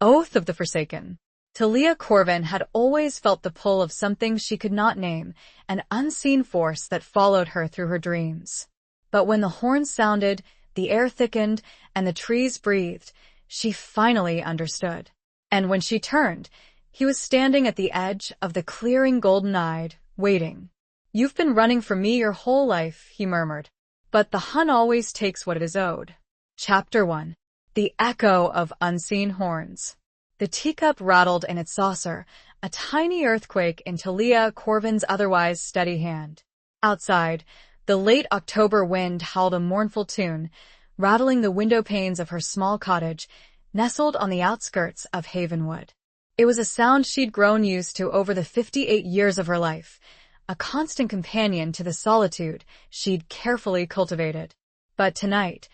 Oath of the Forsaken. Talia Corvin had always felt the pull of something she could not name, an unseen force that followed her through her dreams. But when the horns sounded, the air thickened, and the trees breathed, she finally understood. And when she turned, he was standing at the edge of the clearing golden-eyed, waiting. "You've been running from me your whole life," he murmured. "But the hunt always takes what it is owed." Chapter 1. The Echo of Unseen Horns. The teacup rattled in its saucer, a tiny earthquake in Talia Corvin's otherwise steady hand. Outside, the late October wind howled a mournful tune, rattling the window panes of her small cottage, nestled on the outskirts of Havenwood. It was a sound she'd grown used to over the 58 years of her life, a constant companion to the solitude she'd carefully cultivated. But tonight,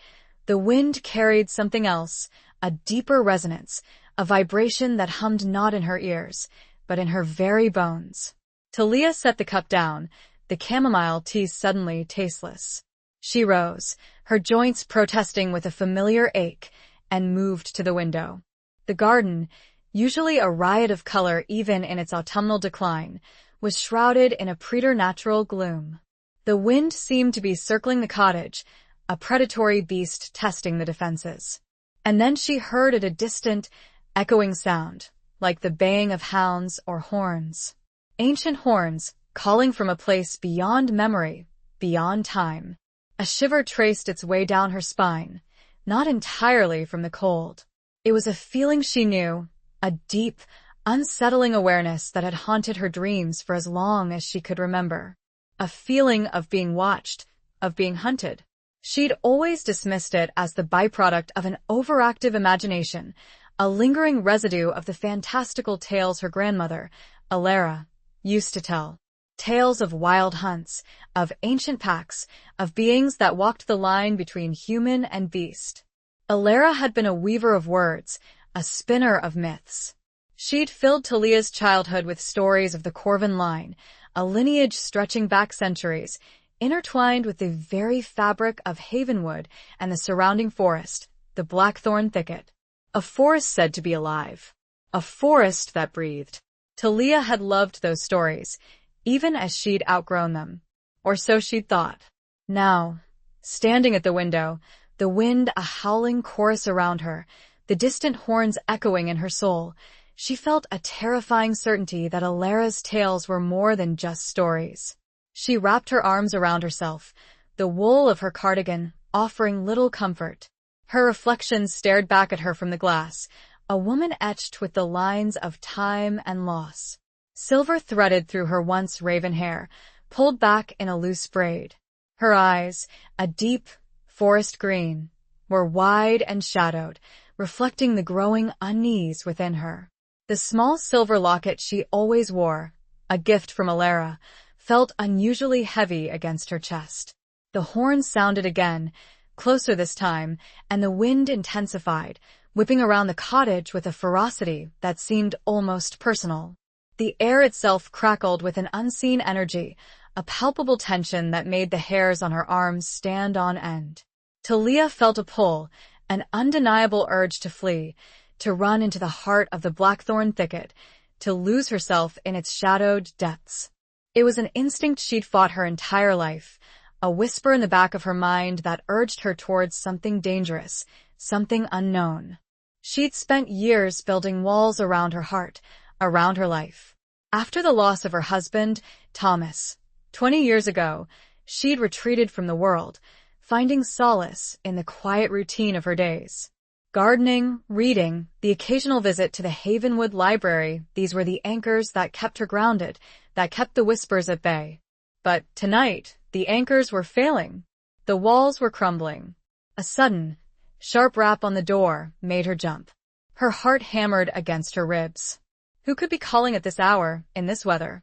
the wind carried something else, a deeper resonance, a vibration that hummed not in her ears, but in her very bones. Talia set the cup down, the chamomile tea suddenly tasteless. She rose, her joints protesting with a familiar ache, and moved to the window. The garden, usually a riot of color even in its autumnal decline, was shrouded in a preternatural gloom. The wind seemed to be circling the cottage, a predatory beast testing the defenses. And then she heard at a distant, echoing sound, like the baying of hounds or horns. Ancient horns, calling from a place beyond memory, beyond time. A shiver traced its way down her spine, not entirely from the cold. It was a feeling she knew, a deep, unsettling awareness that had haunted her dreams for as long as she could remember. A feeling of being watched, of being hunted. She'd always dismissed it as the byproduct of an overactive imagination, a lingering residue of the fantastical tales her grandmother, Alara, used to tell. Tales of wild hunts, of ancient packs, of beings that walked the line between human and beast. Alara had been a weaver of words, a spinner of myths. She'd filled Talia's childhood with stories of the Corvin line, a lineage stretching back centuries, intertwined with the very fabric of Havenwood and the surrounding forest, the blackthorn thicket. A forest said to be alive. A forest that breathed. Talia had loved those stories, even as she'd outgrown them. Or so she'd thought. Now, standing at the window, the wind a howling chorus around her, the distant horns echoing in her soul, she felt a terrifying certainty that Alara's tales were more than just stories. She wrapped her arms around herself, the wool of her cardigan offering little comfort. Her reflection stared back at her from the glass, a woman etched with the lines of time and loss. Silver threaded through her once raven hair, pulled back in a loose braid. Her eyes, a deep forest green, were wide and shadowed, reflecting the growing unease within her. The small silver locket she always wore, a gift from Alara, felt unusually heavy against her chest. The horns sounded again, closer this time, and the wind intensified, whipping around the cottage with a ferocity that seemed almost personal. The air itself crackled with an unseen energy, a palpable tension that made the hairs on her arms stand on end. Talia felt a pull, an undeniable urge to flee, to run into the heart of the blackthorn thicket, to lose herself in its shadowed depths. It was an instinct she'd fought her entire life, a whisper in the back of her mind that urged her towards something dangerous, something unknown. She'd spent years building walls around her heart, around her life. After the loss of her husband, Thomas, 20 years ago, she'd retreated from the world, finding solace in the quiet routine of her days. Gardening, reading, the occasional visit to the Havenwood Library, these were the anchors that kept her grounded, that kept the whispers at bay. But tonight, the anchors were failing. The walls were crumbling. A sudden, sharp rap on the door made her jump. Her heart hammered against her ribs. Who could be calling at this hour, in this weather?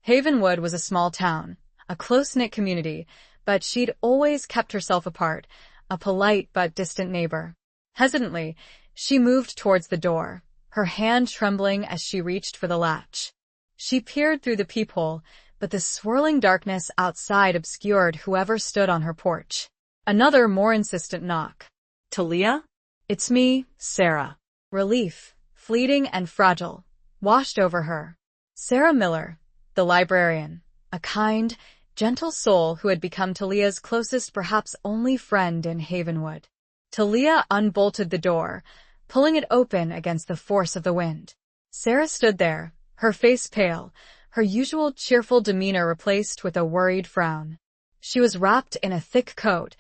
Havenwood was a small town, a close-knit community, but she'd always kept herself apart, a polite but distant neighbor. Hesitantly, she moved towards the door, her hand trembling as she reached for the latch. She peered through the peephole, but the swirling darkness outside obscured whoever stood on her porch. Another, more insistent knock. "Talia?" "It's me, Sarah." Relief, fleeting and fragile, washed over her. Sarah Miller, the librarian, a kind, gentle soul who had become Talia's closest, perhaps only friend in Havenwood. Talia unbolted the door, pulling it open against the force of the wind. Sarah stood there, her face pale, her usual cheerful demeanor replaced with a worried frown. She was wrapped in a thick coat,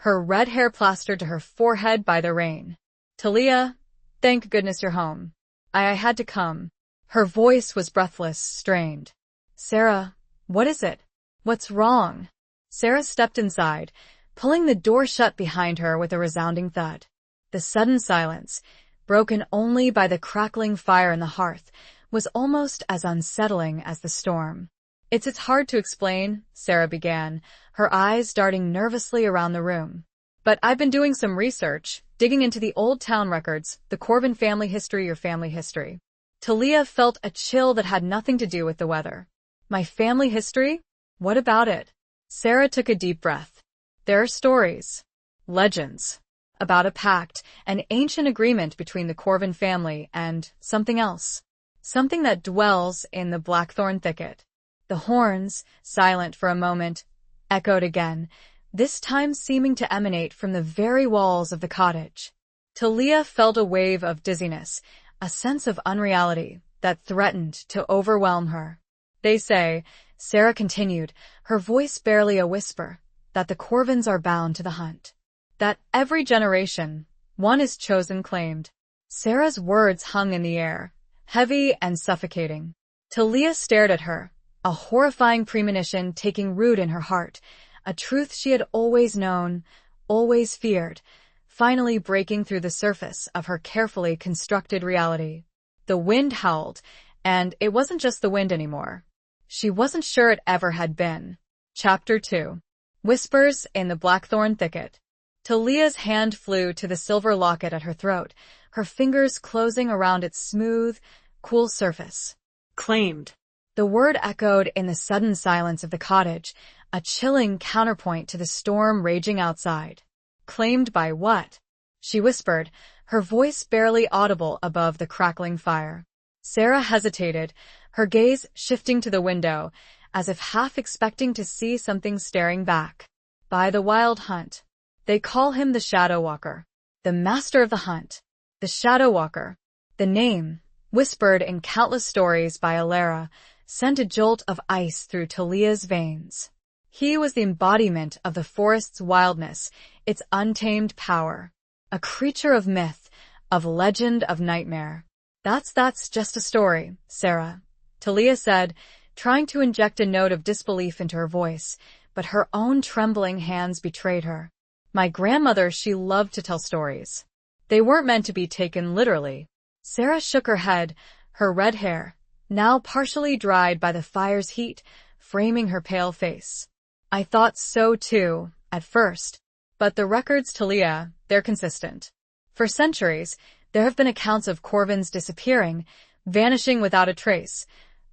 her red hair plastered to her forehead by the rain. "Talia, thank goodness you're home. I had to come." Her voice was breathless, strained. "Sarah, what is it? What's wrong?" Sarah stepped inside, pulling the door shut behind her with a resounding thud. The sudden silence, broken only by the crackling fire in the hearth, was almost as unsettling as the storm. It's hard to explain," Sarah began, her eyes darting nervously around the room. "But I've been doing some research, digging into the old town records, the Corvin family history, your family history." Talia felt a chill that had nothing to do with the weather. "My family history? What about it?" Sarah took a deep breath. "There are stories, legends, about a pact, an ancient agreement between the Corvin family and something else. Something that dwells in the blackthorn thicket." The horns, silent for a moment, echoed again, this time seeming to emanate from the very walls of the cottage. Talia felt a wave of dizziness, a sense of unreality that threatened to overwhelm her. "They say," Sarah continued, her voice barely a whisper, "that the Corvins are bound to the hunt. That every generation, one is chosen, claimed." Sarah's words hung in the air, heavy and suffocating. Talia stared at her, a horrifying premonition taking root in her heart, a truth she had always known, always feared, finally breaking through the surface of her carefully constructed reality. The wind howled, and it wasn't just the wind anymore. She wasn't sure it ever had been. Chapter 2. Whispers in the Blackthorn Thicket. Talia's hand flew to the silver locket at her throat, her fingers closing around its smooth, cool surface. "Claimed." The word echoed in the sudden silence of the cottage, a chilling counterpoint to the storm raging outside. "Claimed by what?" she whispered, her voice barely audible above the crackling fire. Sarah hesitated, her gaze shifting to the window, as if half expecting to see something staring back. "By the Wild Hunt. They call him the Shadow Walker. The master of the hunt. The Shadow Walker." The name, whispered in countless stories by Alara, sent a jolt of ice through Talia's veins. He was the embodiment of the forest's wildness, its untamed power. A creature of myth, of legend, of nightmare. That's just a story, Sarah," Talia said, trying to inject a note of disbelief into her voice, but her own trembling hands betrayed her. "My grandmother, she loved to tell stories. They weren't meant to be taken literally." Sarah shook her head, her red hair, now partially dried by the fire's heat, framing her pale face. "I thought so too, at first. But the records, Talia, they're consistent. For centuries, there have been accounts of Corvins disappearing, vanishing without a trace,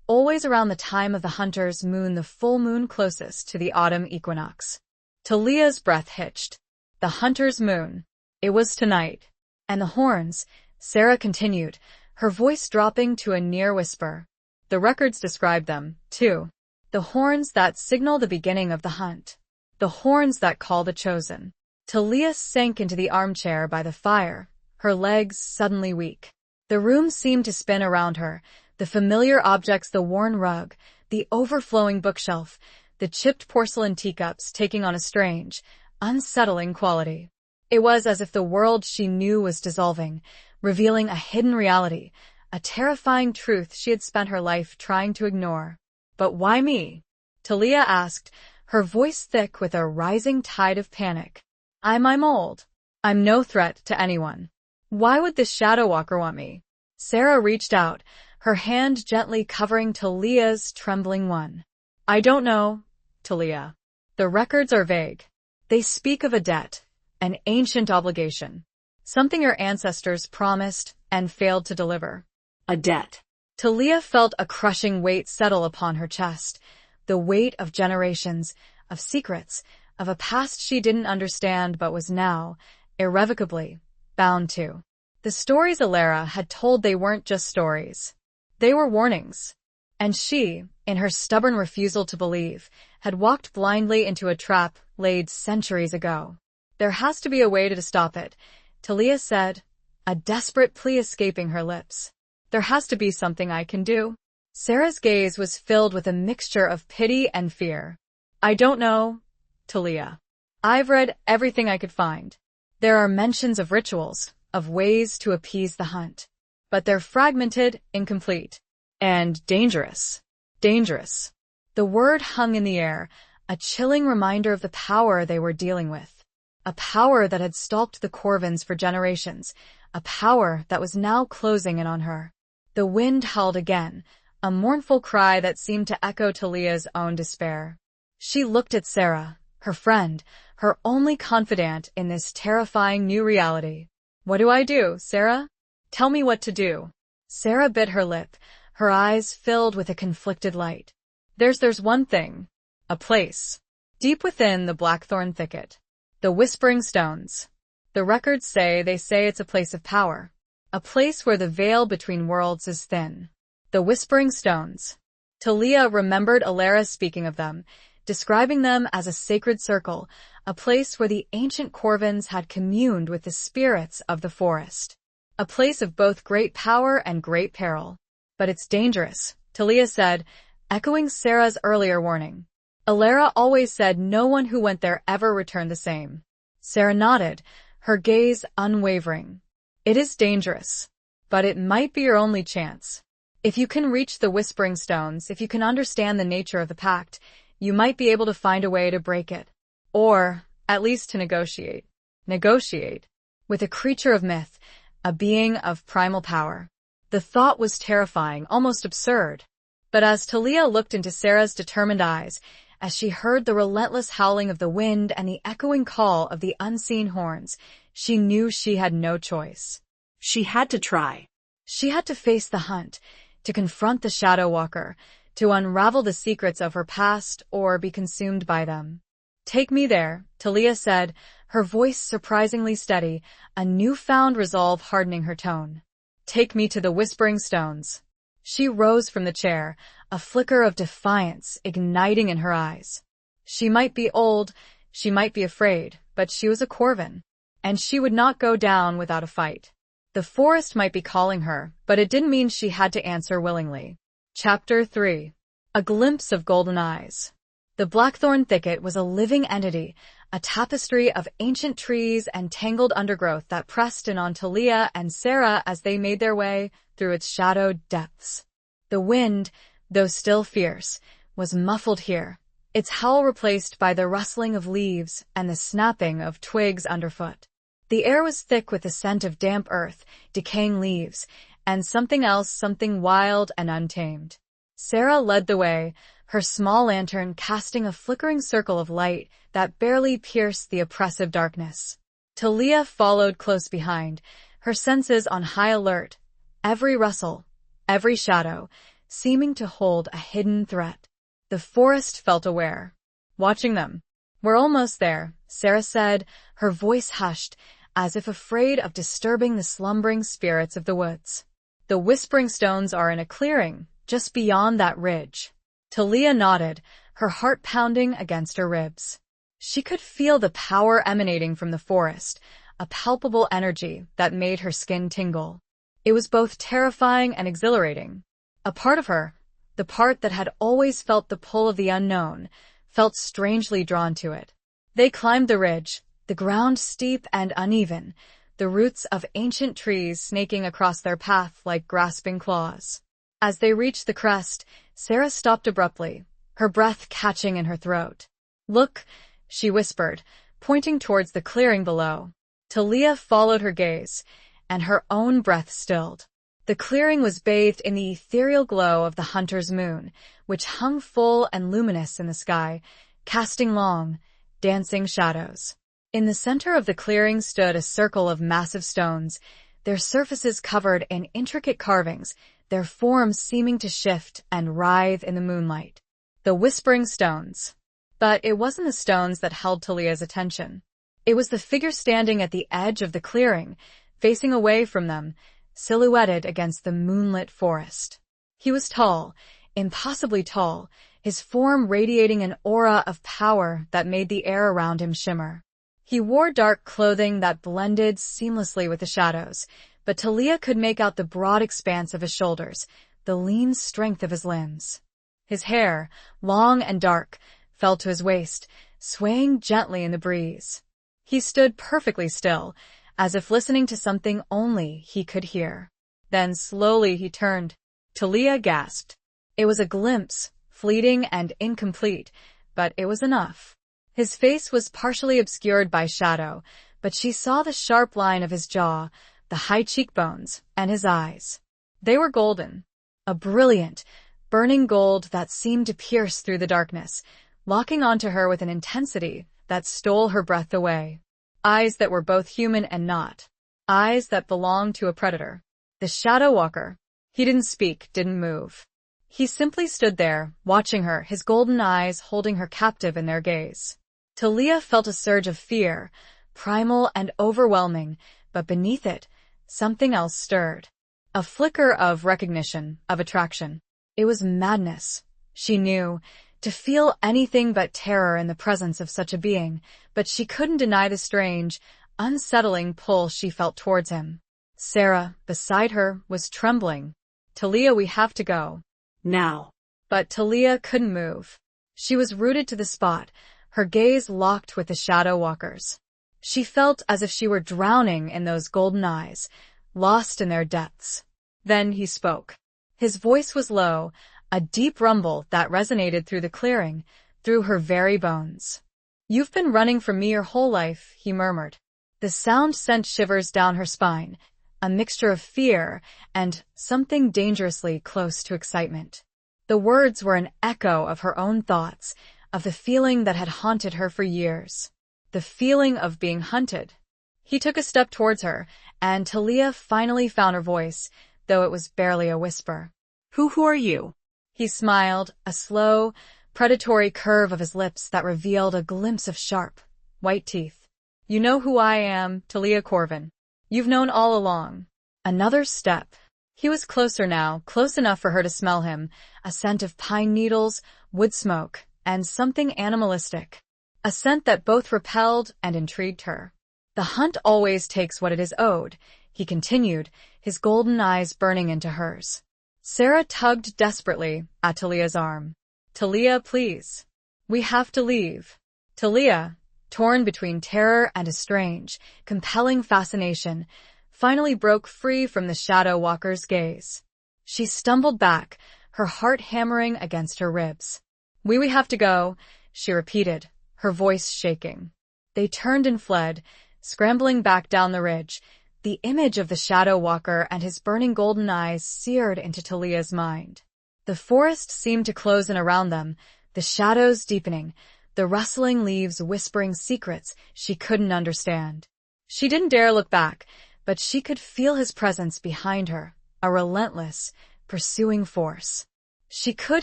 always around the time of the hunter's moon, the full moon closest to the autumn equinox." Talia's breath hitched. The hunter's moon. It was tonight. "And the horns," Sarah continued, her voice dropping to a near whisper. "The records describe them, too. The horns that signal the beginning of the hunt. The horns that call the chosen." Talia sank into the armchair by the fire, her legs suddenly weak. The room seemed to spin around her, the familiar objects, the worn rug, the overflowing bookshelf, the chipped porcelain teacups taking on a strange, unsettling quality. It was as if the world she knew was dissolving, revealing a hidden reality, a terrifying truth she had spent her life trying to ignore. "But why me?" Talia asked, her voice thick with a rising tide of panic. I'm old. I'm no threat to anyone. Why would this Shadow Walker want me?" Sarah reached out, her hand gently covering Talia's trembling one. "I don't know, Talia. The records are vague. They speak of a debt, an ancient obligation, something your ancestors promised and failed to deliver." "A debt." Talia felt a crushing weight settle upon her chest, the weight of generations, of secrets, of a past she didn't understand but was now, irrevocably, bound to. The The stories Alara had told, they weren't just stories. They were warnings. And she, in her stubborn refusal to believe, had walked blindly into a trap laid centuries ago. There has to be a way to stop it, Talia said, a desperate plea escaping her lips. There has to be something I can do. Sarah's gaze was filled with a mixture of pity and fear. I don't know, Talia. I've read everything I could find. There are mentions of rituals, of ways to appease the hunt. But they're fragmented, incomplete, and dangerous. Dangerous. The word hung in the air, a chilling reminder of the power they were dealing with. A power that had stalked the Corvins for generations, a power that was now closing in on her. The wind howled again, a mournful cry that seemed to echo Talia's own despair. She looked at Sarah, her friend, her only confidant in this terrifying new reality. What do I do, Sarah? Tell me what to do. Sarah bit her lip, her eyes filled with a conflicted light. There's one thing. A place. Deep within the blackthorn thicket. The Whispering Stones. The records say it's a place of power. A place where the veil between worlds is thin. The Whispering Stones. Talia remembered Alara speaking of them, describing them as a sacred circle, a place where the ancient Corvins had communed with the spirits of the forest. A place of both great power and great peril. But it's dangerous, Talia said, echoing Sarah's earlier warning. Alara always said no one who went there ever returned the same. Sarah nodded, her gaze unwavering. It is dangerous, but it might be your only chance. If you can reach the Whispering Stones, if you can understand the nature of the pact, you might be able to find a way to break it. Or, at least to negotiate. Negotiate. With a creature of myth, a being of primal power. The thought was terrifying, almost absurd. But as Talia looked into Sarah's determined eyes, as she heard the relentless howling of the wind and the echoing call of the unseen horns, she knew she had no choice. She had to try. She had to face the hunt, to confront the Shadow Walker, to unravel the secrets of her past or be consumed by them. Take me there, Talia said, her voice surprisingly steady, a newfound resolve hardening her tone. Take me to the Whispering Stones. She rose from the chair, a flicker of defiance igniting in her eyes. She might be old, she might be afraid, but she was a Corvin, and she would not go down without a fight. The forest might be calling her, but it didn't mean she had to answer willingly. Chapter 3. A Glimpse of Golden Eyes. The blackthorn thicket was a living entity, a tapestry of ancient trees and tangled undergrowth that pressed in on Talia and Sarah as they made their way through its shadowed depths. The wind, though still fierce, was muffled here, its howl replaced by the rustling of leaves and the snapping of twigs underfoot. The air was thick with the scent of damp earth, decaying leaves, and something else, something wild and untamed. Sarah led the way, her small lantern casting a flickering circle of light that barely pierced the oppressive darkness. Talia followed close behind, her senses on high alert, every rustle, every shadow, seeming to hold a hidden threat. The forest felt aware, watching them. We're almost there, Sarah said, her voice hushed, as if afraid of disturbing the slumbering spirits of the woods. The Whispering Stones are in a clearing, just beyond that ridge. Talia nodded, her heart pounding against her ribs. She could feel the power emanating from the forest, a palpable energy that made her skin tingle. It was both terrifying and exhilarating. A part of her, the part that had always felt the pull of the unknown, felt strangely drawn to it. They climbed the ridge, the ground steep and uneven, the roots of ancient trees snaking across their path like grasping claws. As they reached the crest, Sarah stopped abruptly, her breath catching in her throat. Look, she whispered, pointing towards the clearing below. Talia followed her gaze, and her own breath stilled. The clearing was bathed in the ethereal glow of the hunter's moon, which hung full and luminous in the sky, casting long, dancing shadows. In the center of the clearing stood a circle of massive stones, their surfaces covered in intricate carvings, their forms seeming to shift and writhe in the moonlight. The Whispering Stones. But it wasn't the stones that held Talia's attention. It was the figure standing at the edge of the clearing, facing away from them, silhouetted against the moonlit forest. He was tall, impossibly tall, his form radiating an aura of power that made the air around him shimmer. He wore dark clothing that blended seamlessly with the shadows, but Talia could make out the broad expanse of his shoulders, the lean strength of his limbs. His hair, long and dark, fell to his waist, swaying gently in the breeze. He stood perfectly still, as if listening to something only he could hear. Then slowly he turned. Talia gasped. It was a glimpse, fleeting and incomplete, but it was enough. His face was partially obscured by shadow, but she saw the sharp line of his jaw, the high cheekbones, and his eyes. They were golden. A brilliant, burning gold that seemed to pierce through the darkness, locking onto her with an intensity that stole her breath away. Eyes that were both human and not. Eyes that belonged to a predator. The Shadow Walker. He didn't speak, didn't move. He simply stood there, watching her, his golden eyes holding her captive in their gaze. Talia felt a surge of fear, primal and overwhelming, but beneath it, something else stirred. A flicker of recognition, of attraction. It was madness. She knew, to feel anything but terror in the presence of such a being, but she couldn't deny the strange, unsettling pull she felt towards him. Sarah, beside her, was trembling. Talia, we have to go. Now. But Talia couldn't move. She was rooted to the spot, her gaze locked with the Shadow Walker's. She felt as if she were drowning in those golden eyes, lost in their depths. Then he spoke. His voice was low, a deep rumble that resonated through the clearing, through her very bones. You've been running from me your whole life, he murmured. The sound sent shivers down her spine, a mixture of fear and something dangerously close to excitement. The words were an echo of her own thoughts, of the feeling that had haunted her for years. The feeling of being hunted. He took a step towards her, and Talia finally found her voice, though it was barely a whisper. Who are you? He smiled, a slow, predatory curve of his lips that revealed a glimpse of sharp, white teeth. You know who I am, Talia Corvin. You've known all along. Another step. He was closer now, close enough for her to smell him, a scent of pine needles, wood smoke, and something animalistic. A scent that both repelled and intrigued her. The hunt always takes what it is owed, he continued, his golden eyes burning into hers. Sarah tugged desperately at Talia's arm. Talia, please. We have to leave. Talia, torn between terror and a strange, compelling fascination, finally broke free from the Shadow Walker's gaze. She stumbled back, her heart hammering against her ribs. We have to go, she repeated, her voice shaking. They turned and fled, scrambling back down the ridge. The image of the Shadow Walker and his burning golden eyes seared into Talia's mind. The forest seemed to close in around them, the shadows deepening, the rustling leaves whispering secrets she couldn't understand. She didn't dare look back, but she could feel his presence behind her, a relentless, pursuing force. She could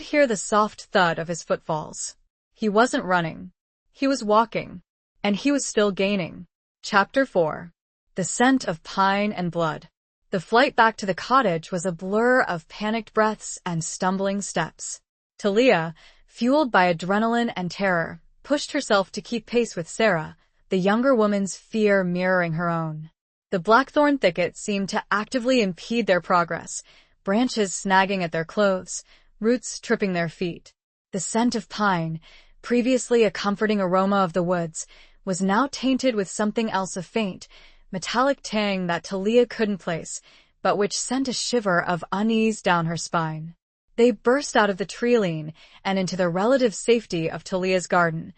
hear the soft thud of his footfalls. He wasn't running. He was walking. And he was still gaining. Chapter 4. The scent of pine and blood. The flight back to the cottage was a blur of panicked breaths and stumbling steps. Talia, fueled by adrenaline and terror, pushed herself to keep pace with Sarah, the younger woman's fear mirroring her own. The blackthorn thicket seemed to actively impede their progress, branches snagging at their clothes, roots tripping their feet. The scent of pine, previously a comforting aroma of the woods, was now tainted with something else, a faint, metallic tang that Talia couldn't place, but which sent a shiver of unease down her spine. They burst out of the tree-line and into the relative safety of Talia's garden,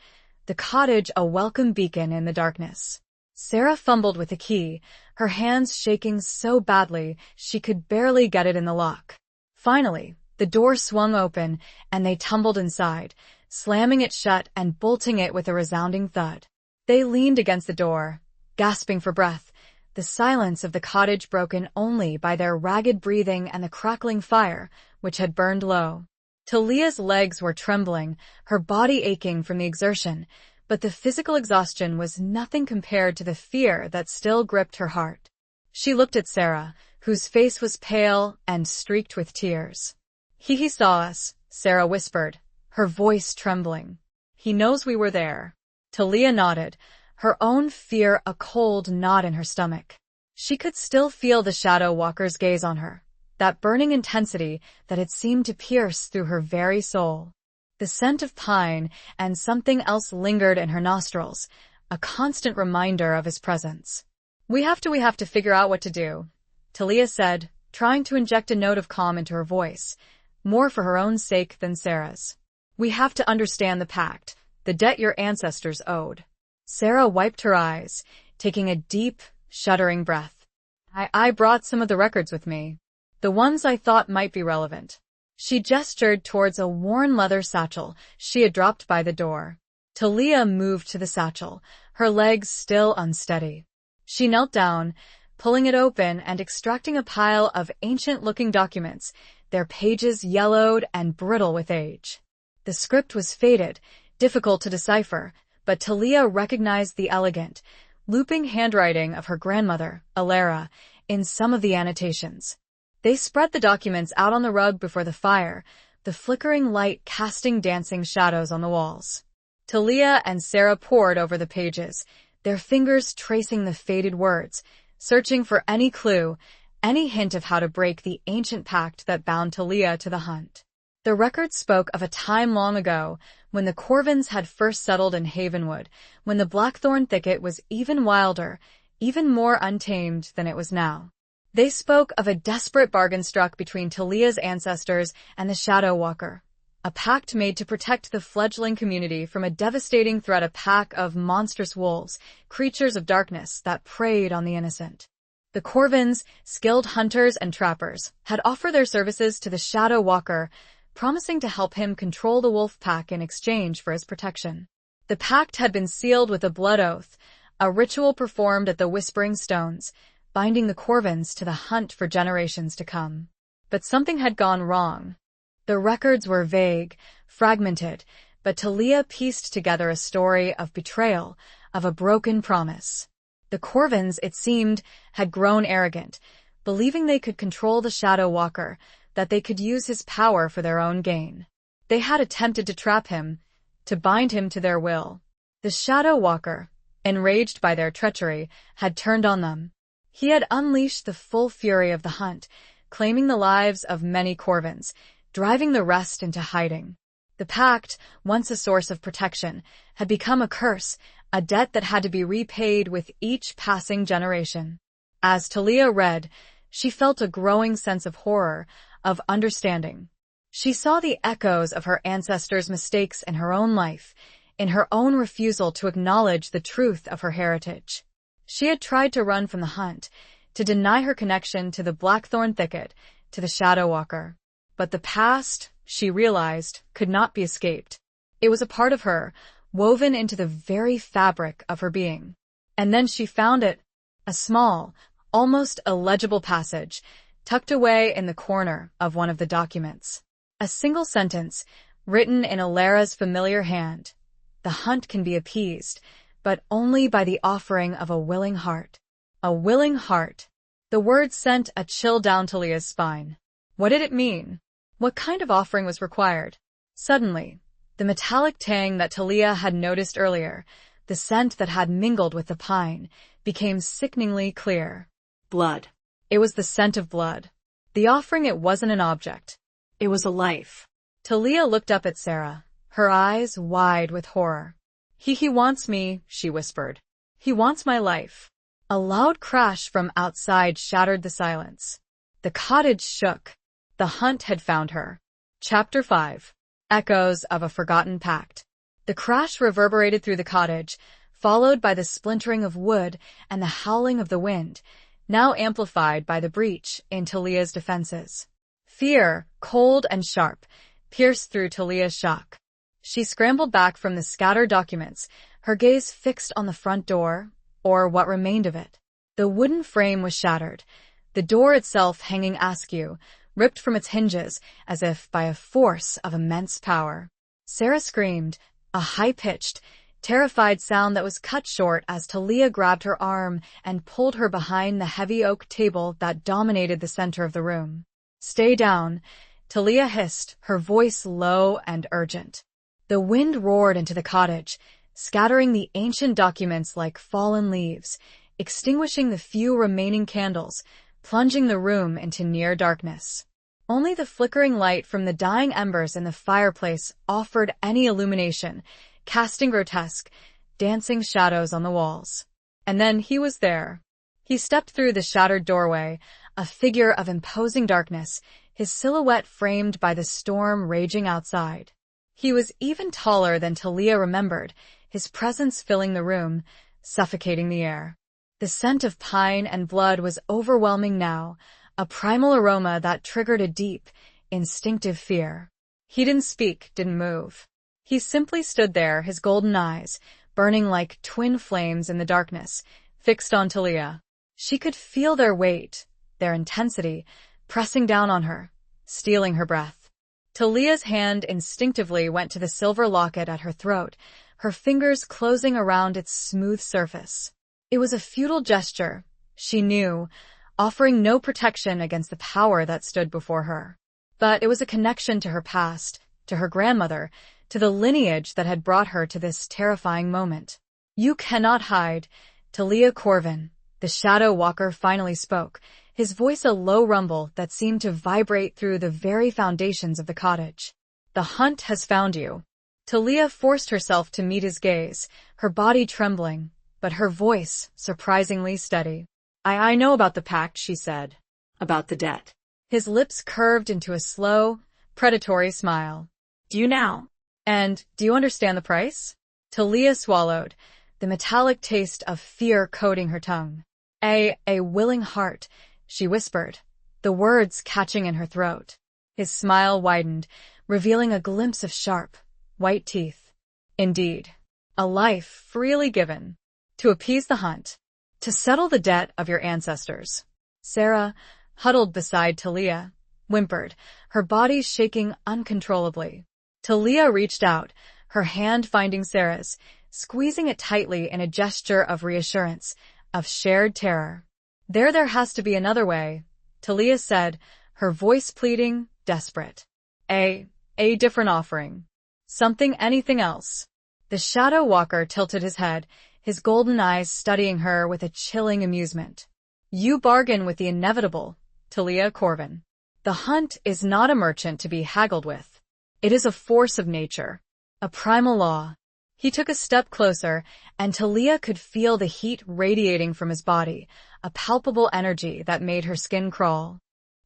the cottage a welcome beacon in the darkness. Sarah fumbled with the key, her hands shaking so badly she could barely get it in the lock. Finally, the door swung open and they tumbled inside, slamming it shut and bolting it with a resounding thud. They leaned against the door, gasping for breath, the silence of the cottage broken only by their ragged breathing and the crackling fire, which had burned low. Talia's legs were trembling, her body aching from the exertion, but the physical exhaustion was nothing compared to the fear that still gripped her heart. She looked at Sarah, whose face was pale and streaked with tears. He saw us, Sarah whispered, her voice trembling. He knows we were there. Talia nodded, her own fear a cold knot in her stomach. She could still feel the Shadow Walker's gaze on her, that burning intensity that had seemed to pierce through her very soul. The scent of pine and something else lingered in her nostrils, a constant reminder of his presence. We have to figure out what to do," Talia said, trying to inject a note of calm into her voice, more for her own sake than Sarah's. "We have to understand the pact, the debt your ancestors owed." Sarah wiped her eyes, taking a deep, shuddering breath. I brought some of the records with me. The ones I thought might be relevant." She gestured towards a worn leather satchel she had dropped by the door. Talia moved to the satchel, her legs still unsteady. She knelt down, pulling it open and extracting a pile of ancient-looking documents, their pages yellowed and brittle with age. The script was faded, difficult to decipher, but Talia recognized the elegant, looping handwriting of her grandmother, Alara, in some of the annotations. They spread the documents out on the rug before the fire, the flickering light casting dancing shadows on the walls. Talia and Sarah pored over the pages, their fingers tracing the faded words, searching for any clue, any hint of how to break the ancient pact that bound Talia to the hunt. The records spoke of a time long ago, when the Corvins had first settled in Havenwood, when the blackthorn thicket was even wilder, even more untamed than it was now. They spoke of a desperate bargain struck between Talia's ancestors and the Shadow Walker, a pact made to protect the fledgling community from a devastating threat, a pack of monstrous wolves, creatures of darkness that preyed on the innocent. The Corvins, skilled hunters and trappers, had offered their services to the Shadow Walker, promising to help him control the wolf pack in exchange for his protection. The pact had been sealed with a blood oath, a ritual performed at the Whispering Stones, binding the Corvins to the hunt for generations to come. But something had gone wrong. The records were vague, fragmented, but Talia pieced together a story of betrayal, of a broken promise. The Corvins, it seemed, had grown arrogant, believing they could control the Shadow Walker, that they could use his power for their own gain. They had attempted to trap him, to bind him to their will. The Shadow Walker, enraged by their treachery, had turned on them. He had unleashed the full fury of the hunt, claiming the lives of many Corvins, driving the rest into hiding. The pact, once a source of protection, had become a curse, a debt that had to be repaid with each passing generation. As Talia read, she felt a growing sense of horror, of understanding. She saw the echoes of her ancestors' mistakes in her own life, in her own refusal to acknowledge the truth of her heritage. She had tried to run from the hunt, to deny her connection to the Blackthorn Thicket, to the Shadow Walker. But the past, she realized, could not be escaped. It was a part of her, woven into the very fabric of her being. And then she found it, a small, almost illegible passage, tucked away in the corner of one of the documents. A single sentence, written in Alara's familiar hand. The hunt can be appeased, but only by the offering of a willing heart. A willing heart. The word sent a chill down Talia's spine. What did it mean? What kind of offering was required? Suddenly, the metallic tang that Talia had noticed earlier, the scent that had mingled with the pine, became sickeningly clear. Blood. It was the scent of blood. The offering, it wasn't an object. It was a life. Talia looked up at Sarah, her eyes wide with horror. He wants me, she whispered. He wants my life. A loud crash from outside shattered the silence. The cottage shook. The hunt had found her. Chapter 5. Echoes of a Forgotten Pact. The crash reverberated through the cottage, followed by the splintering of wood and the howling of the wind, now amplified by the breach in Talia's defenses. Fear, cold and sharp, pierced through Talia's shock. She scrambled back from the scattered documents, her gaze fixed on the front door, or what remained of it. The wooden frame was shattered, the door itself hanging askew, ripped from its hinges as if by a force of immense power. Sarah screamed, a high-pitched, terrified sound that was cut short as Talia grabbed her arm and pulled her behind the heavy oak table that dominated the center of the room. "Stay down," Talia hissed, her voice low and urgent. The wind roared into the cottage, scattering the ancient documents like fallen leaves, extinguishing the few remaining candles, plunging the room into near darkness. Only the flickering light from the dying embers in the fireplace offered any illumination, casting grotesque, dancing shadows on the walls. And then he was there. He stepped through the shattered doorway, a figure of imposing darkness, his silhouette framed by the storm raging outside. He was even taller than Talia remembered, his presence filling the room, suffocating the air. The scent of pine and blood was overwhelming now, a primal aroma that triggered a deep, instinctive fear. He didn't speak, didn't move. He simply stood there, his golden eyes, burning like twin flames in the darkness, fixed on Talia. She could feel their weight, their intensity, pressing down on her, stealing her breath. Talia's hand instinctively went to the silver locket at her throat, her fingers closing around its smooth surface. It was a futile gesture, she knew, offering no protection against the power that stood before her. But it was a connection to her past, to her grandmother, to the lineage that had brought her to this terrifying moment. "You cannot hide, Talia Corvin," the Shadow Walker finally spoke, his voice a low rumble that seemed to vibrate through the very foundations of the cottage. "The hunt has found you." Talia forced herself to meet his gaze, her body trembling, but her voice surprisingly steady. I know about the pact," she said. "About the debt." His lips curved into a slow, predatory smile. "Do you now? And do you understand the price?" Talia swallowed, the metallic taste of fear coating her tongue. A willing heart," she whispered, the words catching in her throat. His smile widened, revealing a glimpse of sharp, white teeth. "Indeed. A life freely given. To appease the hunt. To settle the debt of your ancestors." Sarah, huddled beside Talia, whimpered, her body shaking uncontrollably. Talia reached out, her hand finding Sarah's, squeezing it tightly in a gesture of reassurance, of shared terror. There has to be another way," Talia said, her voice pleading, desperate. A different offering. Anything else." The Shadow Walker tilted his head, his golden eyes studying her with a chilling amusement. "You bargain with the inevitable, Talia Corvin. The hunt is not a merchant to be haggled with. It is a force of nature, a primal law." He took a step closer, and Talia could feel the heat radiating from his body, a palpable energy that made her skin crawl.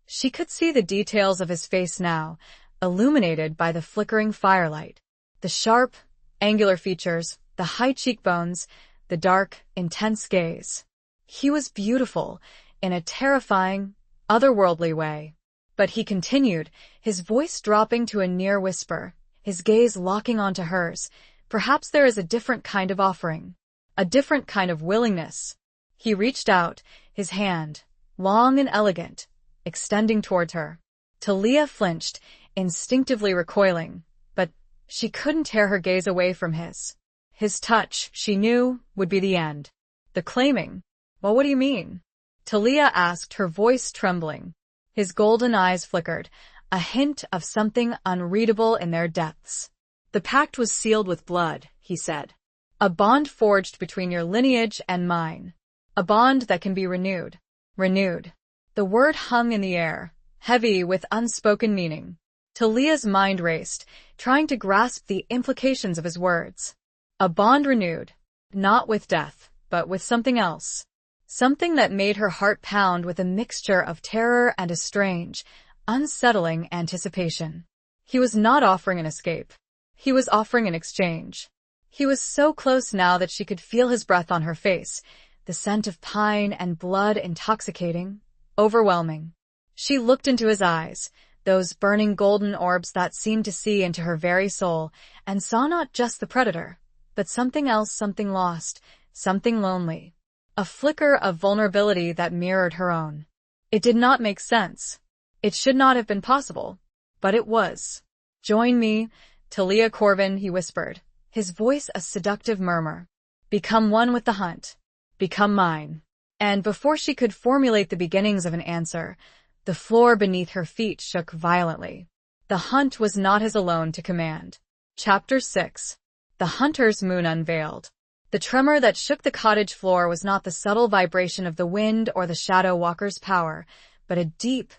She could see the details of his face now, illuminated by the flickering firelight. The sharp, angular features, the high cheekbones, the dark, intense gaze. He was beautiful, in a terrifying, otherworldly way. But he continued, his voice dropping to a near whisper, his gaze locking onto hers. "Perhaps there is a different kind of offering. A different kind of willingness." He reached out, his hand, long and elegant, extending towards her. Talia flinched, instinctively recoiling, but she couldn't tear her gaze away from his. His touch, she knew, would be the end. The claiming. "Well, what do you mean?" Talia asked, her voice trembling. His golden eyes flickered, a hint of something unreadable in their depths. "The pact was sealed with blood," he said. "A bond forged between your lineage and mine. A bond that can be renewed." Renewed. The word hung in the air, heavy with unspoken meaning. Talia's mind raced, trying to grasp the implications of his words. A bond renewed. Not with death, but with something else. Something that made her heart pound with a mixture of terror and a strange, unsettling anticipation. He was not offering an escape. He was offering an exchange. He was so close now that she could feel his breath on her face, the scent of pine and blood intoxicating, overwhelming. She looked into his eyes, those burning golden orbs that seemed to see into her very soul, and saw not just the predator, but something else, something lost, something lonely. A flicker of vulnerability that mirrored her own. It did not make sense. It should not have been possible. But it was. "Join me, Talia Corvin," he whispered, his voice a seductive murmur. Become one with the hunt. Become mine. And before she could formulate the beginnings of an answer, the floor beneath her feet shook violently. The hunt was not his alone to command. Chapter 6. The Hunter's Moon Unveiled. The tremor that shook the cottage floor was not the subtle vibration of the wind or the shadow walker's power, but a deep,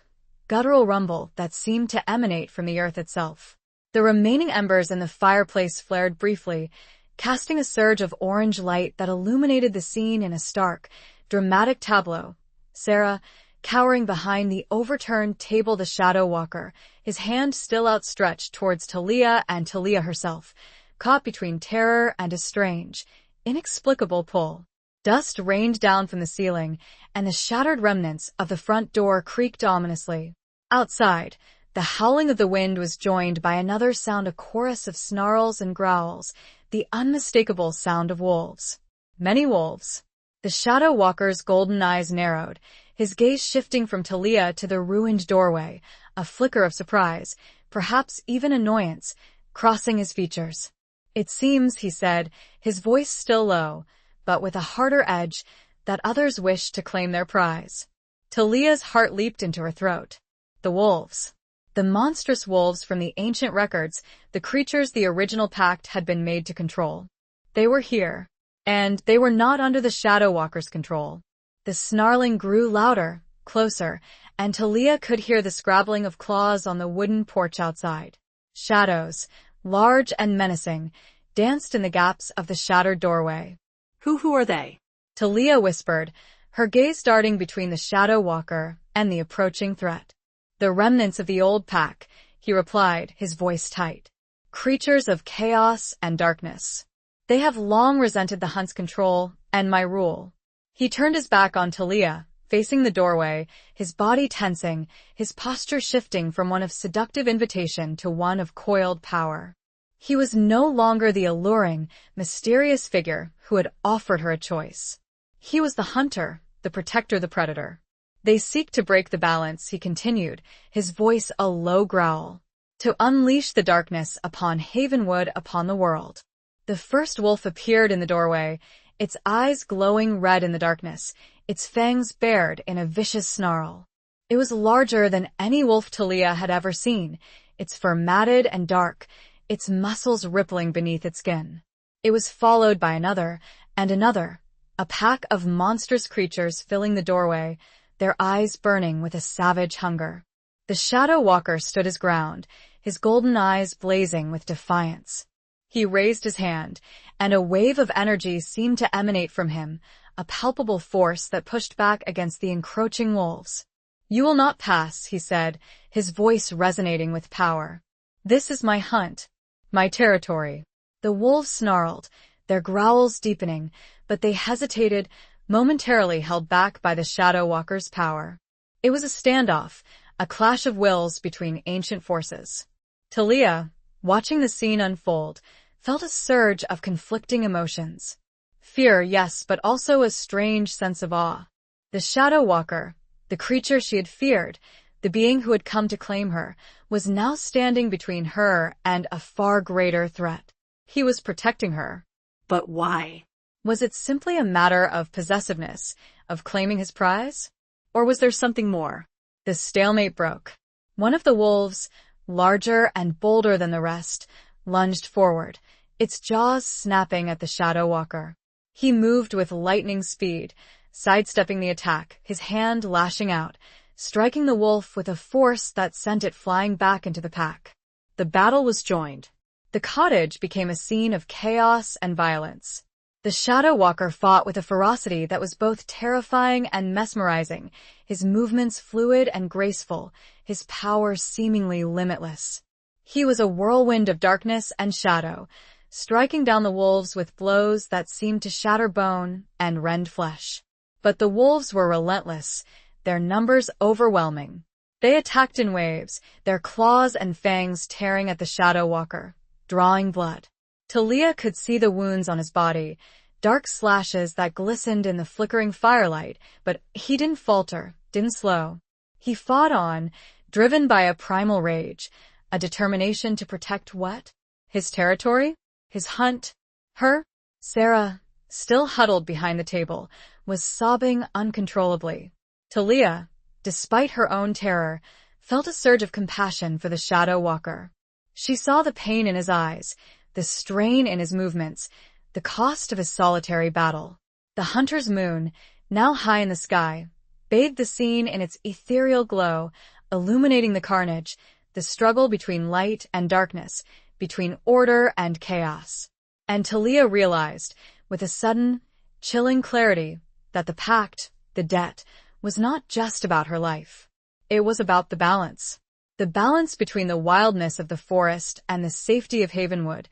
guttural rumble that seemed to emanate from the earth itself. The remaining embers in the fireplace flared briefly, casting a surge of orange light that illuminated the scene in a stark, dramatic tableau. Sarah, cowering behind the overturned table, the shadow walker, his hand still outstretched towards Talia, and Talia herself, caught between terror and a strange, inexplicable pull. Dust rained down from the ceiling, and the shattered remnants of the front door creaked ominously. Outside, the howling of the wind was joined by another sound, a chorus of snarls and growls, the unmistakable sound of wolves. Many wolves. The shadow walker's golden eyes narrowed, his gaze shifting from Talia to the ruined doorway, a flicker of surprise, perhaps even annoyance, crossing his features. It seems, he said, his voice still low, but with a harder edge, that others wished to claim their prize. Talia's heart leaped into her throat. The wolves. The monstrous wolves from the ancient records, the creatures the original pact had been made to control. They were here, and they were not under the Shadow Walker's control. The snarling grew louder, closer, and Talia could hear the scrabbling of claws on the wooden porch outside. Shadows, large and menacing, danced in the gaps of the shattered doorway. Who are they? Talia whispered, her gaze darting between the Shadow Walker and the approaching threat. The remnants of the old pack, he replied, his voice tight. Creatures of chaos and darkness. They have long resented the hunt's control and my rule. He turned his back on Talia, facing the doorway, his body tensing, his posture shifting from one of seductive invitation to one of coiled power. He was no longer the alluring, mysterious figure who had offered her a choice. He was the hunter, the protector, the predator. They seek to break the balance, he continued, his voice a low growl. To unleash the darkness upon Havenwood, upon the world. The first wolf appeared in the doorway, its eyes glowing red in the darkness, its fangs bared in a vicious snarl. It was larger than any wolf Talia had ever seen, its fur matted and dark, its muscles rippling beneath its skin. It was followed by another, and another, a pack of monstrous creatures filling the doorway, their eyes burning with a savage hunger. The Shadow Walker stood his ground, his golden eyes blazing with defiance. He raised his hand, and a wave of energy seemed to emanate from him, a palpable force that pushed back against the encroaching wolves. You will not pass, he said, his voice resonating with power. This is my hunt, my territory. The wolves snarled, their growls deepening, but they hesitated, momentarily held back by the Shadow Walker's power. It was a standoff, a clash of wills between ancient forces. Talia, watching the scene unfold, felt a surge of conflicting emotions. Fear, yes, but also a strange sense of awe. The Shadow Walker, the creature she had feared, the being who had come to claim her, was now standing between her and a far greater threat. He was protecting her. But why? Was it simply a matter of possessiveness, of claiming his prize? Or was there something more? The stalemate broke. One of the wolves, larger and bolder than the rest, lunged forward, its jaws snapping at the Shadow Walker. He moved with lightning speed, sidestepping the attack, his hand lashing out, striking the wolf with a force that sent it flying back into the pack. The battle was joined. The cottage became a scene of chaos and violence. The Shadow Walker fought with a ferocity that was both terrifying and mesmerizing, his movements fluid and graceful, his power seemingly limitless. He was a whirlwind of darkness and shadow, striking down the wolves with blows that seemed to shatter bone and rend flesh. But the wolves were relentless, their numbers overwhelming. They attacked in waves, their claws and fangs tearing at the Shadow Walker, drawing blood. Talia could see the wounds on his body, dark slashes that glistened in the flickering firelight, but he didn't falter, didn't slow. He fought on, driven by a primal rage, a determination to protect what? His territory? his hunt, her. Sarah, still huddled behind the table, was sobbing uncontrollably. Talia, despite her own terror, felt a surge of compassion for the Shadow Walker. She saw the pain in his eyes, the strain in his movements, the cost of his solitary battle. The hunter's moon, now high in the sky, bathed the scene in its ethereal glow, illuminating the carnage, the struggle between light and darkness, between order and chaos. And Talia realized, with a sudden, chilling clarity, that the pact, the debt, was not just about her life. It was about the balance. The balance between the wildness of the forest and the safety of Havenwood,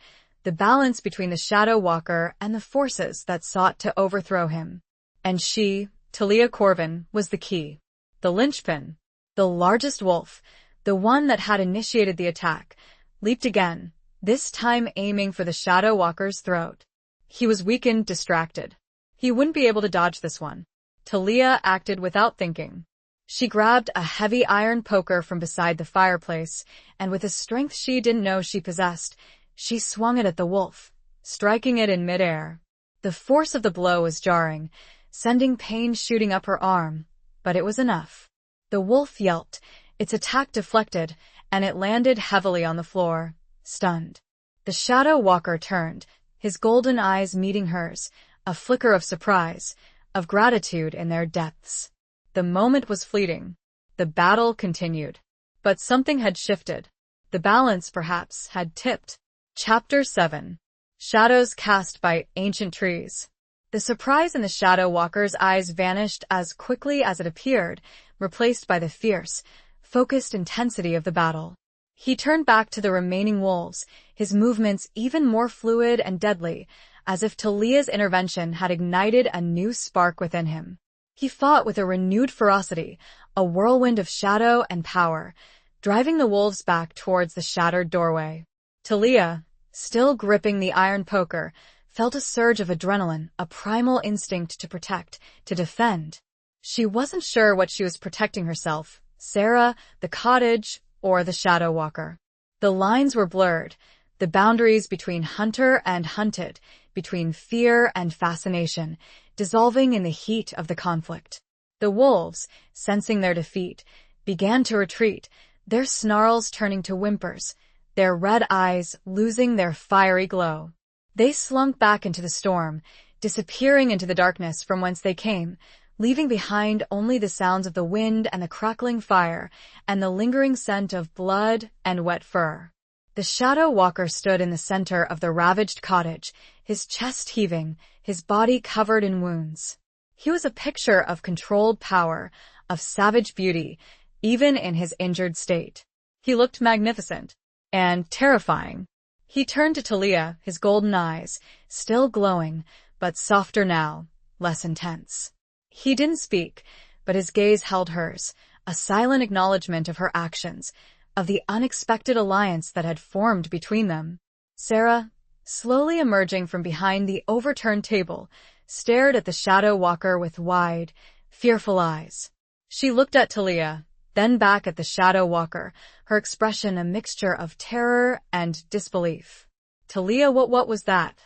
the balance between the Shadow Walker and the forces that sought to overthrow him. And she, Talia Corvin, was the key. The linchpin. The largest wolf, the one that had initiated the attack, leaped again, this time aiming for the Shadow Walker's throat. He was weakened, distracted. He wouldn't be able to dodge this one. Talia acted without thinking. She grabbed a heavy iron poker from beside the fireplace, and with a strength she didn't know she possessed, she swung it at the wolf, striking it in midair. The force of the blow was jarring, sending pain shooting up her arm, but it was enough. The wolf yelped, its attack deflected, and it landed heavily on the floor, stunned. The Shadow Walker turned, his golden eyes meeting hers, a flicker of surprise, of gratitude in their depths. The moment was fleeting. The battle continued. But something had shifted. The balance, perhaps, had tipped. Chapter 7. Shadows Cast by Ancient Trees. The surprise in the Shadow Walker's eyes vanished as quickly as it appeared, replaced by the fierce, focused intensity of the battle. He turned back to the remaining wolves, his movements even more fluid and deadly, as if Talia's intervention had ignited a new spark within him. He fought with a renewed ferocity, a whirlwind of shadow and power, driving the wolves back towards the shattered doorway. Talia, still gripping the iron poker, felt a surge of adrenaline, a primal instinct to protect, to defend. She wasn't sure what she was protecting herself, Sarah, the cottage, or the Shadow Walker. The lines were blurred, the boundaries between hunter and hunted, between fear and fascination, dissolving in the heat of the conflict. The wolves, sensing their defeat, began to retreat, their snarls turning to whimpers, their red eyes losing their fiery glow. They slunk back into the storm, disappearing into the darkness from whence they came, leaving behind only the sounds of the wind and the crackling fire and the lingering scent of blood and wet fur. The Shadow Walker stood in the center of the ravaged cottage, his chest heaving, his body covered in wounds. He was a picture of controlled power, of savage beauty, even in his injured state. He looked magnificent and terrifying. He turned to Talia, his golden eyes, still glowing, but softer now, less intense. He didn't speak, but his gaze held hers, a silent acknowledgement of her actions, of the unexpected alliance that had formed between them. Sarah, slowly emerging from behind the overturned table, stared at the Shadow Walker with wide, fearful eyes. She looked at Talia, then back at the Shadow Walker, her expression a mixture of terror and disbelief. "Talia, what was that?"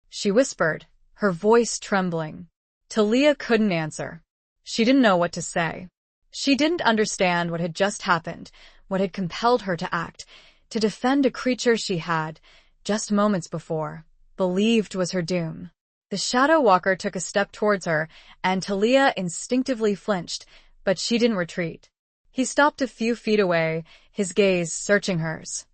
she whispered, her voice trembling. Talia couldn't answer. She didn't know what to say. She didn't understand what had just happened, what had compelled her to act, to defend a creature she had, just moments before, believed was her doom. The Shadow Walker took a step towards her, and Talia instinctively flinched, but she didn't retreat. He stopped a few feet away, his gaze searching hers.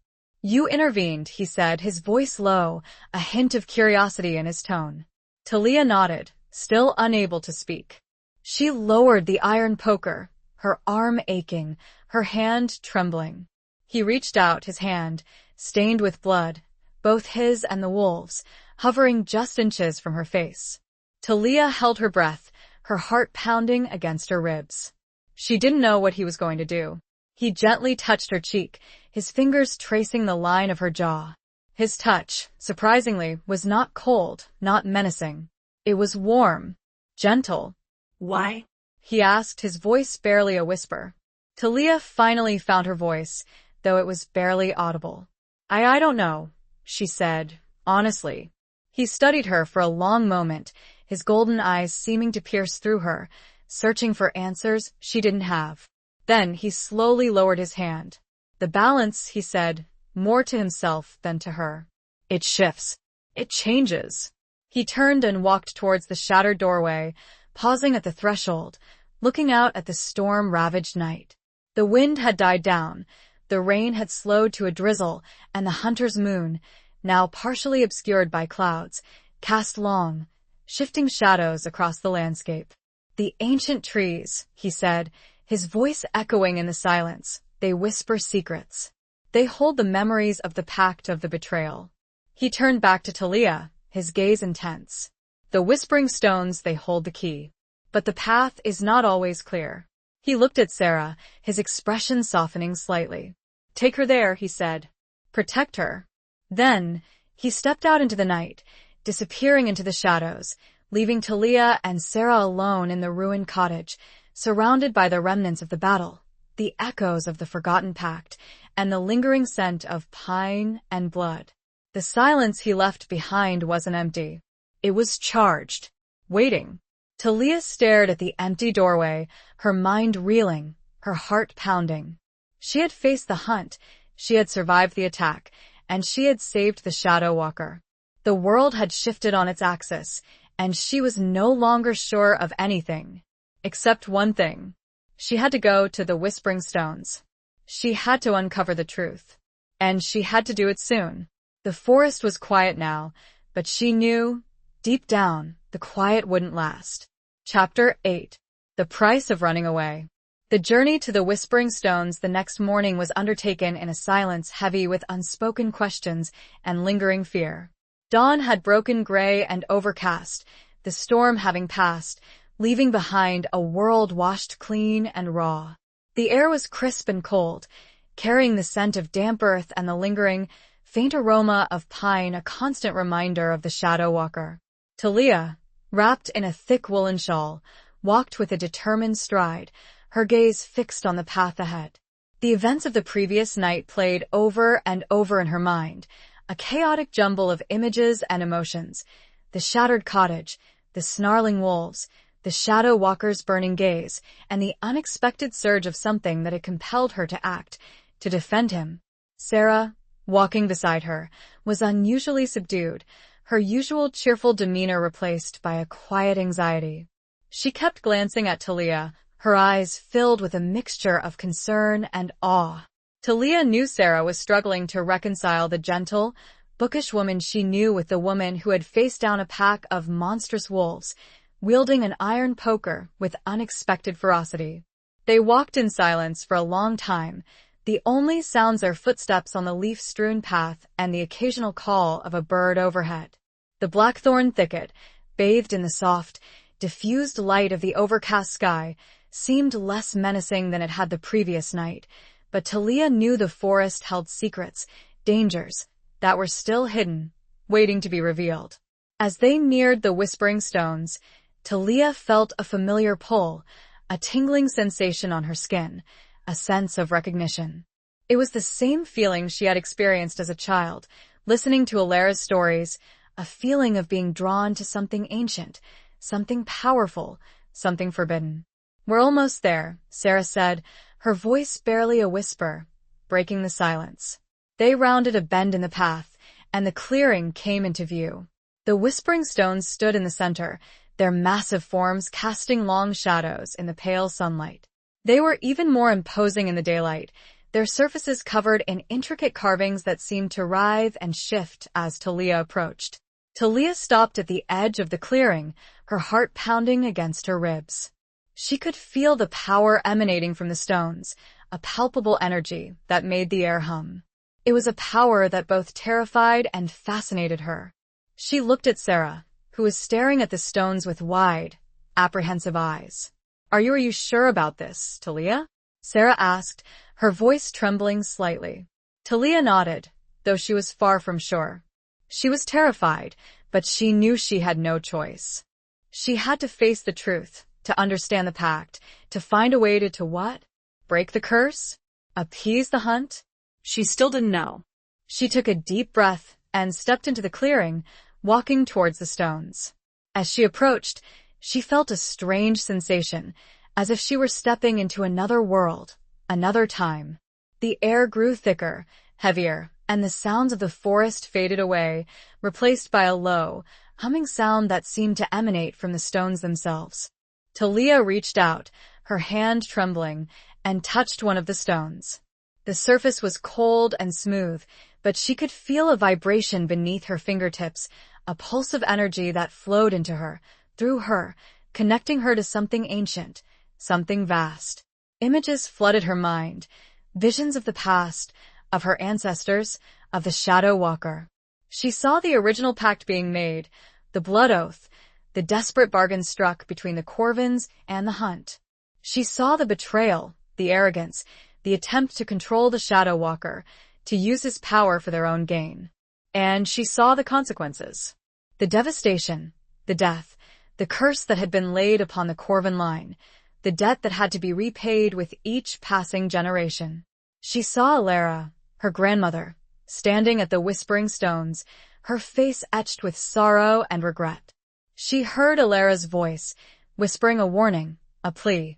"You intervened," he said, his voice low, a hint of curiosity in his tone. Talia nodded, still unable to speak. She lowered the iron poker, her arm aching, her hand trembling. He reached out his hand, stained with blood, both his and the wolves, hovering just inches from her face. Talia held her breath, her heart pounding against her ribs. She didn't know what he was going to do. He gently touched her cheek, his fingers tracing the line of her jaw. His touch, surprisingly, was not cold, not menacing. It was warm, gentle. "Why?" he asked, his voice barely a whisper. Talia finally found her voice, though it was barely audible. I don't know, she said, honestly. He studied her for a long moment, his golden eyes seeming to pierce through her, searching for answers she didn't have. Then he slowly lowered his hand. The balance, he said, more to himself than to her. It shifts. It changes. He turned and walked towards the shattered doorway, pausing at the threshold, looking out at the storm-ravaged night. The wind had died down, the rain had slowed to a drizzle, and the hunter's moon, now partially obscured by clouds, cast long, shifting shadows across the landscape. The ancient trees, he said, his voice echoing in the silence, they whisper secrets. They hold the memories of the pact of the betrayal. He turned back to Talia, his gaze intense. The whispering stones, they hold the key. But the path is not always clear. He looked at Sarah, his expression softening slightly. Take her there, he said. Protect her. Then, he stepped out into the night, disappearing into the shadows, leaving Talia and Sarah alone in the ruined cottage, surrounded by the remnants of the battle, the echoes of the forgotten pact, and the lingering scent of pine and blood. The silence he left behind wasn't empty. It was charged, waiting. Talia stared at the empty doorway, her mind reeling, her heart pounding. She had faced the hunt, she had survived the attack, and she had saved the Shadow Walker. The world had shifted on its axis, and she was no longer sure of anything. Except one thing. She had to go to the Whispering Stones. She had to uncover the truth. And she had to do it soon. The forest was quiet now, but she knew, deep down, the quiet wouldn't last. Chapter 8. The Price of Running Away. The journey to the Whispering Stones the next morning was undertaken in a silence heavy with unspoken questions and lingering fear. Dawn had broken gray and overcast, the storm having passed, leaving behind a world washed clean and raw. The air was crisp and cold, carrying the scent of damp earth and the lingering, faint aroma of pine, a constant reminder of the Shadow Walker. Talia, wrapped in a thick woolen shawl, walked with a determined stride, her gaze fixed on the path ahead. The events of the previous night played over and over in her mind, a chaotic jumble of images and emotions. The shattered cottage, the snarling wolves, the Shadow Walker's burning gaze, and the unexpected surge of something that had compelled her to act, to defend him. Sarah, walking beside her, was unusually subdued, her usual cheerful demeanor replaced by a quiet anxiety. She kept glancing at Talia, her eyes filled with a mixture of concern and awe. Talia knew Sarah was struggling to reconcile the gentle, bookish woman she knew with the woman who had faced down a pack of monstrous wolves, wielding an iron poker with unexpected ferocity. They walked in silence for a long time, the only sounds their footsteps on the leaf-strewn path and the occasional call of a bird overhead. The blackthorn thicket, bathed in the soft, diffused light of the overcast sky, seemed less menacing than it had the previous night, but Talia knew the forest held secrets, dangers, that were still hidden, waiting to be revealed. As they neared the Whispering Stones, Talia felt a familiar pull, a tingling sensation on her skin, a sense of recognition. It was the same feeling she had experienced as a child, listening to Alara's stories, a feeling of being drawn to something ancient, something powerful, something forbidden. We're almost there, Sarah said, her voice barely a whisper, breaking the silence. They rounded a bend in the path, and the clearing came into view. The Whispering Stones stood in the center, their massive forms casting long shadows in the pale sunlight. They were even more imposing in the daylight, their surfaces covered in intricate carvings that seemed to writhe and shift as Talia approached. Talia stopped at the edge of the clearing, her heart pounding against her ribs. She could feel the power emanating from the stones, a palpable energy that made the air hum. It was a power that both terrified and fascinated her. She looked at Sarah, who was staring at the stones with wide, apprehensive eyes. Are you sure about this, Talia? Sarah asked, her voice trembling slightly. Talia nodded, though she was far from sure. She was terrified, but she knew she had no choice. She had to face the truth, to understand the pact, to find a way to what? Break the curse? Appease the hunt? She still didn't know. She took a deep breath, and stepped into the clearing, walking towards the stones. As she approached, she felt a strange sensation, as if she were stepping into another world, another time. The air grew thicker, heavier, and the sounds of the forest faded away, replaced by a low, humming sound that seemed to emanate from the stones themselves. Talia reached out, her hand trembling, and touched one of the stones. The surface was cold and smooth, but she could feel a vibration beneath her fingertips, a pulse of energy that flowed into her, through her, connecting her to something ancient, something vast. Images flooded her mind, visions of the past, of her ancestors, of the Shadow Walker. She saw the original pact being made, the blood oath, the desperate bargain struck between the Corvins and the Hunt. She saw the betrayal, the arrogance, the attempt to control the Shadow Walker, to use his power for their own gain. And she saw the consequences. The devastation, the death, the curse that had been laid upon the Corvin line, the debt that had to be repaid with each passing generation. She saw Alara, her grandmother, standing at the whispering stones, her face etched with sorrow and regret. She heard Alara's voice, whispering a warning, a plea.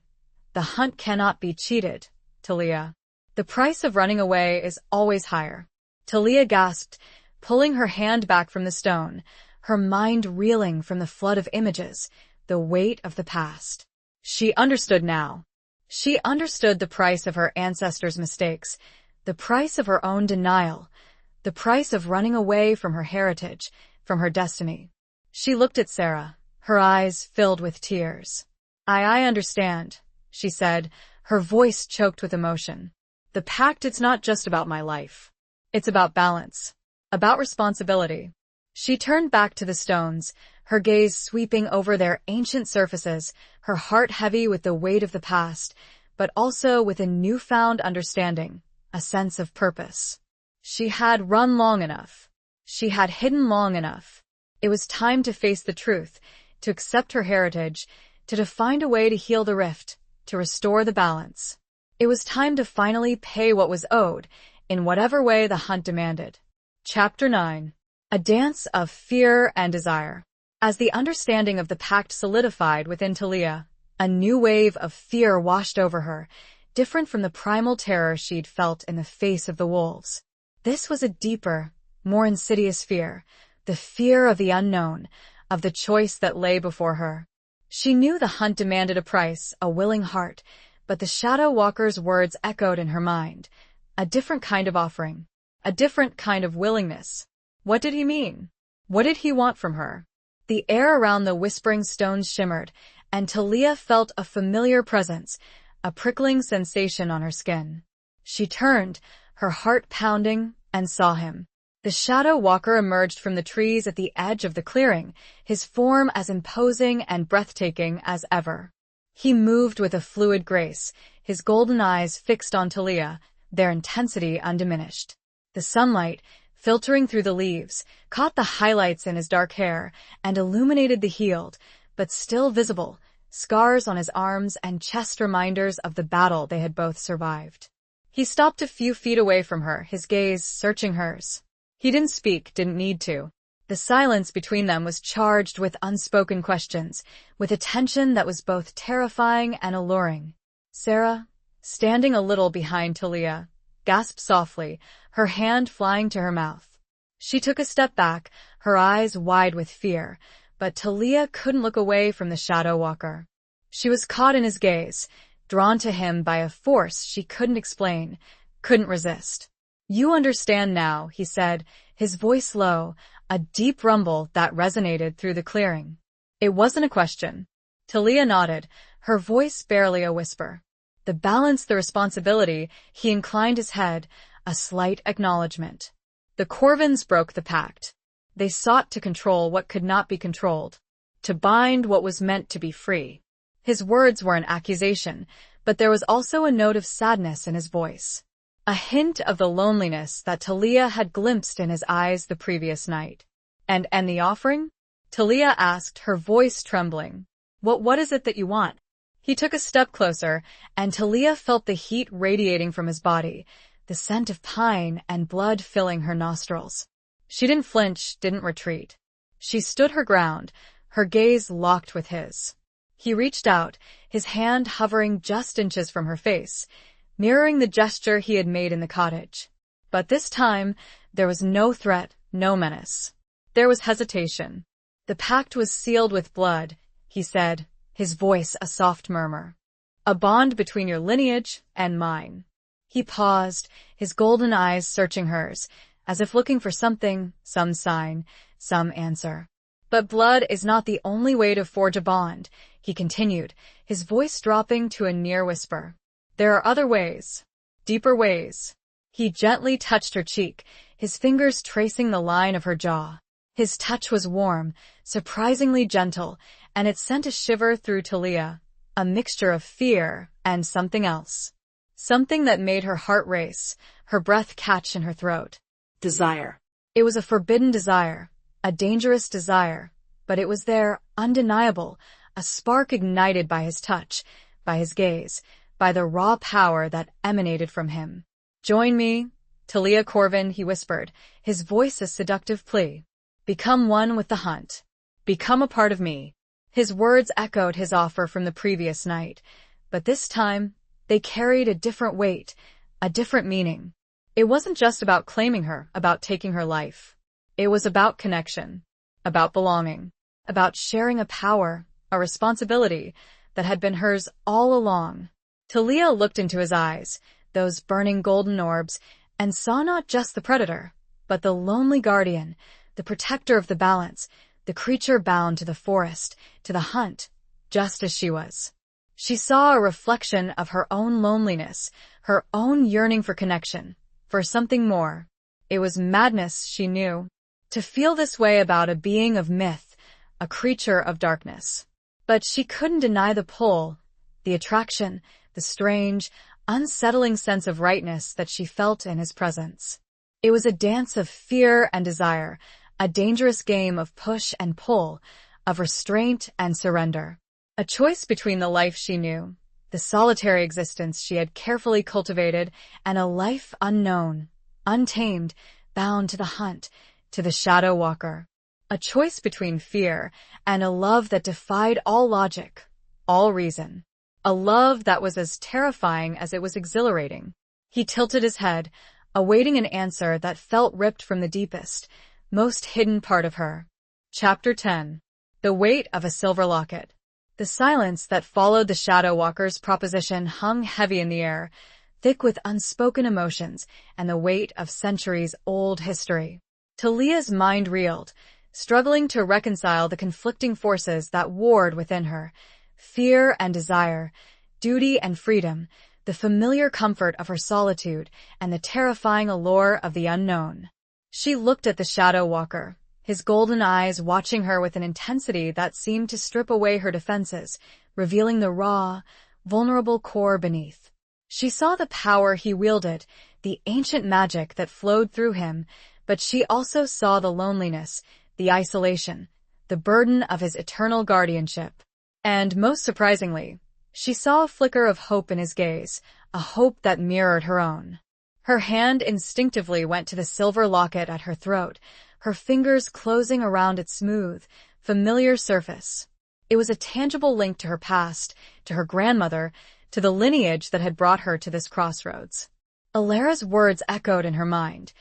The Hunt cannot be cheated, Talia. The price of running away is always higher. Talia gasped, pulling her hand back from the stone, her mind reeling from the flood of images, the weight of the past. She understood now. She understood the price of her ancestors' mistakes, the price of her own denial, the price of running away from her heritage, from her destiny. She looked at Sarah, her eyes filled with tears. I understand, she said, her voice choked with emotion. The pact, it's not just about my life. It's about balance, about responsibility. She turned back to the stones, her gaze sweeping over their ancient surfaces, her heart heavy with the weight of the past, but also with a newfound understanding, a sense of purpose. She had run long enough. She had hidden long enough. It was time to face the truth, to accept her heritage, to find a way to heal the rift, to restore the balance. It was time to finally pay what was owed, in whatever way the Hunt demanded. Chapter 9. A dance of fear and desire. As the understanding of the pact solidified within Talia, a new wave of fear washed over her, different from the primal terror she'd felt in the face of the wolves. This was a deeper, more insidious fear, the fear of the unknown, of the choice that lay before her. She knew the Hunt demanded a price, a willing heart, but the Shadow Walker's words echoed in her mind. A different kind of offering, a different kind of willingness. What did he mean? What did he want from her? The air around the whispering stones shimmered, and Talia felt a familiar presence, a prickling sensation on her skin. She turned, her heart pounding, and saw him. The Shadow Walker emerged from the trees at the edge of the clearing, his form as imposing and breathtaking as ever. He moved with a fluid grace, his golden eyes fixed on Talia, their intensity undiminished. The sunlight, filtering through the leaves, caught the highlights in his dark hair and illuminated the healed, but still visible, scars on his arms and chest, reminders of the battle they had both survived. He stopped a few feet away from her, his gaze searching hers. He didn't speak, didn't need to. The silence between them was charged with unspoken questions, with a tension that was both terrifying and alluring. Sarah, standing a little behind Talia, gasped softly, her hand flying to her mouth. She took a step back, her eyes wide with fear, but Talia couldn't look away from the Shadow Walker. She was caught in his gaze, drawn to him by a force she couldn't explain, couldn't resist. You understand now, he said, his voice low, a deep rumble that resonated through the clearing. It wasn't a question. Talia nodded, her voice barely a whisper. The balance, the responsibility, he inclined his head, a slight acknowledgement. The Corvins broke the pact. They sought to control what could not be controlled, to bind what was meant to be free. His words were an accusation, but there was also a note of sadness in his voice. A hint of the loneliness that Talia had glimpsed in his eyes the previous night. And the offering? Talia asked, her voice trembling. What is it that you want? He took a step closer, and Talia felt the heat radiating from his body, the scent of pine and blood filling her nostrils. She didn't flinch, didn't retreat. She stood her ground, her gaze locked with his. He reached out, his hand hovering just inches from her face, mirroring the gesture he had made in the cottage. But this time, there was no threat, no menace. There was hesitation. The pact was sealed with blood, he said, his voice a soft murmur. A bond between your lineage and mine. He paused, his golden eyes searching hers, as if looking for something, some sign, some answer. But blood is not the only way to forge a bond, he continued, his voice dropping to a near whisper. There are other ways. Deeper ways. He gently touched her cheek, his fingers tracing the line of her jaw. His touch was warm, surprisingly gentle, and it sent a shiver through Talia, a mixture of fear and something else. Something that made her heart race, her breath catch in her throat. Desire. It was a forbidden desire, a dangerous desire, but it was there, undeniable, a spark ignited by his touch, by his gaze, by the raw power that emanated from him. Join me, Talia Corvin, he whispered, his voice a seductive plea. Become one with the hunt. Become a part of me. His words echoed his offer from the previous night, but this time, they carried a different weight, a different meaning. It wasn't just about claiming her, about taking her life. It was about connection, about belonging, about sharing a power, a responsibility that had been hers all along. Talia looked into his eyes, those burning golden orbs, and saw not just the predator, but the lonely guardian, the protector of the balance, the creature bound to the forest, to the hunt, just as she was. She saw a reflection of her own loneliness, her own yearning for connection, for something more. It was madness, she knew, to feel this way about a being of myth, a creature of darkness. But she couldn't deny the pull, the attraction, the strange, unsettling sense of rightness that she felt in his presence. It was a dance of fear and desire, a dangerous game of push and pull, of restraint and surrender. A choice between the life she knew, the solitary existence she had carefully cultivated, and a life unknown, untamed, bound to the hunt, to the shadow walker. A choice between fear and a love that defied all logic, all reason. A love that was as terrifying as it was exhilarating. He tilted his head, awaiting an answer that felt ripped from the deepest, most hidden part of her. Chapter 10. The Weight of a Silver Locket. The silence that followed the Shadow Walker's proposition hung heavy in the air, thick with unspoken emotions and the weight of centuries-old history. Talia's mind reeled, struggling to reconcile the conflicting forces that warred within her, fear and desire, duty and freedom, the familiar comfort of her solitude and the terrifying allure of the unknown. She looked at the Shadow Walker, his golden eyes watching her with an intensity that seemed to strip away her defenses, revealing the raw, vulnerable core beneath. She saw the power he wielded, the ancient magic that flowed through him, but she also saw the loneliness, the isolation, the burden of his eternal guardianship. And most surprisingly, she saw a flicker of hope in his gaze, a hope that mirrored her own. Her hand instinctively went to the silver locket at her throat, her fingers closing around its smooth, familiar surface. It was a tangible link to her past, to her grandmother, to the lineage that had brought her to this crossroads. Alara's words echoed in her mind.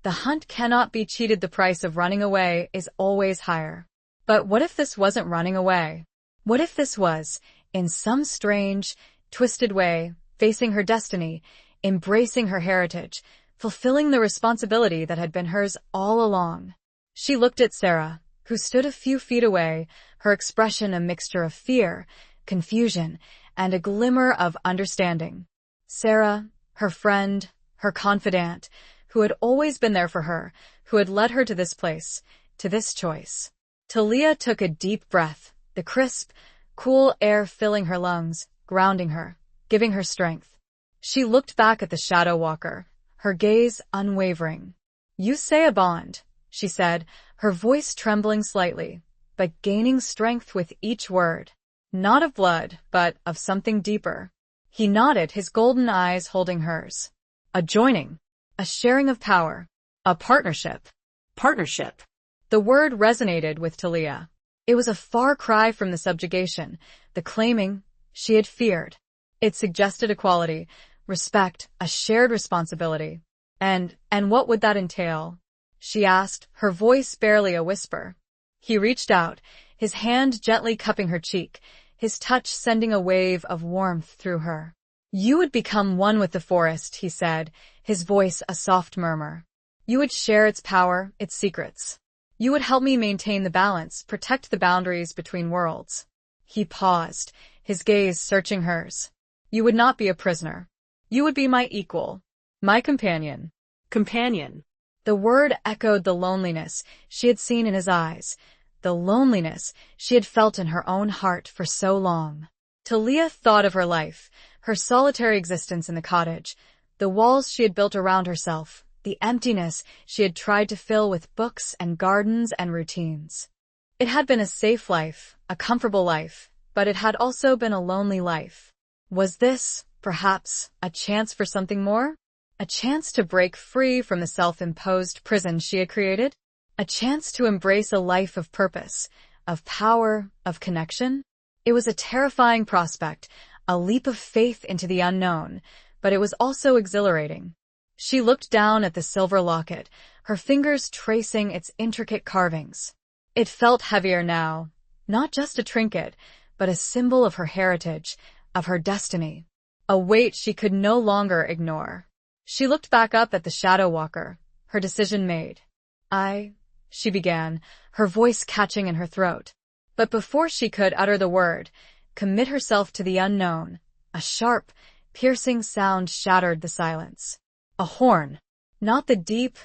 The hunt cannot be cheated. The price of running away is always higher. But what if this wasn't running away? What if this was, in some strange, twisted way, facing her destiny, embracing her heritage, fulfilling the responsibility that had been hers all along? She looked at Sarah, who stood a few feet away, her expression a mixture of fear, confusion, and a glimmer of understanding. Sarah, her friend, her confidant, who had always been there for her, who had led her to this place, to this choice. Talia took a deep breath, the crisp, cool air filling her lungs, grounding her, giving her strength. She looked back at the Shadow Walker, her gaze unwavering. "You say a bond," she said, her voice trembling slightly, but gaining strength with each word. "Not of blood, but of something deeper." He nodded, his golden eyes holding hers. "A joining, a sharing of power, a partnership." Partnership. The word resonated with Talia. It was a far cry from the subjugation, the claiming she had feared. It suggested equality, respect, a shared responsibility. And what would that entail? She asked, her voice barely a whisper. He reached out, his hand gently cupping her cheek, his touch sending a wave of warmth through her. You would become one with the forest, he said, his voice a soft murmur. You would share its power, its secrets. You would help me maintain the balance, protect the boundaries between worlds. He paused, his gaze searching hers. You would not be a prisoner. You would be my equal, my companion. Companion. The word echoed the loneliness she had seen in his eyes, the loneliness she had felt in her own heart for so long. Talia thought of her life, her solitary existence in the cottage, the walls she had built around herself, the emptiness she had tried to fill with books and gardens and routines. It had been a safe life, a comfortable life, but it had also been a lonely life. Was this, perhaps, a chance for something more? A chance to break free from the self-imposed prison she had created? A chance to embrace a life of purpose, of power, of connection? It was a terrifying prospect, a leap of faith into the unknown, but it was also exhilarating. She looked down at the silver locket, her fingers tracing its intricate carvings. It felt heavier now, not just a trinket, but a symbol of her heritage, of her destiny. A weight she could no longer ignore. She looked back up at the Shadow Walker, her decision made. She began, her voice catching in her throat. But before she could utter the word, commit herself to the unknown, a sharp, piercing sound shattered the silence. A horn. Not the deep,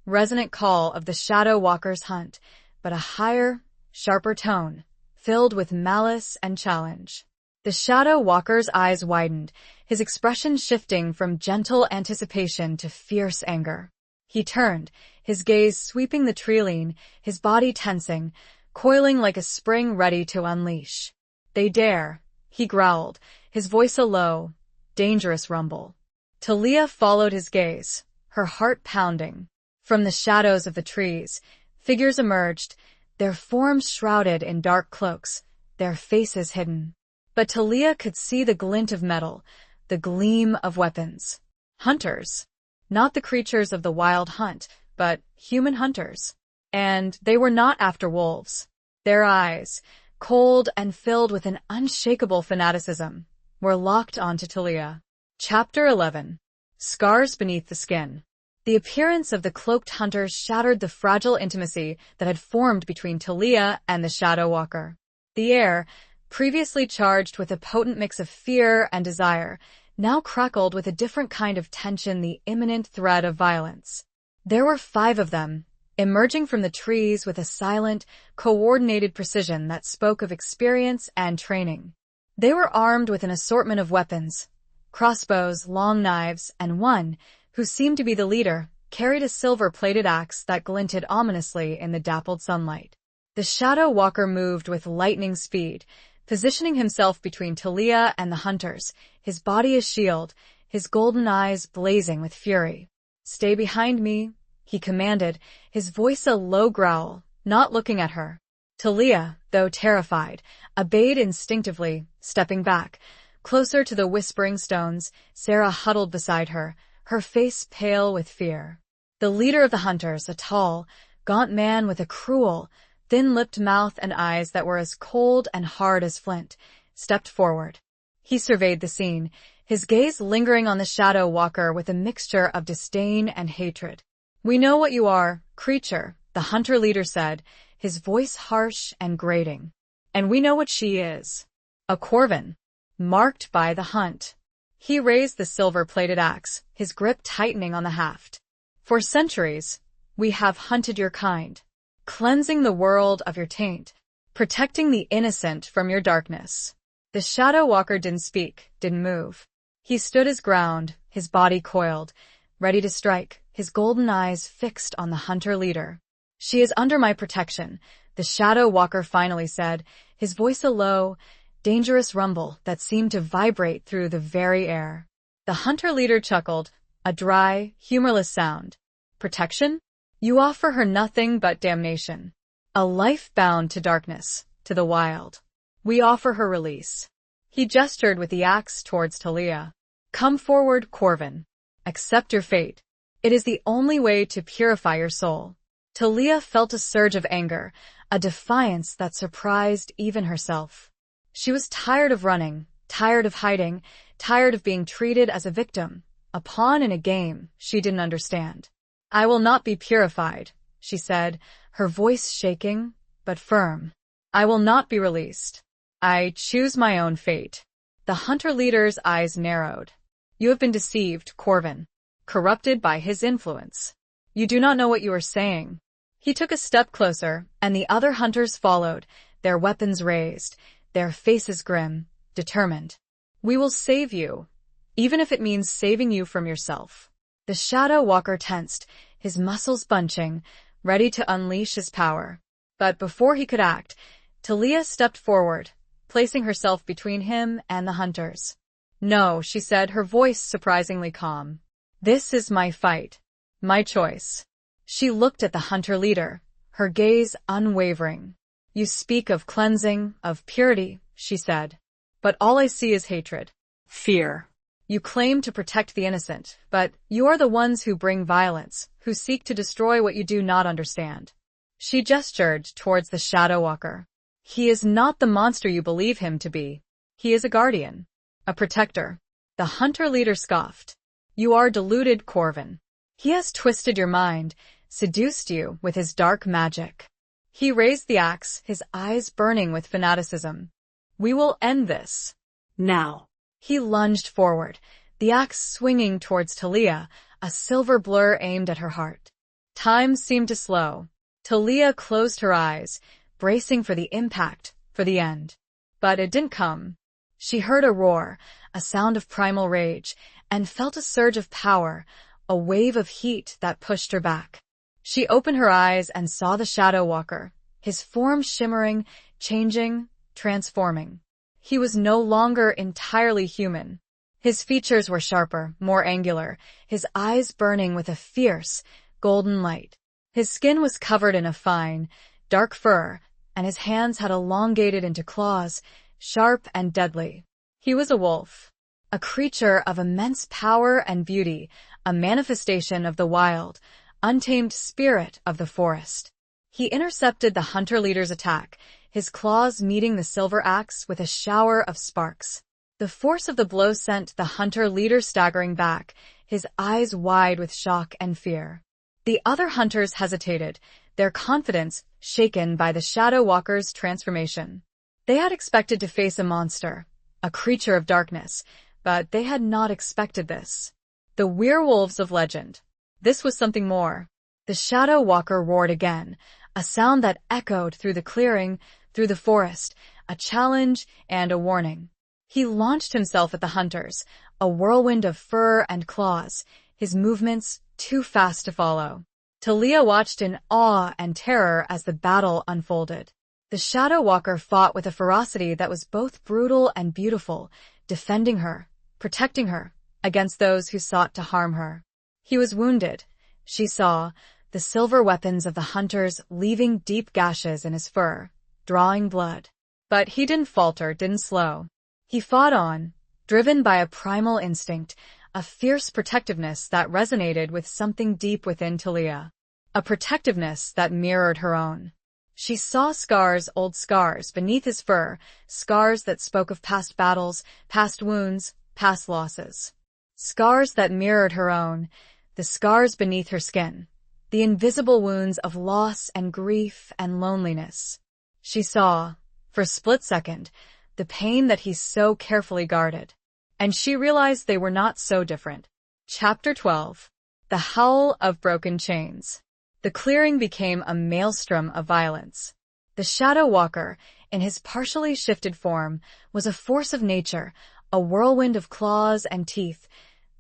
resonant call of the Shadow Walker's hunt, but a higher, sharper tone, filled with malice and challenge. The Shadow Walker's eyes widened, his expression shifting from gentle anticipation to fierce anger. He turned, his gaze sweeping the treeline, his body tensing, coiling like a spring ready to unleash. They dare, he growled, his voice a low, dangerous rumble. Talia followed his gaze, her heart pounding. From the shadows of the trees, figures emerged, their forms shrouded in dark cloaks, their faces hidden. But Talia could see the glint of metal, the gleam of weapons. Hunters. Not the creatures of the wild hunt, but human hunters. And they were not after wolves. Their eyes, cold and filled with an unshakable fanaticism, were locked onto Talia. Chapter 11. Scars Beneath the Skin. The appearance of the cloaked hunters shattered the fragile intimacy that had formed between Talia and the Shadow Walker. The air, previously charged with a potent mix of fear and desire, now crackled with a different kind of tension, the imminent threat of violence. There were 5 of them, emerging from the trees with a silent, coordinated precision that spoke of experience and training. They were armed with an assortment of weapons, crossbows, long knives, and one, who seemed to be the leader, carried a silver-plated axe that glinted ominously in the dappled sunlight. The Shadow Walker moved with lightning speed, positioning himself between Talia and the hunters, his body a shield, his golden eyes blazing with fury. "Stay behind me," he commanded, his voice a low growl, not looking at her. Talia, though terrified, obeyed instinctively, stepping back. Closer to the whispering stones, Sarah huddled beside her, her face pale with fear. The leader of the hunters, a tall, gaunt man with a cruel, thin-lipped mouth and eyes that were as cold and hard as flint, stepped forward. He surveyed the scene, his gaze lingering on the Shadow Walker with a mixture of disdain and hatred. "We know what you are, creature," the hunter leader said, his voice harsh and grating. "And we know what she is. A Corvin, marked by the hunt." He raised the silver-plated axe, his grip tightening on the haft. "For centuries, we have hunted your kind, cleansing the world of your taint, protecting the innocent from your darkness." The Shadow Walker didn't speak, didn't move. He stood his ground, his body coiled, ready to strike, his golden eyes fixed on the hunter leader. "She is under my protection," the Shadow Walker finally said, his voice a low, dangerous rumble that seemed to vibrate through the very air. The hunter leader chuckled, a dry, humorless sound. "Protection? You offer her nothing but damnation. A life bound to darkness, to the wild. We offer her release. He gestured with the axe towards Talia. Come forward, Corvin. Accept your fate. It is the only way to purify your soul. Talia felt a surge of anger, a defiance that surprised even herself. She was tired of running, tired of hiding, tired of being treated as a victim, a pawn in a game she didn't understand. I will not be purified, she said, her voice shaking, but firm. I will not be released. I choose my own fate. The hunter leader's eyes narrowed. You have been deceived, Corvin, corrupted by his influence. You do not know what you are saying. He took a step closer, and the other hunters followed, their weapons raised, their faces grim, determined. We will save you, even if it means saving you from yourself. The Shadow Walker tensed, his muscles bunching, ready to unleash his power. But before he could act, Talia stepped forward, placing herself between him and the hunters. No, she said, her voice surprisingly calm. This is my fight. My choice. She looked at the hunter leader, her gaze unwavering. You speak of cleansing, of purity, she said. But all I see is hatred. Fear. You claim to protect the innocent, but you are the ones who bring violence, who seek to destroy what you do not understand. She gestured towards the Shadow Walker. He is not the monster you believe him to be. He is a guardian. A protector. The hunter leader scoffed. You are deluded, Corvin. He has twisted your mind, seduced you with his dark magic. He raised the axe, his eyes burning with fanaticism. We will end this. Now. He lunged forward, the axe swinging towards Talia, a silver blur aimed at her heart. Time seemed to slow. Talia closed her eyes, bracing for the impact, for the end. But it didn't come. She heard a roar, a sound of primal rage, and felt a surge of power, a wave of heat that pushed her back. She opened her eyes and saw the Shadow Walker, his form shimmering, changing, transforming. He was no longer entirely human. His features were sharper, more angular, his eyes burning with a fierce, golden light. His skin was covered in a fine, dark fur, and his hands had elongated into claws, sharp and deadly. He was a wolf, a creature of immense power and beauty, a manifestation of the wild, untamed spirit of the forest. He intercepted the hunter leader's attack, his claws meeting the silver axe with a shower of sparks. The force of the blow sent the hunter leader staggering back, his eyes wide with shock and fear. The other hunters hesitated, their confidence shaken by the Shadow Walker's transformation. They had expected to face a monster, a creature of darkness, but they had not expected this. The werewolves of legend. This was something more. The Shadow Walker roared again, a sound that echoed through the clearing, through the forest, a challenge and a warning. He launched himself at the hunters, a whirlwind of fur and claws, his movements too fast to follow. Talia watched in awe and terror as the battle unfolded. The Shadow Walker fought with a ferocity that was both brutal and beautiful, defending her, protecting her, against those who sought to harm her. He was wounded. She saw the silver weapons of the hunters leaving deep gashes in his fur, drawing blood. But he didn't falter, didn't slow. He fought on, driven by a primal instinct, a fierce protectiveness that resonated with something deep within Talia. A protectiveness that mirrored her own. She saw scars, old scars, beneath his fur, scars that spoke of past battles, past wounds, past losses. Scars that mirrored her own, the scars beneath her skin, the invisible wounds of loss and grief and loneliness. She saw, for a split second, the pain that he so carefully guarded. And she realized they were not so different. Chapter 12. The Howl of Broken Chains. The clearing became a maelstrom of violence. The Shadow Walker, in his partially shifted form, was a force of nature, a whirlwind of claws and teeth,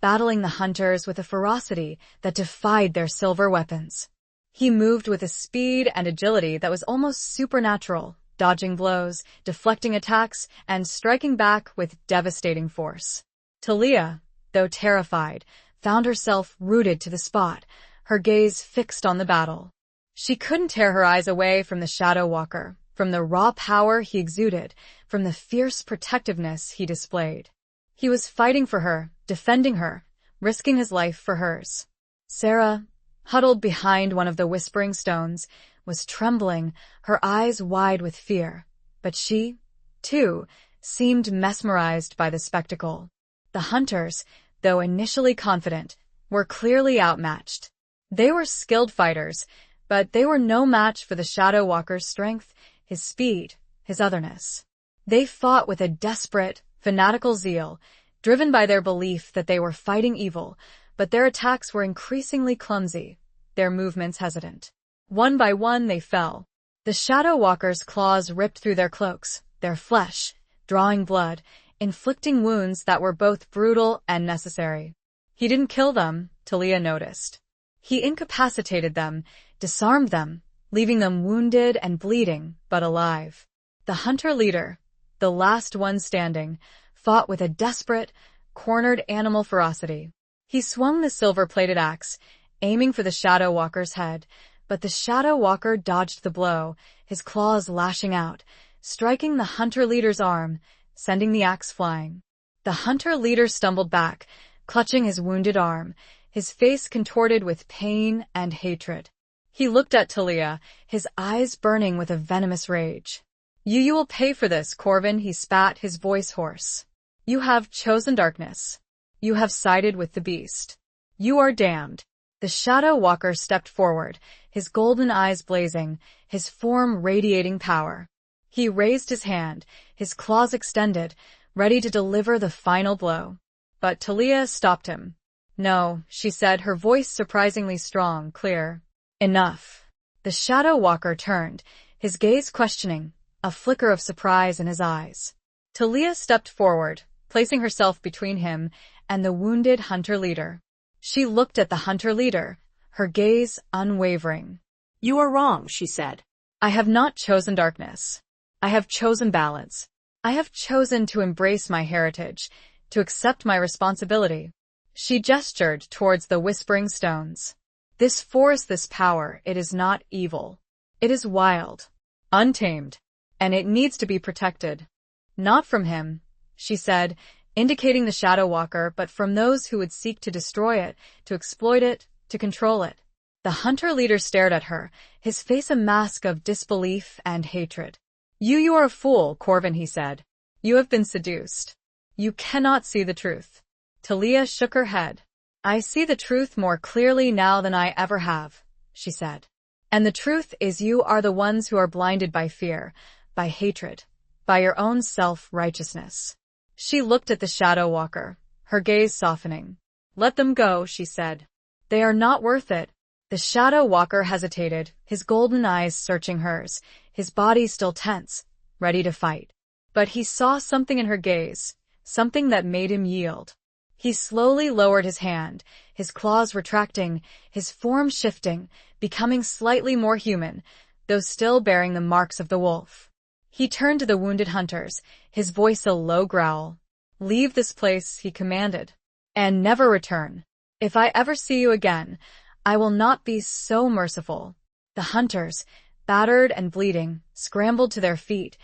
battling the hunters with a ferocity that defied their silver weapons. He moved with a speed and agility that was almost supernatural, dodging blows, deflecting attacks, and striking back with devastating force. Talia, though terrified, found herself rooted to the spot, her gaze fixed on the battle. She couldn't tear her eyes away from the Shadow Walker, from the raw power he exuded, from the fierce protectiveness he displayed. He was fighting for her, defending her, risking his life for hers. Sarah, huddled behind one of the whispering stones, was trembling, her eyes wide with fear. But she, too, seemed mesmerized by the spectacle. The hunters, though initially confident, were clearly outmatched. They were skilled fighters, but they were no match for the Shadow Walker's strength, his speed, his otherness. They fought with a desperate, fanatical zeal, driven by their belief that they were fighting evil, but their attacks were increasingly clumsy, their movements hesitant. One by one they fell. The Shadow Walker's claws ripped through their cloaks, their flesh, drawing blood, inflicting wounds that were both brutal and necessary. He didn't kill them, Talia noticed. He incapacitated them, disarmed them, leaving them wounded and bleeding, but alive. The hunter leader, the last one standing, fought with a desperate, cornered animal ferocity. He swung the silver-plated axe, aiming for the Shadow Walker's head, but the Shadow Walker dodged the blow, his claws lashing out, striking the hunter leader's arm, sending the axe flying. The hunter leader stumbled back, clutching his wounded arm, his face contorted with pain and hatred. He looked at Talia, his eyes burning with a venomous rage. You will pay for this, Corvin, he spat, his voice hoarse. You have chosen darkness. You have sided with the beast. You are damned. The Shadow Walker stepped forward, his golden eyes blazing, his form radiating power. He raised his hand, his claws extended, ready to deliver the final blow. But Talia stopped him. No, she said, her voice surprisingly strong, clear. Enough. The Shadow Walker turned, his gaze questioning, a flicker of surprise in his eyes. Talia stepped forward, placing herself between him and the wounded hunter leader. She looked at the hunter leader, her gaze unwavering. You are wrong, she said. I have not chosen darkness. I have chosen balance. I have chosen to embrace my heritage, to accept my responsibility. She gestured towards the whispering stones. This force, this power, it is not evil. It is wild, untamed, and it needs to be protected. Not from him, she said, indicating the Shadow Walker, but from those who would seek to destroy it, to exploit it, to control it. The hunter leader stared at her, his face a mask of disbelief and hatred. You are a fool, Corvin, he said. You have been seduced. You cannot see the truth. Talia shook her head. I see the truth more clearly now than I ever have, she said. And the truth is you are the ones who are blinded by fear, by hatred, by your own self-righteousness. She looked at the Shadow Walker, her gaze softening. Let them go, she said. They are not worth it. The Shadow Walker hesitated, his golden eyes searching hers, his body still tense, ready to fight. But he saw something in her gaze, something that made him yield. He slowly lowered his hand, his claws retracting, his form shifting, becoming slightly more human, though still bearing the marks of the wolf. He turned to the wounded hunters, his voice a low growl. Leave this place, he commanded, and never return. If I ever see you again, I will not be so merciful. The hunters, battered and bleeding, scrambled to their feet,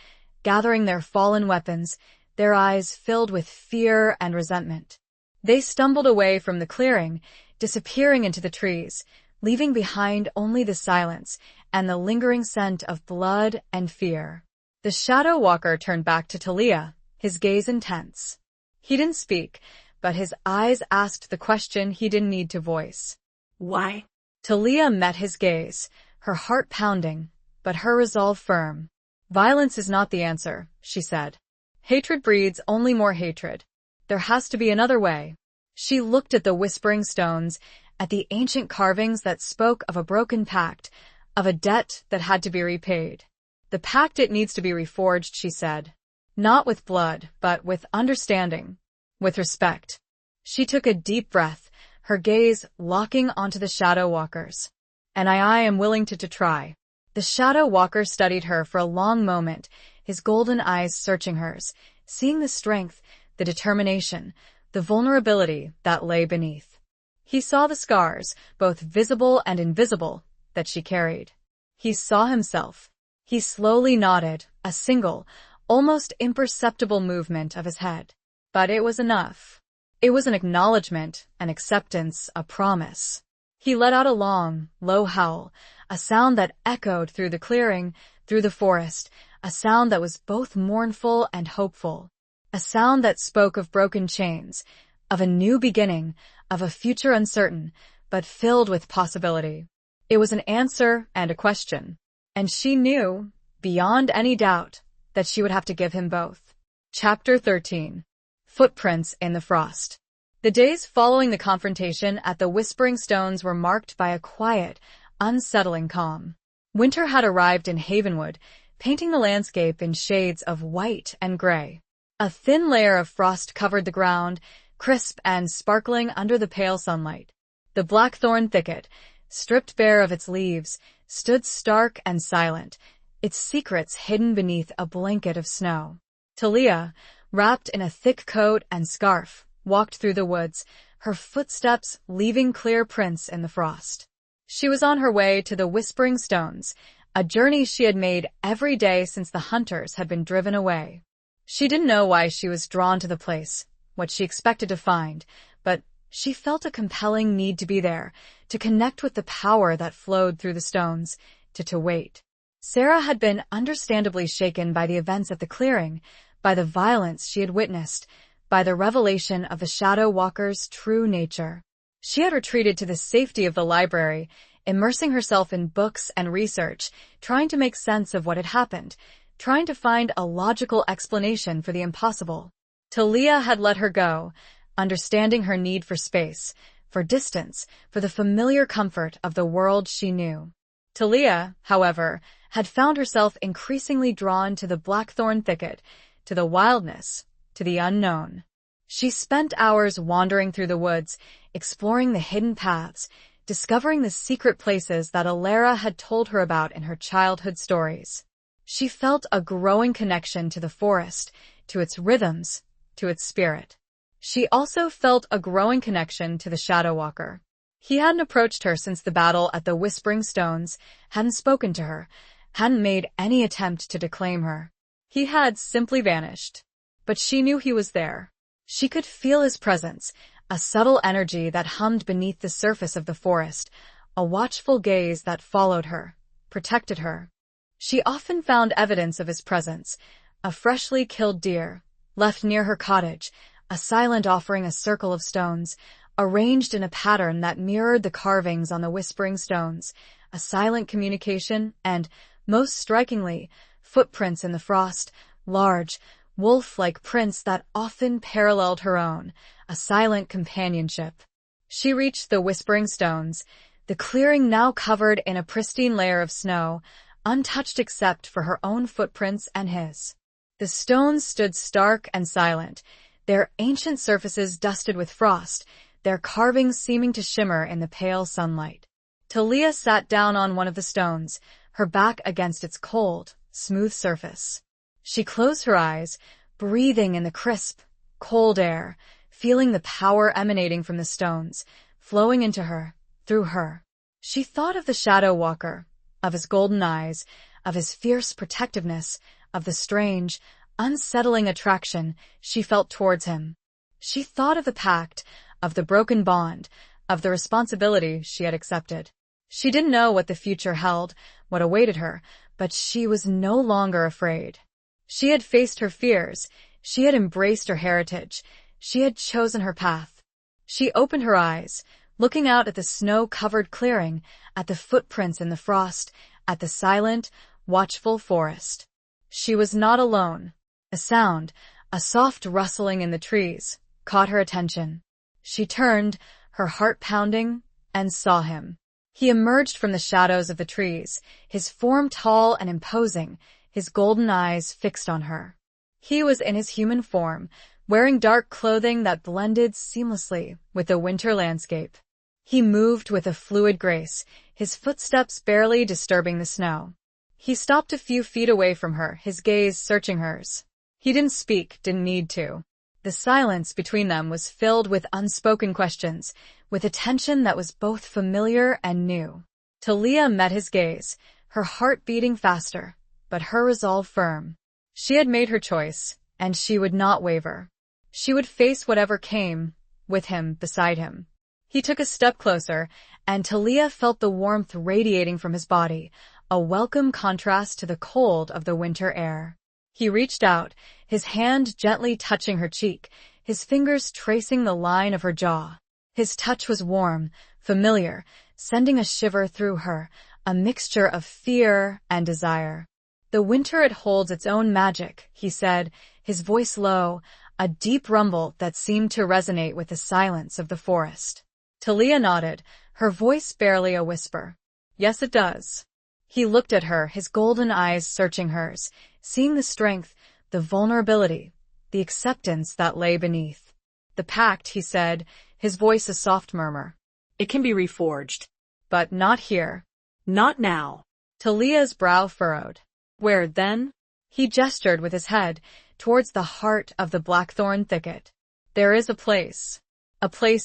gathering their fallen weapons, their eyes filled with fear and resentment. They stumbled away from the clearing, disappearing into the trees, leaving behind only the silence and the lingering scent of blood and fear. The Shadow Walker turned back to Talia, his gaze intense. He didn't speak, but his eyes asked the question he didn't need to voice. Why? Talia met his gaze, her heart pounding, but her resolve firm. Violence is not the answer, she said. Hatred breeds only more hatred. There has to be another way. She looked at the whispering stones, at the ancient carvings that spoke of a broken pact, of a debt that had to be repaid. The pact, it needs to be reforged, she said. Not with blood, but with understanding, with respect. She took a deep breath, her gaze locking onto the Shadow Walkers. And I am willing to try. The Shadow Walker studied her for a long moment, his golden eyes searching hers, seeing the strength, the determination, the vulnerability that lay beneath. He saw the scars, both visible and invisible, that she carried. He saw himself. He slowly nodded, a single, almost imperceptible movement of his head. But it was enough. It was an acknowledgement, an acceptance, a promise. He let out a long, low howl, a sound that echoed through the clearing, through the forest, a sound that was both mournful and hopeful. A sound that spoke of broken chains, of a new beginning, of a future uncertain, but filled with possibility. It was an answer and a question. And she knew, beyond any doubt, that she would have to give him both. Chapter 13. Footprints in the Frost. The days following the confrontation at the Whispering Stones were marked by a quiet, unsettling calm. Winter had arrived in Havenwood, painting the landscape in shades of white and gray. A thin layer of frost covered the ground, crisp and sparkling under the pale sunlight. The blackthorn thicket, stripped bare of its leaves, stood stark and silent, its secrets hidden beneath a blanket of snow. Talia, wrapped in a thick coat and scarf, walked through the woods, her footsteps leaving clear prints in the frost. She was on her way to the Whispering Stones, a journey she had made every day since the hunters had been driven away. She didn't know why she was drawn to the place, what she expected to find, but she felt a compelling need to be there, to connect with the power that flowed through the stones, to wait. Sarah had been understandably shaken by the events at the clearing, by the violence she had witnessed, by the revelation of the Shadow Walker's true nature. She had retreated to the safety of the library, immersing herself in books and research, trying to make sense of what had happened, trying to find a logical explanation for the impossible. Talia had let her go, understanding her need for space, for distance, for the familiar comfort of the world she knew. Talia, however, had found herself increasingly drawn to the blackthorn thicket, to the wildness, to the unknown. She spent hours wandering through the woods, exploring the hidden paths, discovering the secret places that Alara had told her about in her childhood stories. She felt a growing connection to the forest, to its rhythms, to its spirit. She also felt a growing connection to the Shadow Walker. He hadn't approached her since the battle at the Whispering Stones, hadn't spoken to her, hadn't made any attempt to declaim her. He had simply vanished. But she knew he was there. She could feel his presence, a subtle energy that hummed beneath the surface of the forest, a watchful gaze that followed her, protected her. She often found evidence of his presence, a freshly killed deer, left near her cottage, a silent offering a circle of stones, arranged in a pattern that mirrored the carvings on the Whispering Stones, a silent communication, and, most strikingly, footprints in the frost, large, wolf-like prints that often paralleled her own, a silent companionship. She reached the Whispering Stones, the clearing now covered in a pristine layer of snow, untouched except for her own footprints and his. The stones stood stark and silent, their ancient surfaces dusted with frost, their carvings seeming to shimmer in the pale sunlight. Talia sat down on one of the stones, her back against its cold, smooth surface. She closed her eyes, breathing in the crisp, cold air, feeling the power emanating from the stones, flowing into her, through her. She thought of the Shadow Walker, of his golden eyes, of his fierce protectiveness, of the strange, unsettling attraction she felt towards him. She thought of the pact, of the broken bond, of the responsibility she had accepted. She didn't know what the future held, what awaited her, but she was no longer afraid. She had faced her fears, she had embraced her heritage, she had chosen her path. She opened her eyes, looking out at the snow-covered clearing, at the footprints in the frost, at the silent, watchful forest. She was not alone. A sound, a soft rustling in the trees, caught her attention. She turned, her heart pounding, and saw him. He emerged from the shadows of the trees, his form tall and imposing, his golden eyes fixed on her. He was in his human form, wearing dark clothing that blended seamlessly with the winter landscape. He moved with a fluid grace, his footsteps barely disturbing the snow. He stopped a few feet away from her, his gaze searching hers. He didn't speak, didn't need to. The silence between them was filled with unspoken questions, with a tension that was both familiar and new. Talia met his gaze, her heart beating faster, but her resolve firm. She had made her choice, and she would not waver. She would face whatever came, with him beside him. He took a step closer, and Talia felt the warmth radiating from his body, a welcome contrast to the cold of the winter air. He reached out, his hand gently touching her cheek, his fingers tracing the line of her jaw. His touch was warm, familiar, sending a shiver through her, a mixture of fear and desire. "The winter, it holds its own magic," he said, his voice low, a deep rumble that seemed to resonate with the silence of the forest. Talia nodded, her voice barely a whisper. "Yes, it does." He looked at her, his golden eyes searching hers, seeing the strength, the vulnerability, the acceptance that lay beneath. "The pact," he said, his voice a soft murmur. "It can be reforged." "But not here." "Not now." Talia's brow furrowed. "Where, then?" He gestured with his head, towards the heart of the blackthorn thicket. "There is a place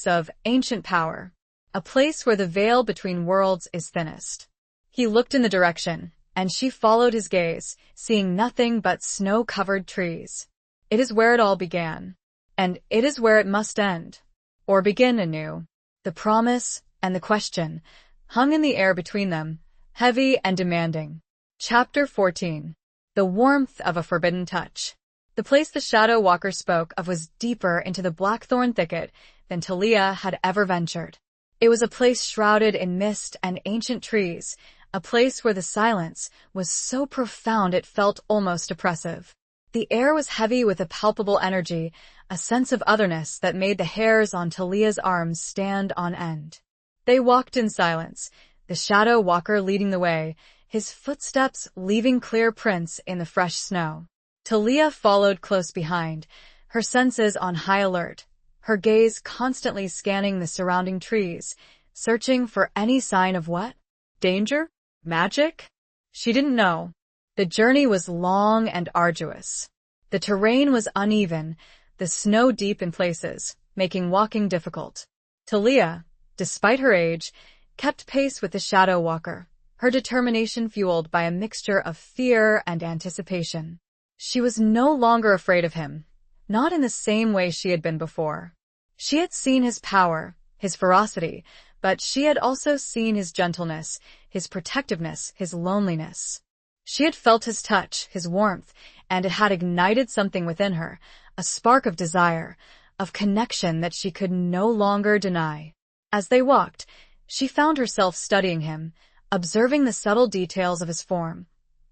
of ancient power, a place where the veil between worlds is thinnest." He looked in the direction, and she followed his gaze, seeing nothing but snow-covered trees. "It is where it all began, and it is where it must end, or begin anew." The promise and the question hung in the air between them, heavy and demanding. Chapter 14. The warmth of a forbidden touch. The place the Shadow Walker spoke of was deeper into the blackthorn thicket than Talia had ever ventured. It was a place shrouded in mist and ancient trees, a place where the silence was so profound it felt almost oppressive. The air was heavy with a palpable energy, a sense of otherness that made the hairs on Talia's arms stand on end. They walked in silence, the Shadow Walker leading the way, his footsteps leaving clear prints in the fresh snow. Talia followed close behind, her senses on high alert, her gaze constantly scanning the surrounding trees, searching for any sign of what? Danger? Magic? She didn't know. The journey was long and arduous. The terrain was uneven, the snow deep in places, making walking difficult. Talia, despite her age, kept pace with the Shadow Walker, her determination fueled by a mixture of fear and anticipation. She was no longer afraid of him, not in the same way she had been before. She had seen his power, his ferocity, but she had also seen his gentleness, his protectiveness, his loneliness. She had felt his touch, his warmth, and it had ignited something within her, a spark of desire, of connection that she could no longer deny. As they walked, she found herself studying him, observing the subtle details of his form,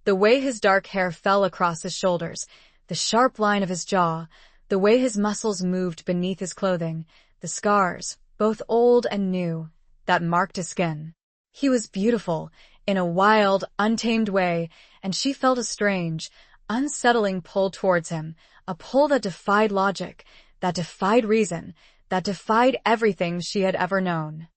the way his dark hair fell across his shoulders, the sharp line of his jaw, the way his muscles moved beneath his clothing, the scars, both old and new, that marked his skin. He was beautiful, in a wild, untamed way, and she felt a strange, unsettling pull towards him, a pull that defied logic, that defied reason, that defied everything she had ever known.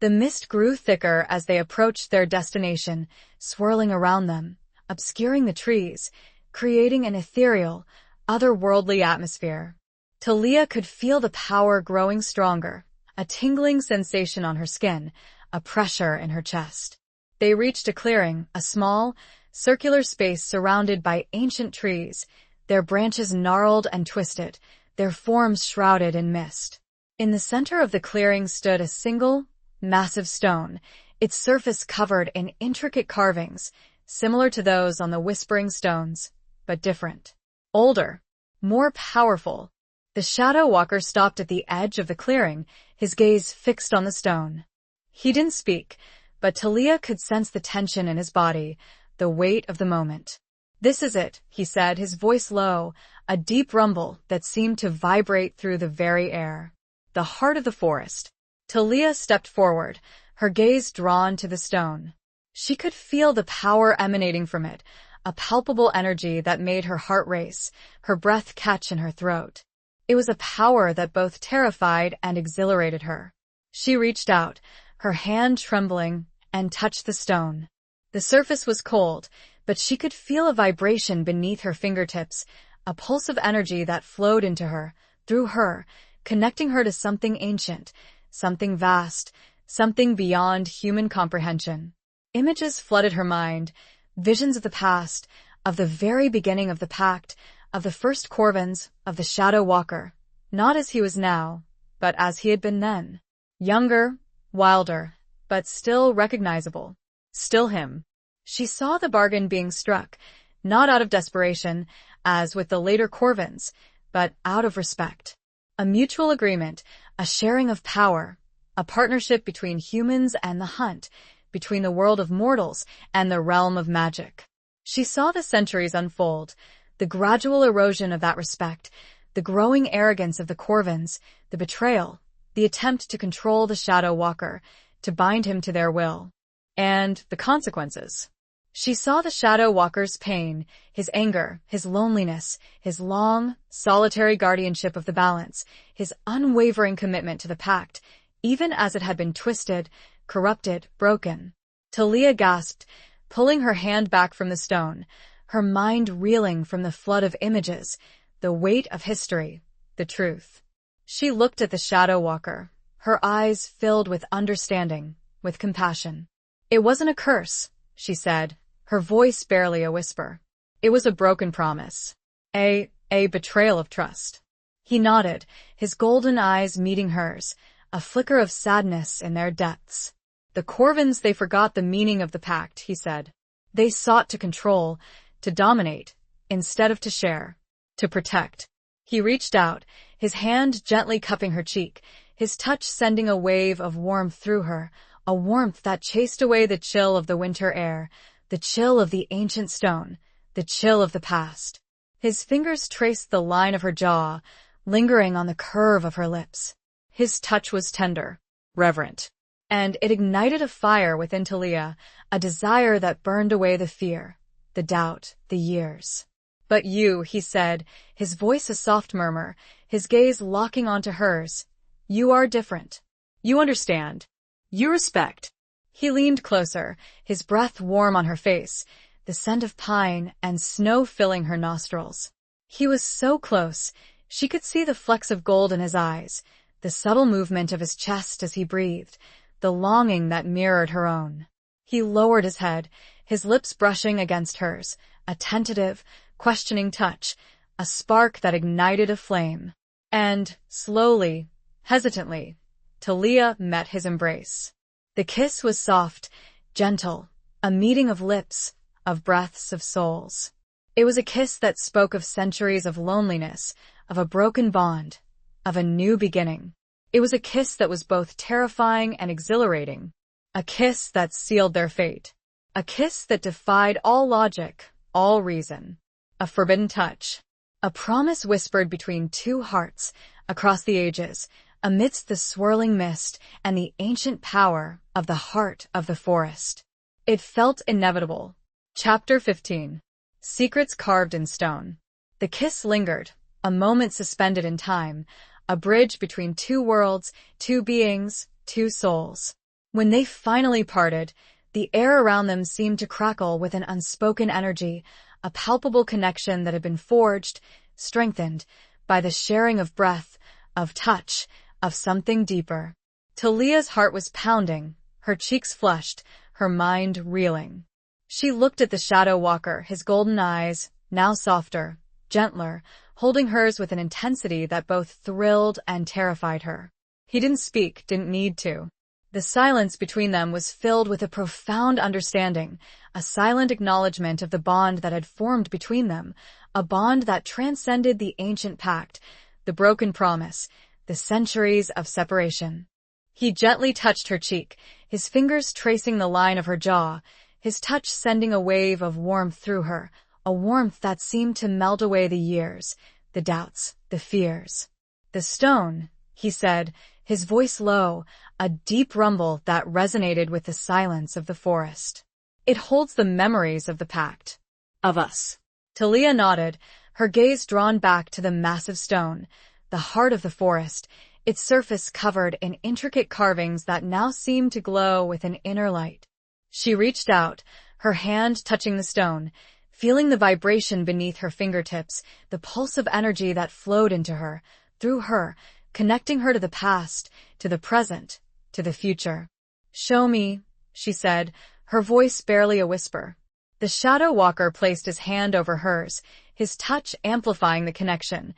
The mist grew thicker as they approached their destination, swirling around them, obscuring the trees, creating an ethereal, otherworldly atmosphere. Talia could feel the power growing stronger, a tingling sensation on her skin, a pressure in her chest. They reached a clearing, a small, circular space surrounded by ancient trees, their branches gnarled and twisted, their forms shrouded in mist. In the center of the clearing stood a single, massive stone, its surface covered in intricate carvings, similar to those on the Whispering Stones, but different. Older, more powerful. The Shadow Walker stopped at the edge of the clearing, his gaze fixed on the stone. He didn't speak, but Talia could sense the tension in his body, the weight of the moment. "This is it," he said, his voice low, a deep rumble that seemed to vibrate through the very air. "The heart of the forest." Talia stepped forward, her gaze drawn to the stone. She could feel the power emanating from it, a palpable energy that made her heart race, her breath catch in her throat. It was a power that both terrified and exhilarated her. She reached out, her hand trembling, and touched the stone. The surface was cold, but she could feel a vibration beneath her fingertips, a pulse of energy that flowed into her, through her, connecting her to something ancient, something vast, something beyond human comprehension. Images flooded her mind, visions of the past, of the very beginning of the pact, of the first Corvins, of the Shadow Walker, not as he was now, but as he had been then. Younger, wilder, but still recognizable. Still him. She saw the bargain being struck, not out of desperation, as with the later Corvins, but out of respect. A mutual agreement, a sharing of power, a partnership between humans and the hunt, between the world of mortals and the realm of magic. She saw the centuries unfold, the gradual erosion of that respect, the growing arrogance of the Corvins, the betrayal, the attempt to control the Shadow Walker, to bind him to their will, and the consequences. She saw the Shadow Walker's pain, his anger, his loneliness, his long, solitary guardianship of the balance, his unwavering commitment to the pact, even as it had been twisted, corrupted, broken. Talia gasped, pulling her hand back from the stone, her mind reeling from the flood of images, the weight of history, the truth. She looked at the Shadow Walker, her eyes filled with understanding, with compassion. "It wasn't a curse," she said, her voice barely a whisper. "It was a broken promise. A betrayal of trust." He nodded, his golden eyes meeting hers, a flicker of sadness in their depths. "The Corvins, they forgot the meaning of the pact," he said. "They sought to control, to dominate, instead of to share, to protect." He reached out, his hand gently cupping her cheek, his touch sending a wave of warmth through her, a warmth that chased away the chill of the winter air, the chill of the ancient stone, the chill of the past. His fingers traced the line of her jaw, lingering on the curve of her lips. His touch was tender, reverent, and it ignited a fire within Talia, a desire that burned away the fear, the doubt, the years. "But you," he said, his voice a soft murmur, his gaze locking onto hers, "you are different. You understand. You respect." He leaned closer, his breath warm on her face, the scent of pine and snow filling her nostrils. He was so close, she could see the flecks of gold in his eyes, the subtle movement of his chest as he breathed, the longing that mirrored her own. He lowered his head, his lips brushing against hers, a tentative, questioning touch, a spark that ignited a flame. And, slowly, hesitantly, Talia met his embrace. The kiss was soft, gentle, a meeting of lips, of breaths of souls. It was a kiss that spoke of centuries of loneliness, of a broken bond, of a new beginning. It was a kiss that was both terrifying and exhilarating, a kiss that sealed their fate, a kiss that defied all logic, all reason, a forbidden touch, a promise whispered between two hearts, across the ages, amidst the swirling mist and the ancient power of the heart of the forest. It felt inevitable. Chapter 15. Secrets carved in stone. The kiss lingered, a moment suspended in time, a bridge between two worlds, two beings, two souls. When they finally parted, the air around them seemed to crackle with an unspoken energy, a palpable connection that had been forged, strengthened, by the sharing of breath, of touch, of something deeper. Talia's heart was pounding, her cheeks flushed, her mind reeling. She looked at the Shadow Walker, his golden eyes, now softer, gentler, holding hers with an intensity that both thrilled and terrified her. He didn't speak, didn't need to. The silence between them was filled with a profound understanding, a silent acknowledgement of the bond that had formed between them, a bond that transcended the ancient pact, the broken promise, the centuries of separation. He gently touched her cheek, his fingers tracing the line of her jaw, his touch sending a wave of warmth through her, a warmth that seemed to melt away the years, the doubts, the fears. "The stone," he said, his voice low, a deep rumble that resonated with the silence of the forest. "It holds the memories of the pact. Of us." Talia nodded, her gaze drawn back to the massive stone, the heart of the forest, its surface covered in intricate carvings that now seemed to glow with an inner light. She reached out, her hand touching the stone, feeling the vibration beneath her fingertips, the pulse of energy that flowed into her, through her, connecting her to the past, to the present, to the future. "Show me," she said, her voice barely a whisper. The Shadow Walker placed his hand over hers, his touch amplifying the connection,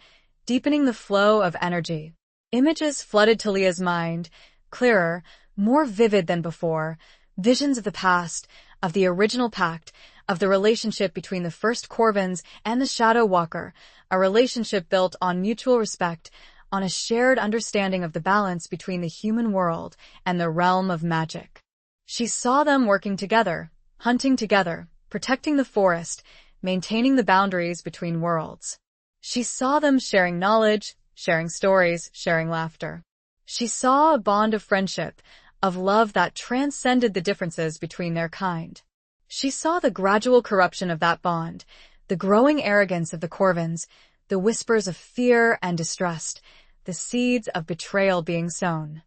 deepening the flow of energy. Images flooded Talia's mind, clearer, more vivid than before, visions of the past, of the original pact, of the relationship between the first Corvins and the Shadow Walker, a relationship built on mutual respect, on a shared understanding of the balance between the human world and the realm of magic. She saw them working together, hunting together, protecting the forest, maintaining the boundaries between worlds. She saw them sharing knowledge, sharing stories, sharing laughter. She saw a bond of friendship, of love that transcended the differences between their kind. She saw the gradual corruption of that bond, the growing arrogance of the Corvins, the whispers of fear and distrust, the seeds of betrayal being sown.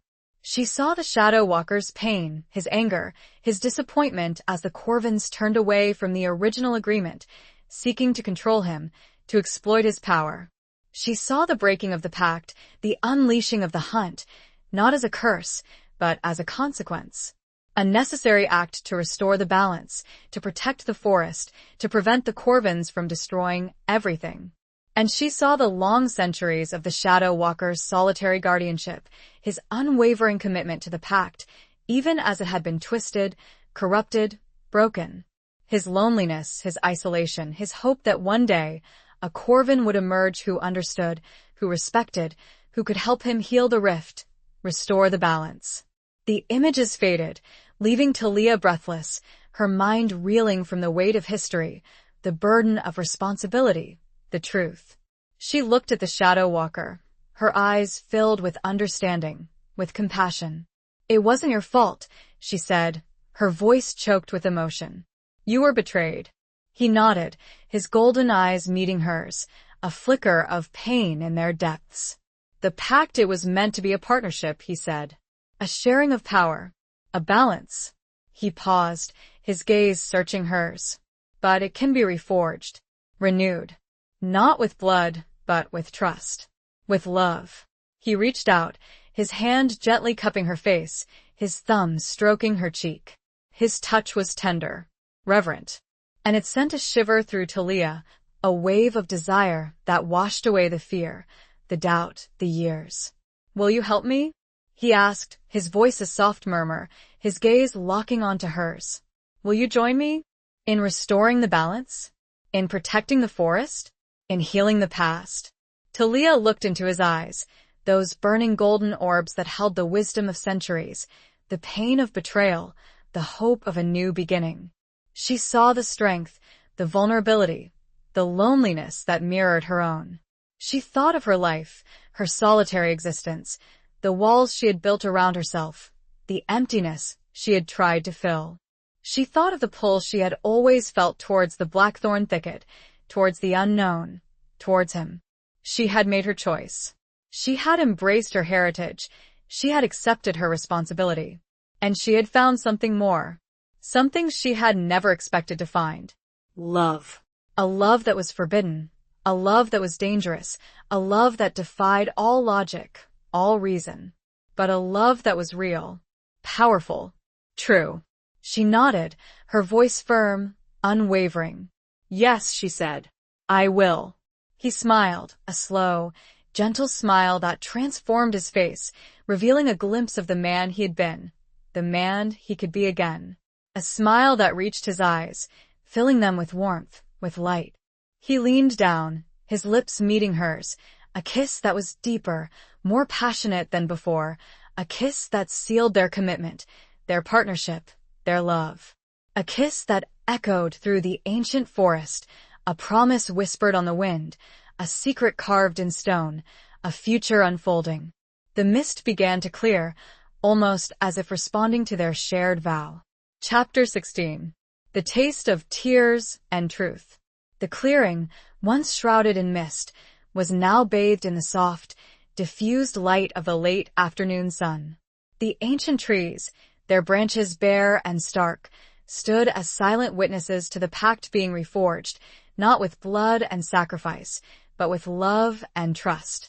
She saw the Shadow Walker's pain, his anger, his disappointment as the Corvins turned away from the original agreement, seeking to control him, to exploit his power. She saw the breaking of the pact, the unleashing of the hunt, not as a curse, but as a consequence. A necessary act to restore the balance, to protect the forest, to prevent the Corvins from destroying everything. And she saw the long centuries of the Shadow Walker's solitary guardianship, his unwavering commitment to the pact, even as it had been twisted, corrupted, broken. His loneliness, his isolation, his hope that one day a Corvin would emerge who understood, who respected, who could help him heal the rift, restore the balance. The images faded, leaving Talia breathless, her mind reeling from the weight of history, the burden of responsibility, the truth. She looked at the Shadow Walker, her eyes filled with understanding, with compassion. "It wasn't your fault," she said, her voice choked with emotion. "You were betrayed." He nodded, his golden eyes meeting hers, a flicker of pain in their depths. "The pact, it was meant to be a partnership," he said. "A sharing of power, a balance." He paused, his gaze searching hers. "But it can be reforged, renewed. Not with blood, but with trust. With love." He reached out, his hand gently cupping her face, his thumb stroking her cheek. His touch was tender, reverent, and it sent a shiver through Talia, a wave of desire that washed away the fear, the doubt, the years. "Will you help me?" he asked, his voice a soft murmur, his gaze locking onto hers. "Will you join me? In restoring the balance? In protecting the forest? In healing the past?" Talia looked into his eyes, those burning golden orbs that held the wisdom of centuries, the pain of betrayal, the hope of a new beginning. She saw the strength, the vulnerability, the loneliness that mirrored her own. She thought of her life, her solitary existence, the walls she had built around herself, the emptiness she had tried to fill. She thought of the pull she had always felt towards the blackthorn thicket, towards the unknown, towards him. She had made her choice. She had embraced her heritage. She had accepted her responsibility. And she had found something more. Something she had never expected to find. Love. A love that was forbidden. A love that was dangerous. A love that defied all logic, all reason. But a love that was real. Powerful. True. She nodded, her voice firm, unwavering. "Yes," she said. "I will." He smiled, a slow, gentle smile that transformed his face, revealing a glimpse of the man he had been, the man he could be again. A smile that reached his eyes, filling them with warmth, with light. He leaned down, his lips meeting hers, a kiss that was deeper, more passionate than before, a kiss that sealed their commitment, their partnership, their love. A kiss that echoed through the ancient forest, a promise whispered on the wind, a secret carved in stone, a future unfolding. The mist began to clear, almost as if responding to their shared vow. Chapter 16. The Taste of Tears and Truth. The clearing, once shrouded in mist, was now bathed in the soft, diffused light of the late afternoon sun. The ancient trees, their branches bare and stark, stood as silent witnesses to the pact being reforged, not with blood and sacrifice, but with love and trust.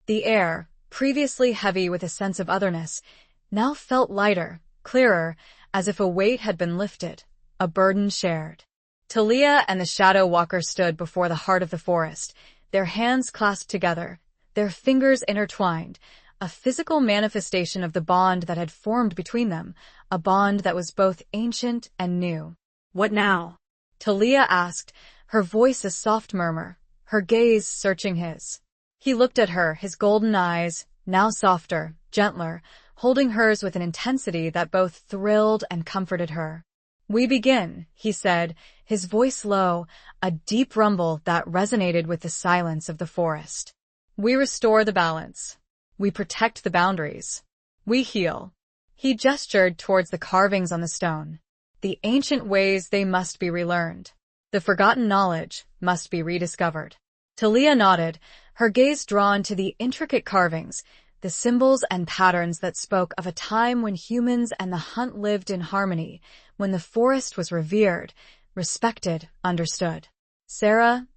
The air, previously heavy with a sense of otherness, now felt lighter, clearer, as if a weight had been lifted, a burden shared. Talia and the Shadow Walker stood before the heart of the forest, their hands clasped together, their fingers intertwined, a physical manifestation of the bond that had formed between them, a bond that was both ancient and new. What now? Talia asked, her voice a soft murmur, her gaze searching his. He looked at her, his golden eyes, now softer, gentler, holding hers with an intensity that both thrilled and comforted her. "We begin," he said, his voice low, a deep rumble that resonated with the silence of the forest. "We restore the balance. We protect the boundaries. We heal." He gestured towards the carvings on the stone. "The ancient ways, they must be relearned. The forgotten knowledge must be rediscovered." Talia nodded, her gaze drawn to the intricate carvings, the symbols and patterns that spoke of a time when humans and the hunt lived in harmony, when the forest was revered, respected, understood. "Sarah,"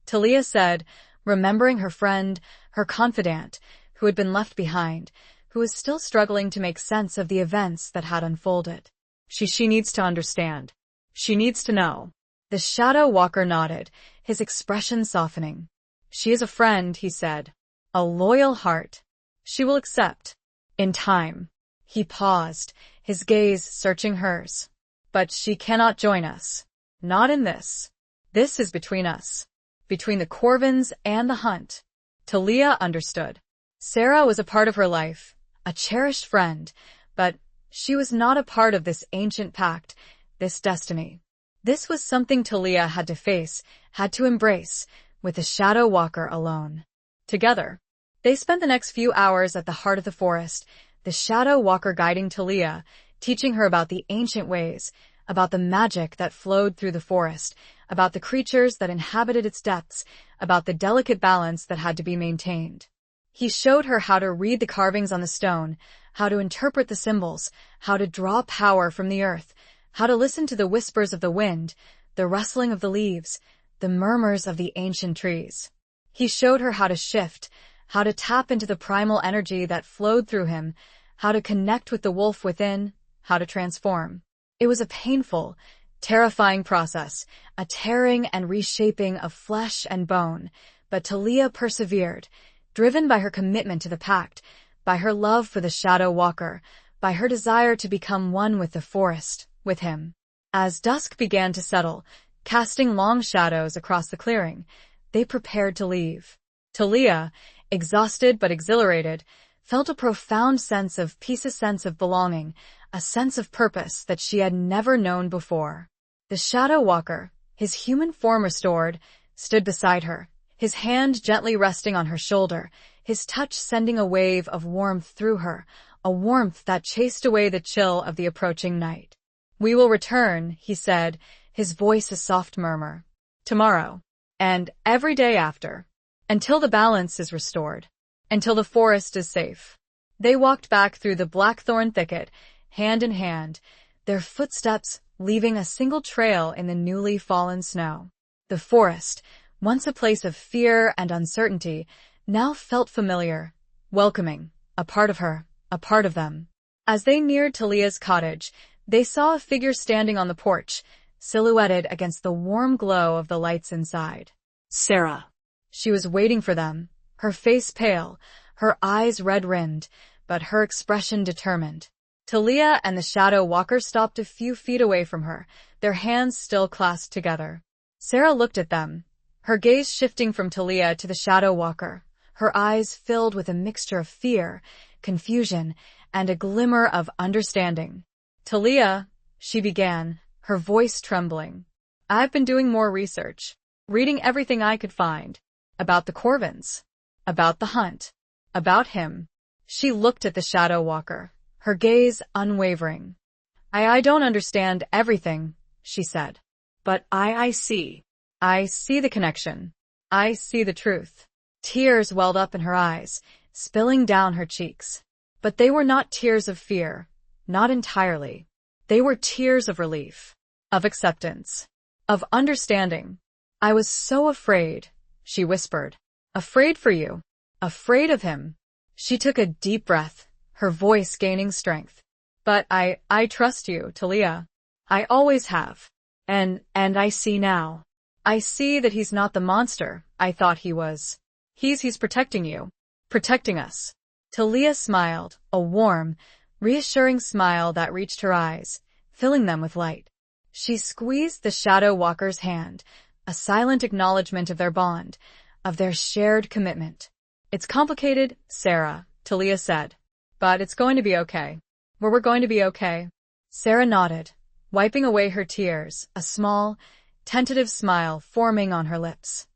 Talia said, remembering her friend, her confidant, who had been left behind, who was still struggling to make sense of the events that had unfolded. She needs to understand. She needs to know." The Shadow Walker nodded, his expression softening. "She is a friend," he said. "A loyal heart. She will accept. In time." He paused, his gaze searching hers. "But she cannot join us. Not in this. This is between us. Between the Corvins and the hunt." Talia understood. Sarah was a part of her life, a cherished friend, but she was not a part of this ancient pact, this destiny. This was something Talia had to face, had to embrace, with the Shadow Walker alone. Together, they spent the next few hours at the heart of the forest, the Shadow Walker guiding Talia, teaching her about the ancient ways, about the magic that flowed through the forest, about the creatures that inhabited its depths, about the delicate balance that had to be maintained. He showed her how to read the carvings on the stone, how to interpret the symbols, how to draw power from the earth, how to listen to the whispers of the wind, the rustling of the leaves, the murmurs of the ancient trees. He showed her how to shift, how to tap into the primal energy that flowed through him, how to connect with the wolf within, how to transform. It was a painful, terrifying process, a tearing and reshaping of flesh and bone, but Talia persevered, driven by her commitment to the pact, by her love for the Shadow Walker, by her desire to become one with the forest, with him. As dusk began to settle, casting long shadows across the clearing, they prepared to leave. Talia, exhausted but exhilarated, felt a profound sense of peace, a sense of belonging, a sense of purpose that she had never known before. The Shadow Walker, his human form restored, stood beside her, his hand gently resting on her shoulder, his touch sending a wave of warmth through her, a warmth that chased away the chill of the approaching night. "We will return," he said, his voice a soft murmur. "Tomorrow. And every day after. Until the balance is restored. Until the forest is safe." They walked back through the blackthorn thicket, hand in hand, their footsteps leaving a single trail in the newly fallen snow. The forest, once a place of fear and uncertainty, now felt familiar, welcoming, a part of her, a part of them. As they neared Talia's cottage, they saw a figure standing on the porch, silhouetted against the warm glow of the lights inside. Sarah. She was waiting for them, her face pale, her eyes red-rimmed, but her expression determined. Talia and the Shadow Walker stopped a few feet away from her, their hands still clasped together. Sarah looked at them, her gaze shifting from Talia to the Shadow Walker, her eyes filled with a mixture of fear, confusion, and a glimmer of understanding. "Talia," she began, her voice trembling, "I've been doing more research, reading everything I could find, about the Corvins, about the hunt, about him." She looked at the Shadow Walker, her gaze unwavering. I don't understand everything," she said. "But I see. I see the connection. I see the truth." Tears welled up in her eyes, spilling down her cheeks. But they were not tears of fear, not entirely. They were tears of relief, of acceptance, of understanding. "I was so afraid," she whispered. "Afraid for you. Afraid of him." She took a deep breath, her voice gaining strength. But I trust you, Talia. I always have. And I see now. I see that he's not the monster I thought he was. He's protecting you. Protecting us. Talia smiled, a warm, reassuring smile that reached her eyes, filling them with light. She squeezed the Shadow Walker's hand, a silent acknowledgement of their bond, of their shared commitment. It's complicated, Sarah, Talia said. But it's going to be okay. We're going to be okay. Sarah nodded, wiping away her tears, a small, tentative smile forming on her lips.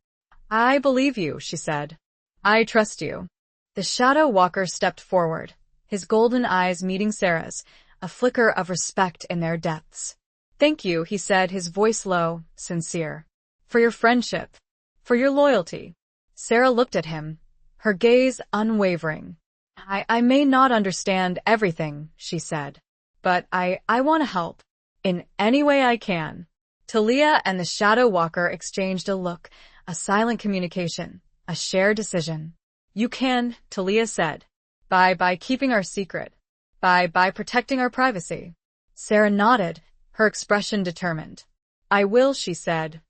I believe you, she said. I trust you. The Shadow Walker stepped forward, his golden eyes meeting Sarah's, a flicker of respect in their depths. Thank you, he said, his voice low, sincere. For your friendship. For your loyalty. Sarah looked at him, her gaze unwavering. I may not understand everything, she said. But I want to help. In any way I can. Talia and the Shadow Walker exchanged a look, a silent communication, a shared decision. You can, Talia said. By keeping our secret. By protecting our privacy. Sarah nodded, her expression determined. I will, she said.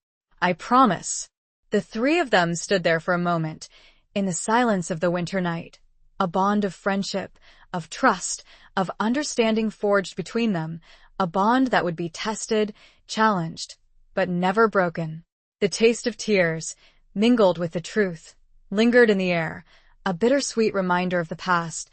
I promise. The three of them stood there for a moment, in the silence of the winter night. A bond of friendship, of trust, of understanding forged between them, a bond that would be tested, challenged, but never broken. The taste of tears, mingled with the truth, lingered in the air, a bittersweet reminder of the past,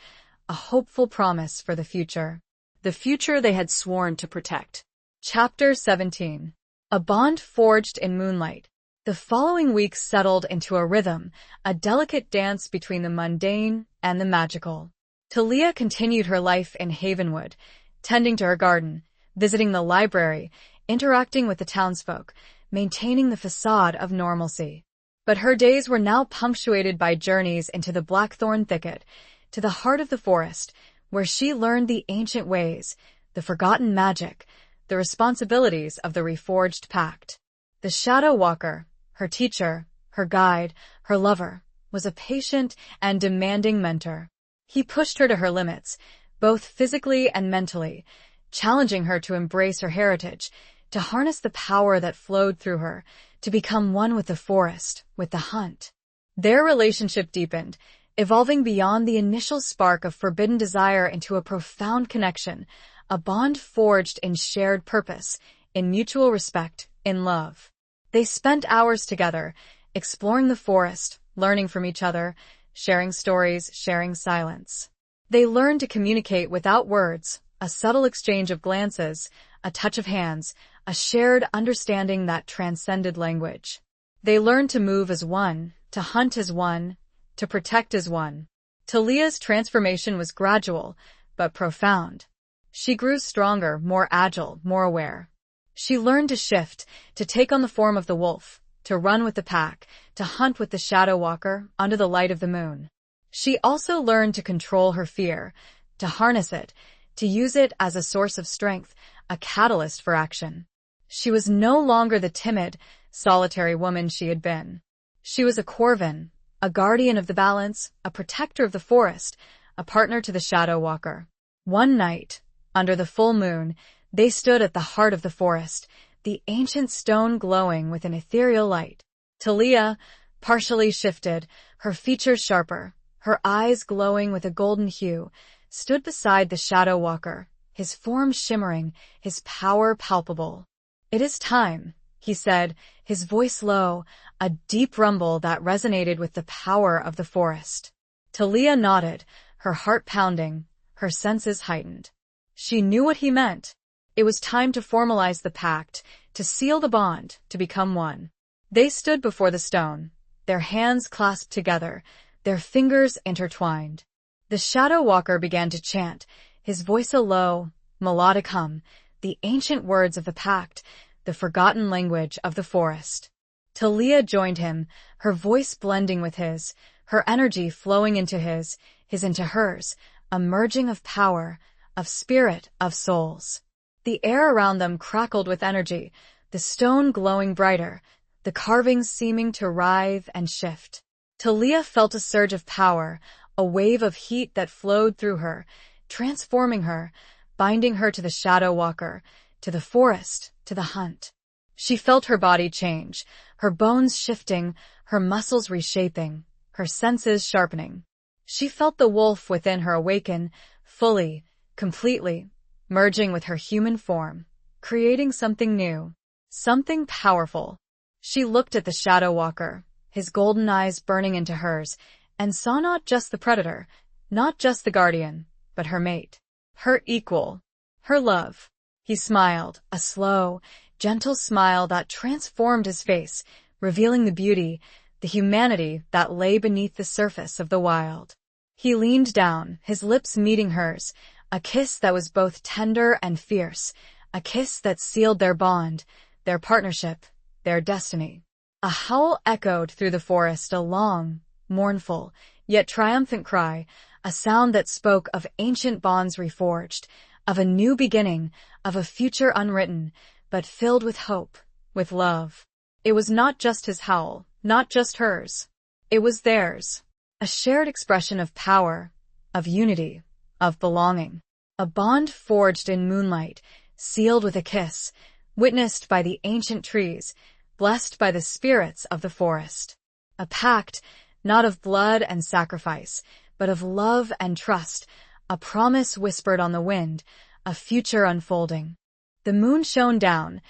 a hopeful promise for the future they had sworn to protect. Chapter 17. A bond forged in moonlight. The following weeks settled into a rhythm, a delicate dance between the mundane and the magical. Talia continued her life in Havenwood, tending to her garden, visiting the library, interacting with the townsfolk, maintaining the facade of normalcy. But her days were now punctuated by journeys into the blackthorn thicket, to the heart of the forest, where she learned the ancient ways, the forgotten magic, the responsibilities of the reforged pact. The Shadow Walker, her teacher, her guide, her lover, was a patient and demanding mentor. He pushed her to her limits, both physically and mentally, challenging her to embrace her heritage, to harness the power that flowed through her, to become one with the forest, with the hunt. Their relationship deepened, evolving beyond the initial spark of forbidden desire into a profound connection, a bond forged in shared purpose, in mutual respect, in love. They spent hours together, exploring the forest, learning from each other, sharing stories, sharing silence. They learned to communicate without words, a subtle exchange of glances, a touch of hands, a shared understanding that transcended language. They learned to move as one, to hunt as one, to protect as one. Talia's transformation was gradual, but profound. She grew stronger, more agile, more aware. She learned to shift, to take on the form of the wolf, to run with the pack, to hunt with the Shadow Walker under the light of the moon. She also learned to control her fear, to harness it, to use it as a source of strength, a catalyst for action. She was no longer the timid, solitary woman she had been. She was a Corvin, a guardian of the balance, a protector of the forest, a partner to the Shadow Walker. One night, under the full moon, they stood at the heart of the forest, the ancient stone glowing with an ethereal light. Talia, partially shifted, her features sharper, her eyes glowing with a golden hue, stood beside the Shadow Walker, his form shimmering, his power palpable. It is time, he said, his voice low, a deep rumble that resonated with the power of the forest. Talia nodded, her heart pounding, her senses heightened. She knew what he meant. It was time to formalize the pact, to seal the bond, to become one. They stood before the stone, their hands clasped together, their fingers intertwined. The Shadow Walker began to chant, his voice a low, melodic hum, the ancient words of the pact, the forgotten language of the forest. Talia joined him, her voice blending with his, her energy flowing into his into hers, a merging of power, of spirit, of souls. The air around them crackled with energy, the stone glowing brighter, the carvings seeming to writhe and shift. Talia felt a surge of power, a wave of heat that flowed through her, transforming her, binding her to the Shadow Walker, to the forest, to the hunt. She felt her body change, her bones shifting, her muscles reshaping, her senses sharpening. She felt the wolf within her awaken, fully, completely, merging with her human form, creating something new, something powerful. She looked at the Shadow Walker, his golden eyes burning into hers, and saw not just the predator, not just the guardian, but her mate, her equal, her love. He smiled, a slow, gentle smile that transformed his face, revealing the beauty, the humanity that lay beneath the surface of the wild. He leaned down, his lips meeting hers, a kiss that was both tender and fierce, a kiss that sealed their bond, their partnership, their destiny. A howl echoed through the forest, a long, mournful, yet triumphant cry, a sound that spoke of ancient bonds reforged, of a new beginning, of a future unwritten, but filled with hope, with love. It was not just his howl, not just hers. It was theirs. A shared expression of power, of unity, of belonging. A bond forged in moonlight, sealed with a kiss, witnessed by the ancient trees, blessed by the spirits of the forest. A pact, not of blood and sacrifice, but of love and trust, a promise whispered on the wind, a future unfolding. The moon shone down,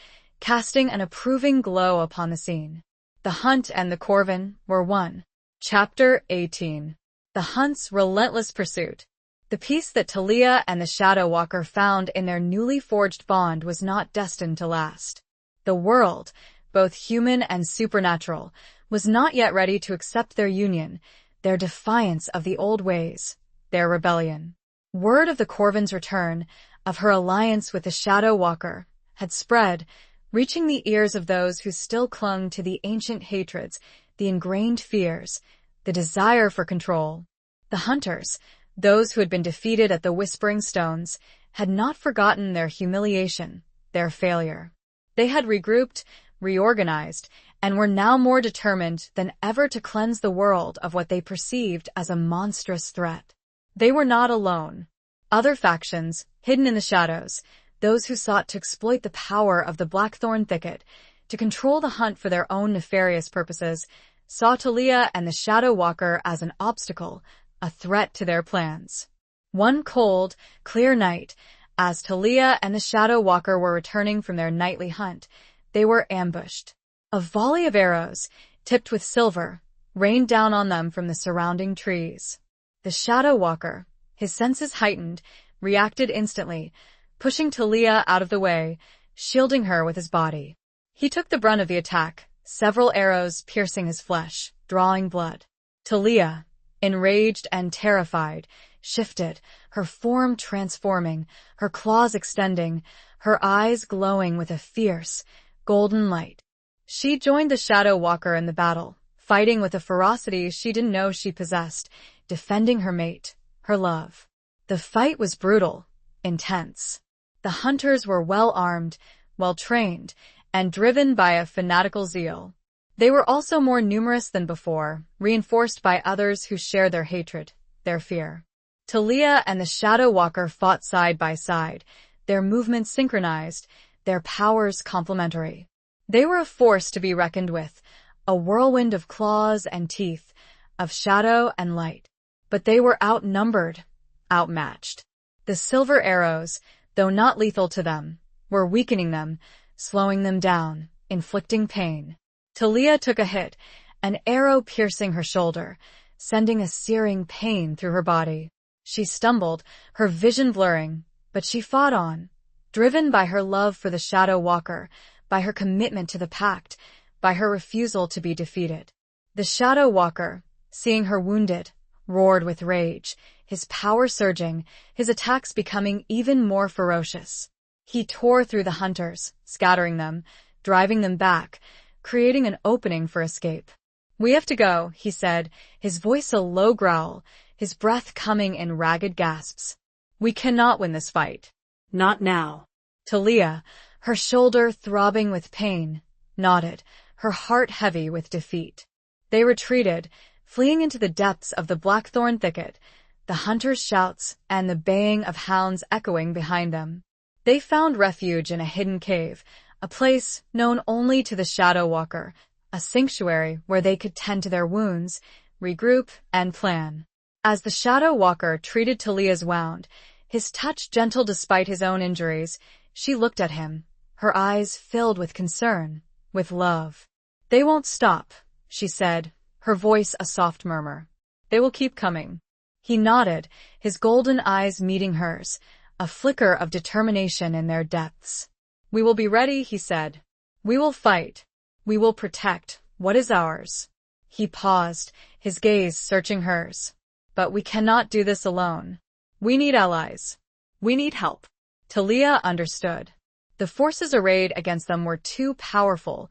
casting an approving glow upon the scene. The hunt and the Corvin were one. Chapter 18. The hunt's relentless pursuit. The peace that Talia and the Shadow Walker found in their newly forged bond was not destined to last. The world, both human and supernatural, was not yet ready to accept their union, their defiance of the old ways, their rebellion. Word of the Corvin's return, of her alliance with the Shadow Walker, had spread, reaching the ears of those who still clung to the ancient hatreds, the ingrained fears, the desire for control. The hunters, those who had been defeated at the Whispering Stones, had not forgotten their humiliation, their failure. They had regrouped, reorganized, and were now more determined than ever to cleanse the world of what they perceived as a monstrous threat. They were not alone. Other factions, hidden in the shadows, those who sought to exploit the power of the Blackthorn Thicket, to control the hunt for their own nefarious purposes, saw Talia and the Shadow Walker as an obstacle, a threat to their plans. One cold, clear night, as Talia and the Shadow Walker were returning from their nightly hunt, they were ambushed. A volley of arrows, tipped with silver, rained down on them from the surrounding trees. The Shadow Walker, his senses heightened, reacted instantly, pushing Talia out of the way, shielding her with his body. He took the brunt of the attack, several arrows piercing his flesh, drawing blood. Talia, enraged and terrified, shifted, her form transforming, her claws extending, her eyes glowing with a fierce, golden light. She joined the Shadow Walker in the battle, fighting with a ferocity she didn't know she possessed, defending her mate, her love. The fight was brutal, intense. The hunters were well-armed, well-trained, and driven by a fanatical zeal. They were also more numerous than before, reinforced by others who shared their hatred, their fear. Talia and the Shadow Walker fought side by side, their movements synchronized, their powers complementary. They were a force to be reckoned with, a whirlwind of claws and teeth, of shadow and light. But they were outnumbered, outmatched. The silver arrows, though not lethal to them, were weakening them, slowing them down, inflicting pain. Talia took a hit, an arrow piercing her shoulder, sending a searing pain through her body. She stumbled, her vision blurring, but she fought on, driven by her love for the Shadow Walker, by her commitment to the pact, by her refusal to be defeated. The Shadow Walker, seeing her wounded, roared with rage, his power surging, his attacks becoming even more ferocious. He tore through the hunters, scattering them, driving them back, creating an opening for escape. "We have to go," he said, his voice a low growl, his breath coming in ragged gasps. "We cannot win this fight." Not now. Talia, her shoulder throbbing with pain, nodded, her heart heavy with defeat. They retreated, fleeing into the depths of the blackthorn thicket, the hunters' shouts and the baying of hounds echoing behind them. They found refuge in a hidden cave, a place known only to the Shadow Walker, a sanctuary where they could tend to their wounds, regroup, and plan. As the Shadow Walker treated Talia's wound, his touch gentle despite his own injuries, she looked at him, her eyes filled with concern, with love. "They won't stop," she said, her voice a soft murmur. "They will keep coming." He nodded, his golden eyes meeting hers, a flicker of determination in their depths. "We will be ready," he said. "We will fight. We will protect what is ours." He paused, his gaze searching hers. "But we cannot do this alone. We need allies. We need help." Talia understood. The forces arrayed against them were too powerful,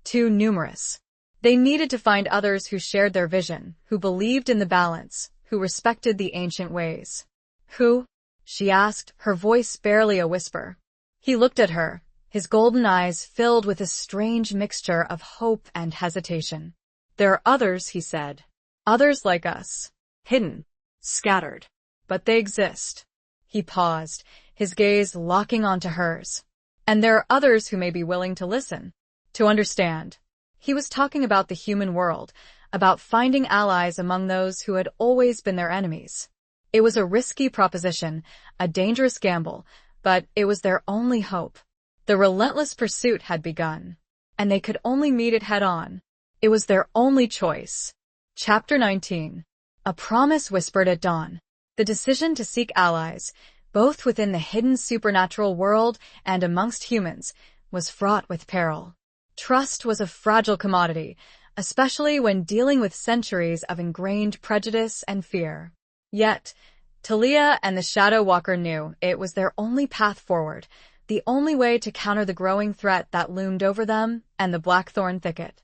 too numerous. They needed to find others who shared their vision, who believed in the balance, who respected the ancient ways. "Who?" she asked, her voice barely a whisper. He looked at her, his golden eyes filled with a strange mixture of hope and hesitation. "There are others," he said. "Others like us. Hidden. Scattered. But they exist." He paused, his gaze locking onto hers. "And there are others who may be willing to listen, to understand." He was talking about the human world, about finding allies among those who had always been their enemies. It was a risky proposition, a dangerous gamble, but it was their only hope. The relentless pursuit had begun, and they could only meet it head-on. It was their only choice. Chapter 19. A promise whispered at dawn. The decision to seek allies, both within the hidden supernatural world and amongst humans, was fraught with peril. Trust was a fragile commodity, especially when dealing with centuries of ingrained prejudice and fear. Yet, Talia and the Shadow Walker knew it was their only path forward, the only way to counter the growing threat that loomed over them and the blackthorn thicket.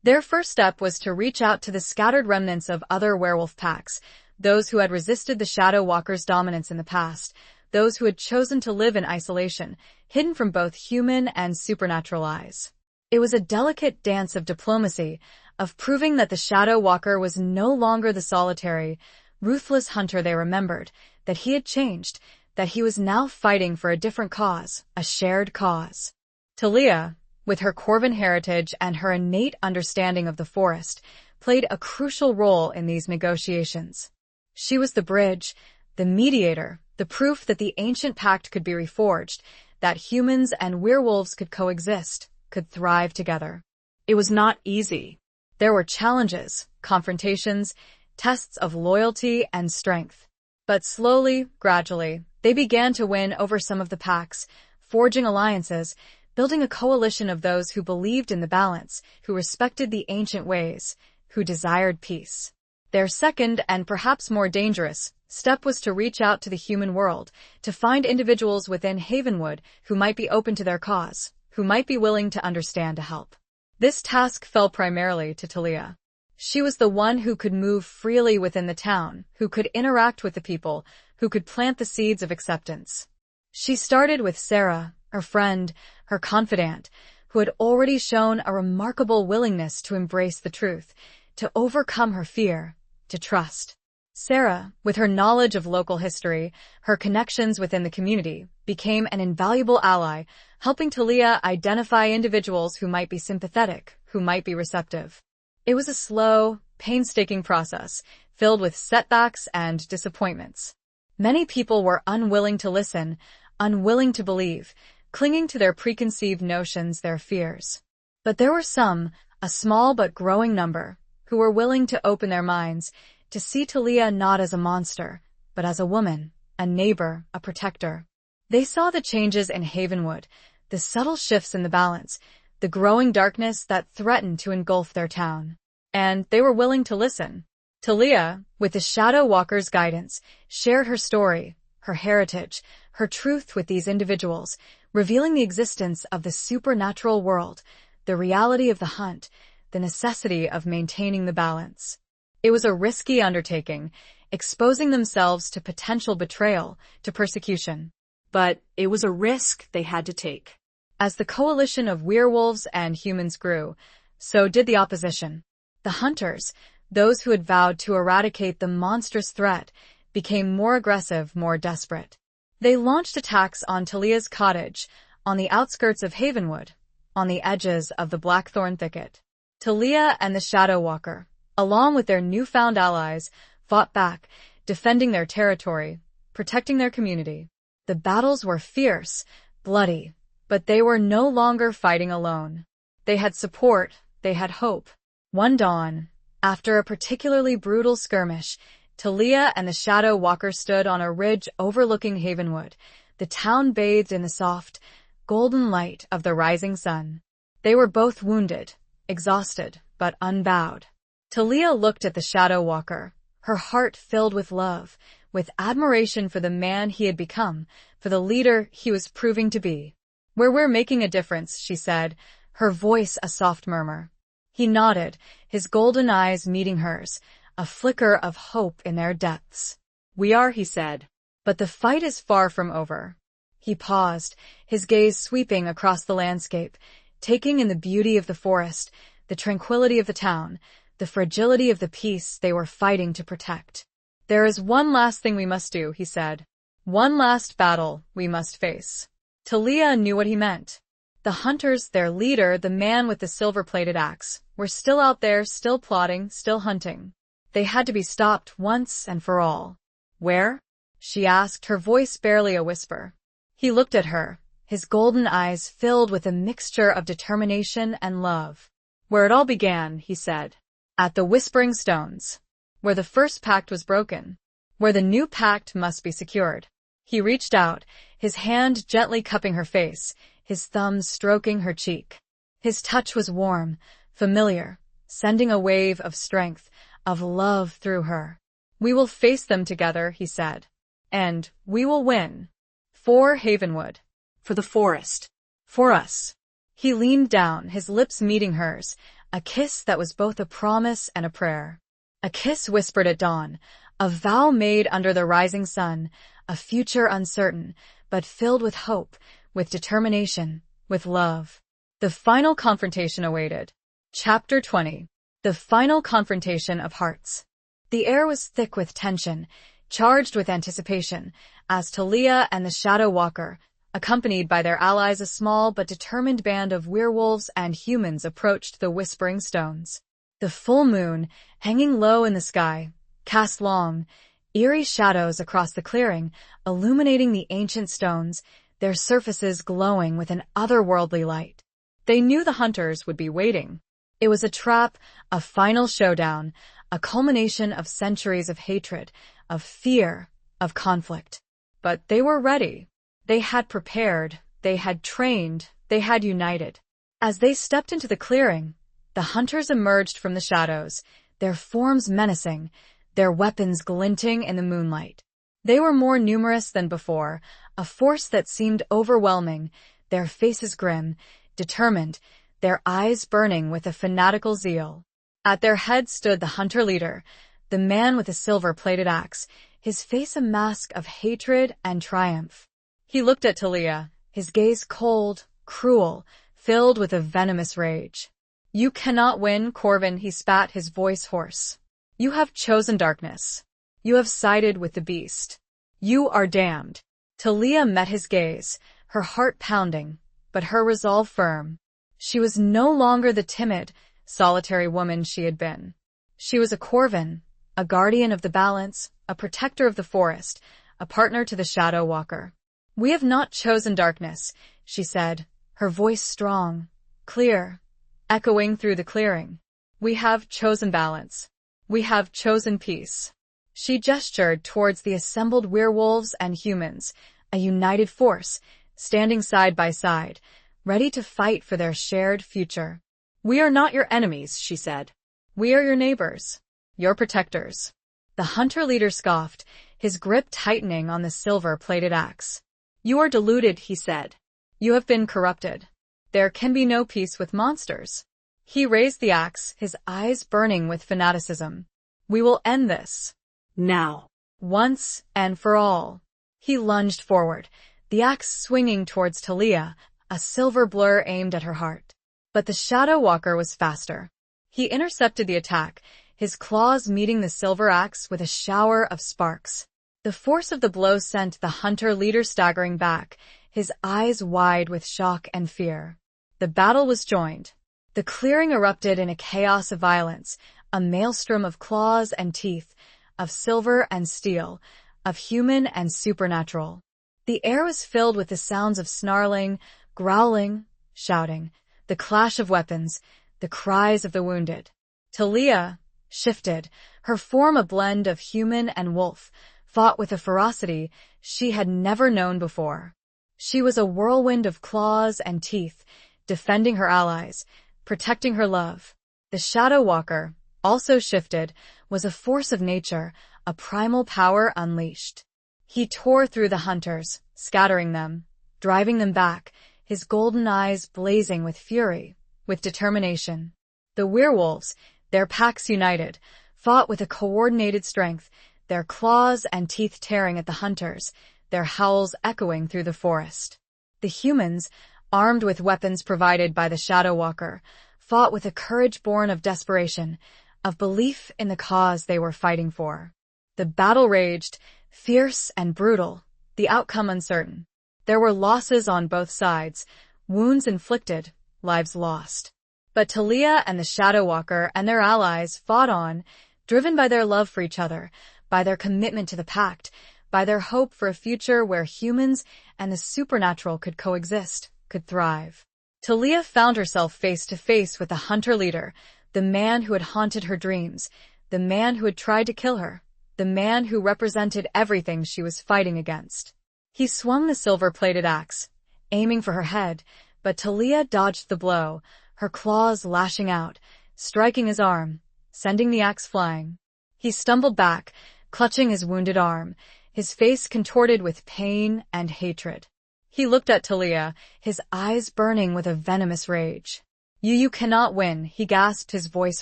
Their first step was to reach out to the scattered remnants of other werewolf packs, those who had resisted the Shadow Walker's dominance in the past, those who had chosen to live in isolation, hidden from both human and supernatural eyes. It was a delicate dance of diplomacy, of proving that the Shadow Walker was no longer the solitary, ruthless hunter they remembered, that he had changed, that he was now fighting for a different cause, a shared cause. Talia, with her Corvan heritage and her innate understanding of the forest, played a crucial role in these negotiations. She was the bridge, the mediator, the proof that the ancient pact could be reforged, that humans and werewolves could coexist, could thrive together. It was not easy. There were challenges, confrontations, tests of loyalty and strength. But slowly, gradually, they began to win over some of the packs, forging alliances, building a coalition of those who believed in the balance, who respected the ancient ways, who desired peace. Their second, and perhaps more dangerous, step was to reach out to the human world, to find individuals within Havenwood who might be open to their cause, who might be willing to understand to help. This task fell primarily to Talia. She was the one who could move freely within the town, who could interact with the people, who could plant the seeds of acceptance. She started with Sarah, her friend, her confidant, who had already shown a remarkable willingness to embrace the truth, to overcome her fear, to trust. Sarah, with her knowledge of local history, her connections within the community, became an invaluable ally, helping Talia identify individuals who might be sympathetic, who might be receptive. It was a slow, painstaking process, filled with setbacks and disappointments. Many people were unwilling to listen, unwilling to believe, clinging to their preconceived notions, their fears. But there were some, a small but growing number, who were willing to open their minds, to see Talia not as a monster, but as a woman, a neighbor, a protector. They saw the changes in Havenwood, the subtle shifts in the balance, the growing darkness that threatened to engulf their town. And they were willing to listen. Talia, with the Shadow Walker's guidance, shared her story, her heritage, her truth with these individuals, revealing the existence of the supernatural world, the reality of the hunt, the necessity of maintaining the balance. It was a risky undertaking, exposing themselves to potential betrayal, to persecution. But it was a risk they had to take. As the coalition of werewolves and humans grew, so did the opposition. The hunters, Those who had vowed to eradicate the monstrous threat became more aggressive, more desperate. They launched attacks on Talia's cottage, on the outskirts of Havenwood, on the edges of the blackthorn thicket. Talia and the Shadow Walker, along with their newfound allies, fought back, defending their territory, protecting their community. The battles were fierce, bloody, but they were no longer fighting alone. They had support, they had hope. One dawn, after a particularly brutal skirmish, Talia and the Shadow Walker stood on a ridge overlooking Havenwood, the town bathed in the soft, golden light of the rising sun. They were both wounded, exhausted, but unbowed. Talia looked at the Shadow Walker, her heart filled with love, with admiration for the man he had become, for the leader he was proving to be. "Where we're making a difference," she said, her voice a soft murmur. He nodded, his golden eyes meeting hers, a flicker of hope in their depths. "We are," he said. "But the fight is far from over." He paused, his gaze sweeping across the landscape, taking in the beauty of the forest, the tranquility of the town, the fragility of the peace they were fighting to protect. "There is one last thing we must do," he said. "One last battle we must face." Talia knew what he meant. The hunters, their leader, the man with the silver-plated axe, were still out there, still plotting, still hunting. They had to be stopped once and for all. "Where?" she asked, her voice barely a whisper. He looked at her, his golden eyes filled with a mixture of determination and love. "Where it all began," he said. "At the Whispering Stones. Where the first pact was broken. Where the new pact must be secured." He reached out, his hand gently cupping her face, his thumbs stroking her cheek. His touch was warm, familiar, sending a wave of strength, of love through her. "We will face them together," he said. "And we will win. For Havenwood. For the forest. For us." He leaned down, his lips meeting hers, a kiss that was both a promise and a prayer. A kiss whispered at dawn, a vow made under the rising sun, a future uncertain, but filled with hope, with determination, with love. The final confrontation awaited. Chapter 20. The final confrontation of hearts. The air was thick with tension, charged with anticipation, as Talia and the Shadow Walker, accompanied by their allies, a small but determined band of werewolves and humans, approached the Whispering Stones. The full moon, hanging low in the sky, cast long, eerie shadows across the clearing, illuminating the ancient stones, their surfaces glowing with an otherworldly light. They knew the hunters would be waiting. It was a trap, a final showdown, a culmination of centuries of hatred, of fear, of conflict. But they were ready. They had prepared, they had trained, they had united. As they stepped into the clearing, the hunters emerged from the shadows, their forms menacing, their weapons glinting in the moonlight. They were more numerous than before, a force that seemed overwhelming, their faces grim, determined, their eyes burning with a fanatical zeal. At their head stood the hunter leader, the man with a silver-plated axe, his face a mask of hatred and triumph. He looked at Talia, his gaze cold, cruel, filled with a venomous rage. "You cannot win, Corvin," he spat, his voice hoarse. "You have chosen darkness. You have sided with the beast. You are damned." Talia met his gaze, her heart pounding, but her resolve firm. She was no longer the timid, solitary woman she had been. She was a Corvin, a guardian of the balance, a protector of the forest, a partner to the Shadow Walker. "We have not chosen darkness," she said, her voice strong, clear, echoing through the clearing. "We have chosen balance. We have chosen peace." She gestured towards the assembled werewolves and humans, a united force, standing side by side, ready to fight for their shared future. "We are not your enemies," she said. "We are your neighbors, your protectors." The hunter leader scoffed, his grip tightening on the silver-plated axe. "You are deluded," he said. "You have been corrupted. There can be no peace with monsters." He raised the axe, his eyes burning with fanaticism. "We will end this. Now. Once and for all." He lunged forward, the axe swinging towards Talia, a silver blur aimed at her heart. But the Shadow Walker was faster. He intercepted the attack, his claws meeting the silver axe with a shower of sparks. The force of the blow sent the hunter-leader staggering back, his eyes wide with shock and fear. The battle was joined. The clearing erupted in a chaos of violence, a maelstrom of claws and teeth, of silver and steel, of human and supernatural. The air was filled with the sounds of snarling, growling, shouting, the clash of weapons, the cries of the wounded. Talia shifted, her form a blend of human and wolf, fought with a ferocity she had never known before. She was a whirlwind of claws and teeth, defending her allies, protecting her love. The Shadow Walker, also shifted, was a force of nature, a primal power unleashed. He tore through the hunters, scattering them, driving them back, his golden eyes blazing with fury, with determination. The werewolves, their packs united, fought with a coordinated strength, their claws and teeth tearing at the hunters, their howls echoing through the forest. The humans, armed with weapons provided by the Shadow Walker, fought with a courage born of desperation, of belief in the cause they were fighting for. The battle raged, fierce and brutal, the outcome uncertain. There were losses on both sides, wounds inflicted, lives lost. But Talia and the Shadow Walker and their allies fought on, driven by their love for each other, by their commitment to the pact, by their hope for a future where humans and the supernatural could coexist, could thrive. Talia found herself face to face with the hunter-leader, the man who had haunted her dreams, the man who had tried to kill her, the man who represented everything she was fighting against. He swung the silver-plated axe, aiming for her head, but Talia dodged the blow, her claws lashing out, striking his arm, sending the axe flying. He stumbled back, clutching his wounded arm, his face contorted with pain and hatred. He looked at Talia, his eyes burning with a venomous rage. You cannot win, he gasped, his voice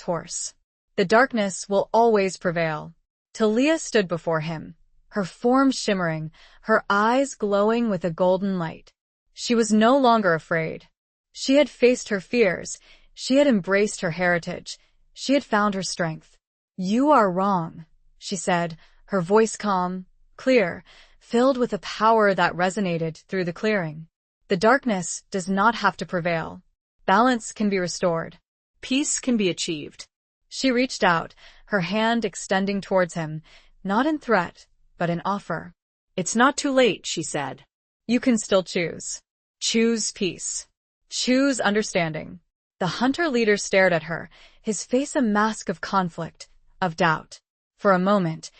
hoarse. The darkness will always prevail. Talia stood before him, her form shimmering, her eyes glowing with a golden light. She was no longer afraid. She had faced her fears, she had embraced her heritage, she had found her strength. You are wrong, she said, her voice calm, clear, filled with a power that resonated through the clearing. The darkness does not have to prevail. Balance can be restored. Peace can be achieved. She reached out, her hand extending towards him, not in threat, but in offer. It's not too late, she said. You can still choose. Choose peace. Choose understanding. The hunter-leader stared at her, his face a mask of conflict, of doubt. For a moment,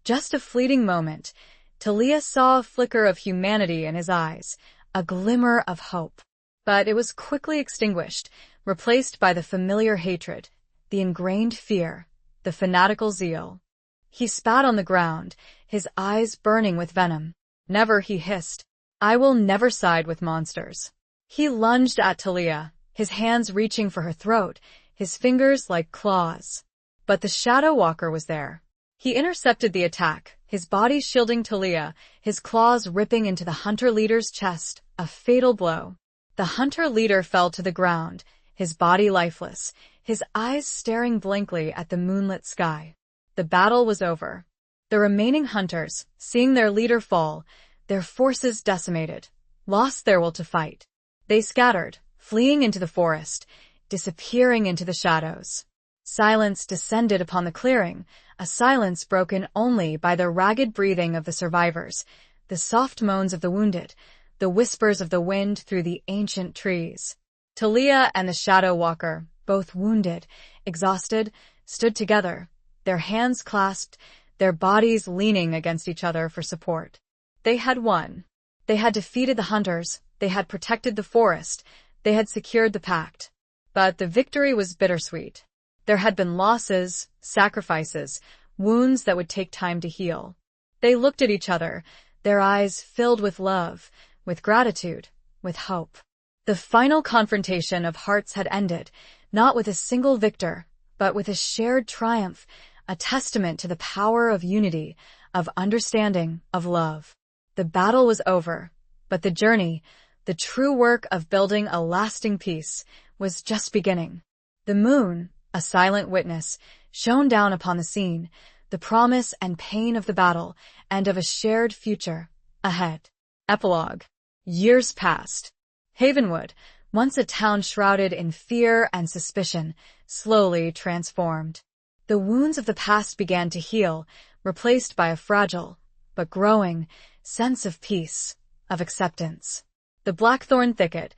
just a fleeting moment, Talia saw a flicker of humanity in his eyes, a glimmer of hope. But it was quickly extinguished, replaced by the familiar hatred, the ingrained fear, the fanatical zeal. He spat on the ground, his eyes burning with venom. Never, he hissed. I will never side with monsters. He lunged at Talia, his hands reaching for her throat, his fingers like claws. But the Shadow Walker was there. He intercepted the attack, his body shielding Talia, his claws ripping into the hunter-leader's chest, a fatal blow. The hunter-leader fell to the ground, his body lifeless, his eyes staring blankly at the moonlit sky. The battle was over. The remaining hunters, seeing their leader fall, their forces decimated, lost their will to fight. They scattered, fleeing into the forest, disappearing into the shadows. Silence descended upon the clearing, a silence broken only by the ragged breathing of the survivors, the soft moans of the wounded, the whispers of the wind through the ancient trees. Talia and the Shadow Walker, both wounded, exhausted, stood together, their hands clasped, their bodies leaning against each other for support. They had won. They had defeated the hunters, they had protected the forest, they had secured the pact. But the victory was bittersweet. There had been losses, sacrifices, wounds that would take time to heal. They looked at each other, their eyes filled with love, with gratitude, with hope. The final confrontation of hearts had ended, not with a single victor, but with a shared triumph, a testament to the power of unity, of understanding, of love. The battle was over, but the journey, the true work of building a lasting peace, was just beginning. The moon, a silent witness, shone down upon the scene, the promise and pain of the battle, and of a shared future ahead. Epilogue. Years passed. Havenwood, once a town shrouded in fear and suspicion, slowly transformed. The wounds of the past began to heal, replaced by a fragile, but growing, sense of peace, of acceptance. The blackthorn thicket,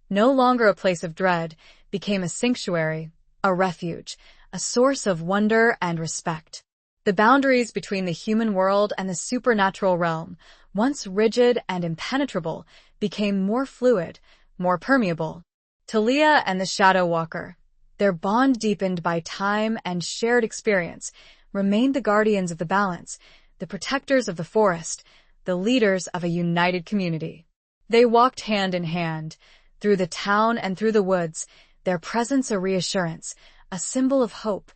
no longer a place of dread, became a sanctuary, a refuge, a source of wonder and respect. The boundaries between the human world and the supernatural realm, once rigid and impenetrable, became more fluid, more permeable. Talia and the Shadow Walker, their bond deepened by time and shared experience, remained the guardians of the balance, the protectors of the forest, the leaders of a united community. They walked hand in hand, through the town and through the woods, their presence a reassurance, a symbol of hope,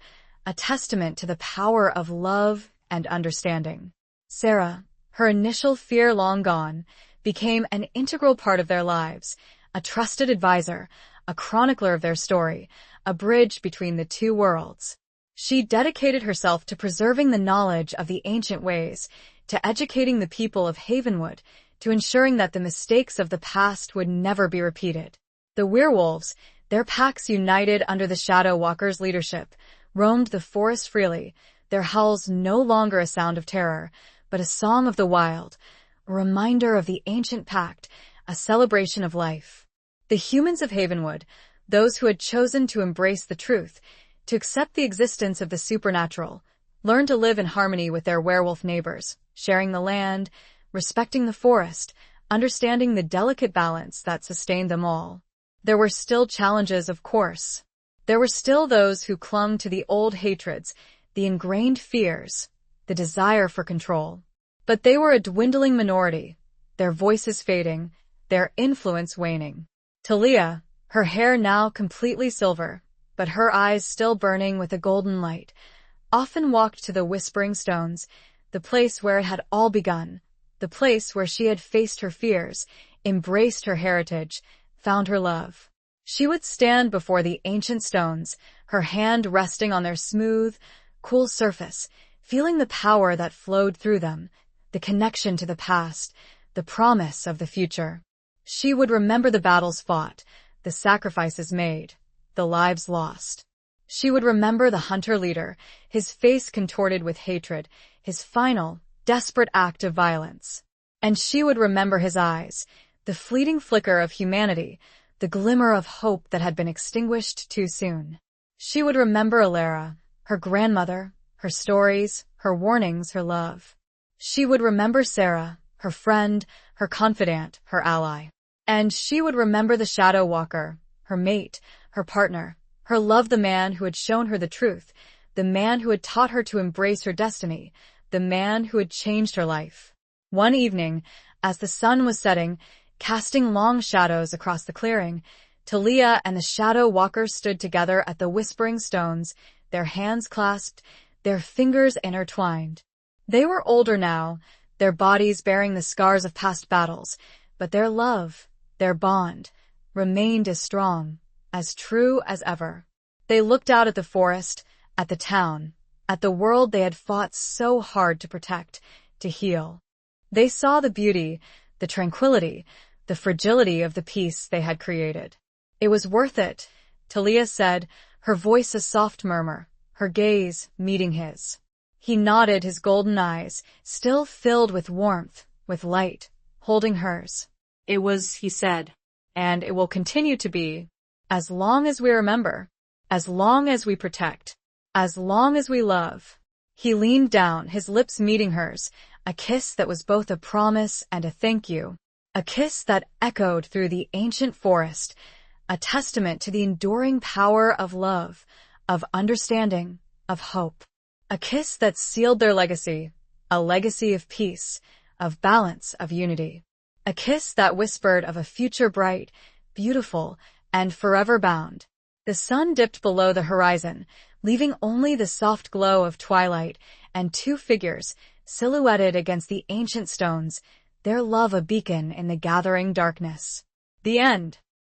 a testament to the power of love and understanding. Sarah, her initial fear long gone, became an integral part of their lives, a trusted advisor, a chronicler of their story, a bridge between the two worlds. She dedicated herself to preserving the knowledge of the ancient ways, to educating the people of Havenwood, to ensuring that the mistakes of the past would never be repeated. The werewolves, their packs united under the Shadow Walker's leadership, roamed the forest freely, their howls no longer a sound of terror, but a song of the wild, a reminder of the ancient pact, a celebration of life. The humans of Havenwood, those who had chosen to embrace the truth, to accept the existence of the supernatural, learned to live in harmony with their werewolf neighbors, sharing the land, respecting the forest, understanding the delicate balance that sustained them all. There were still challenges, of course. There were still those who clung to the old hatreds, the ingrained fears, the desire for control. But they were a dwindling minority, their voices fading, their influence waning. Talia, her hair now completely silver, but her eyes still burning with a golden light, often walked to the Whispering Stones, the place where it had all begun, the place where she had faced her fears, embraced her heritage, found her love. She would stand before the ancient stones, her hand resting on their smooth, cool surface, feeling the power that flowed through them, the connection to the past, the promise of the future. She would remember the battles fought, the sacrifices made, the lives lost. She would remember the hunter-leader, his face contorted with hatred, his final, desperate act of violence. And she would remember his eyes, the fleeting flicker of humanity, the glimmer of hope that had been extinguished too soon. She would remember Alara, her grandmother, her stories, her warnings, her love. She would remember Sarah, her friend, her confidant, her ally. And she would remember the Shadow Walker, her mate, her partner, her love, the man who had shown her the truth, the man who had taught her to embrace her destiny, the man who had changed her life. One evening, as the sun was setting, casting long shadows across the clearing, Talia and the Shadow Walker stood together at the Whispering Stones, their hands clasped, their fingers intertwined. They were older now, their bodies bearing the scars of past battles, but their love, their bond, remained as strong, as true as ever. They looked out at the forest, at the town, at the world they had fought so hard to protect, to heal. They saw the beauty, the tranquility, the fragility of the peace they had created. It was worth it, Talia said, her voice a soft murmur, her gaze meeting his. He nodded, his golden eyes, still filled with warmth, with light, holding hers. It was, he said. And it will continue to be, as long as we remember, as long as we protect, as long as we love. He leaned down, his lips meeting hers, a kiss that was both a promise and a thank you, a kiss that echoed through the ancient forest, a testament to the enduring power of love, of understanding, of hope. A kiss that sealed their legacy, a legacy of peace, of balance, of unity. A kiss that whispered of a future bright, beautiful, and forever bound. The sun dipped below the horizon, leaving only the soft glow of twilight, and two figures, silhouetted against the ancient stones, their love a beacon in the gathering darkness. The end.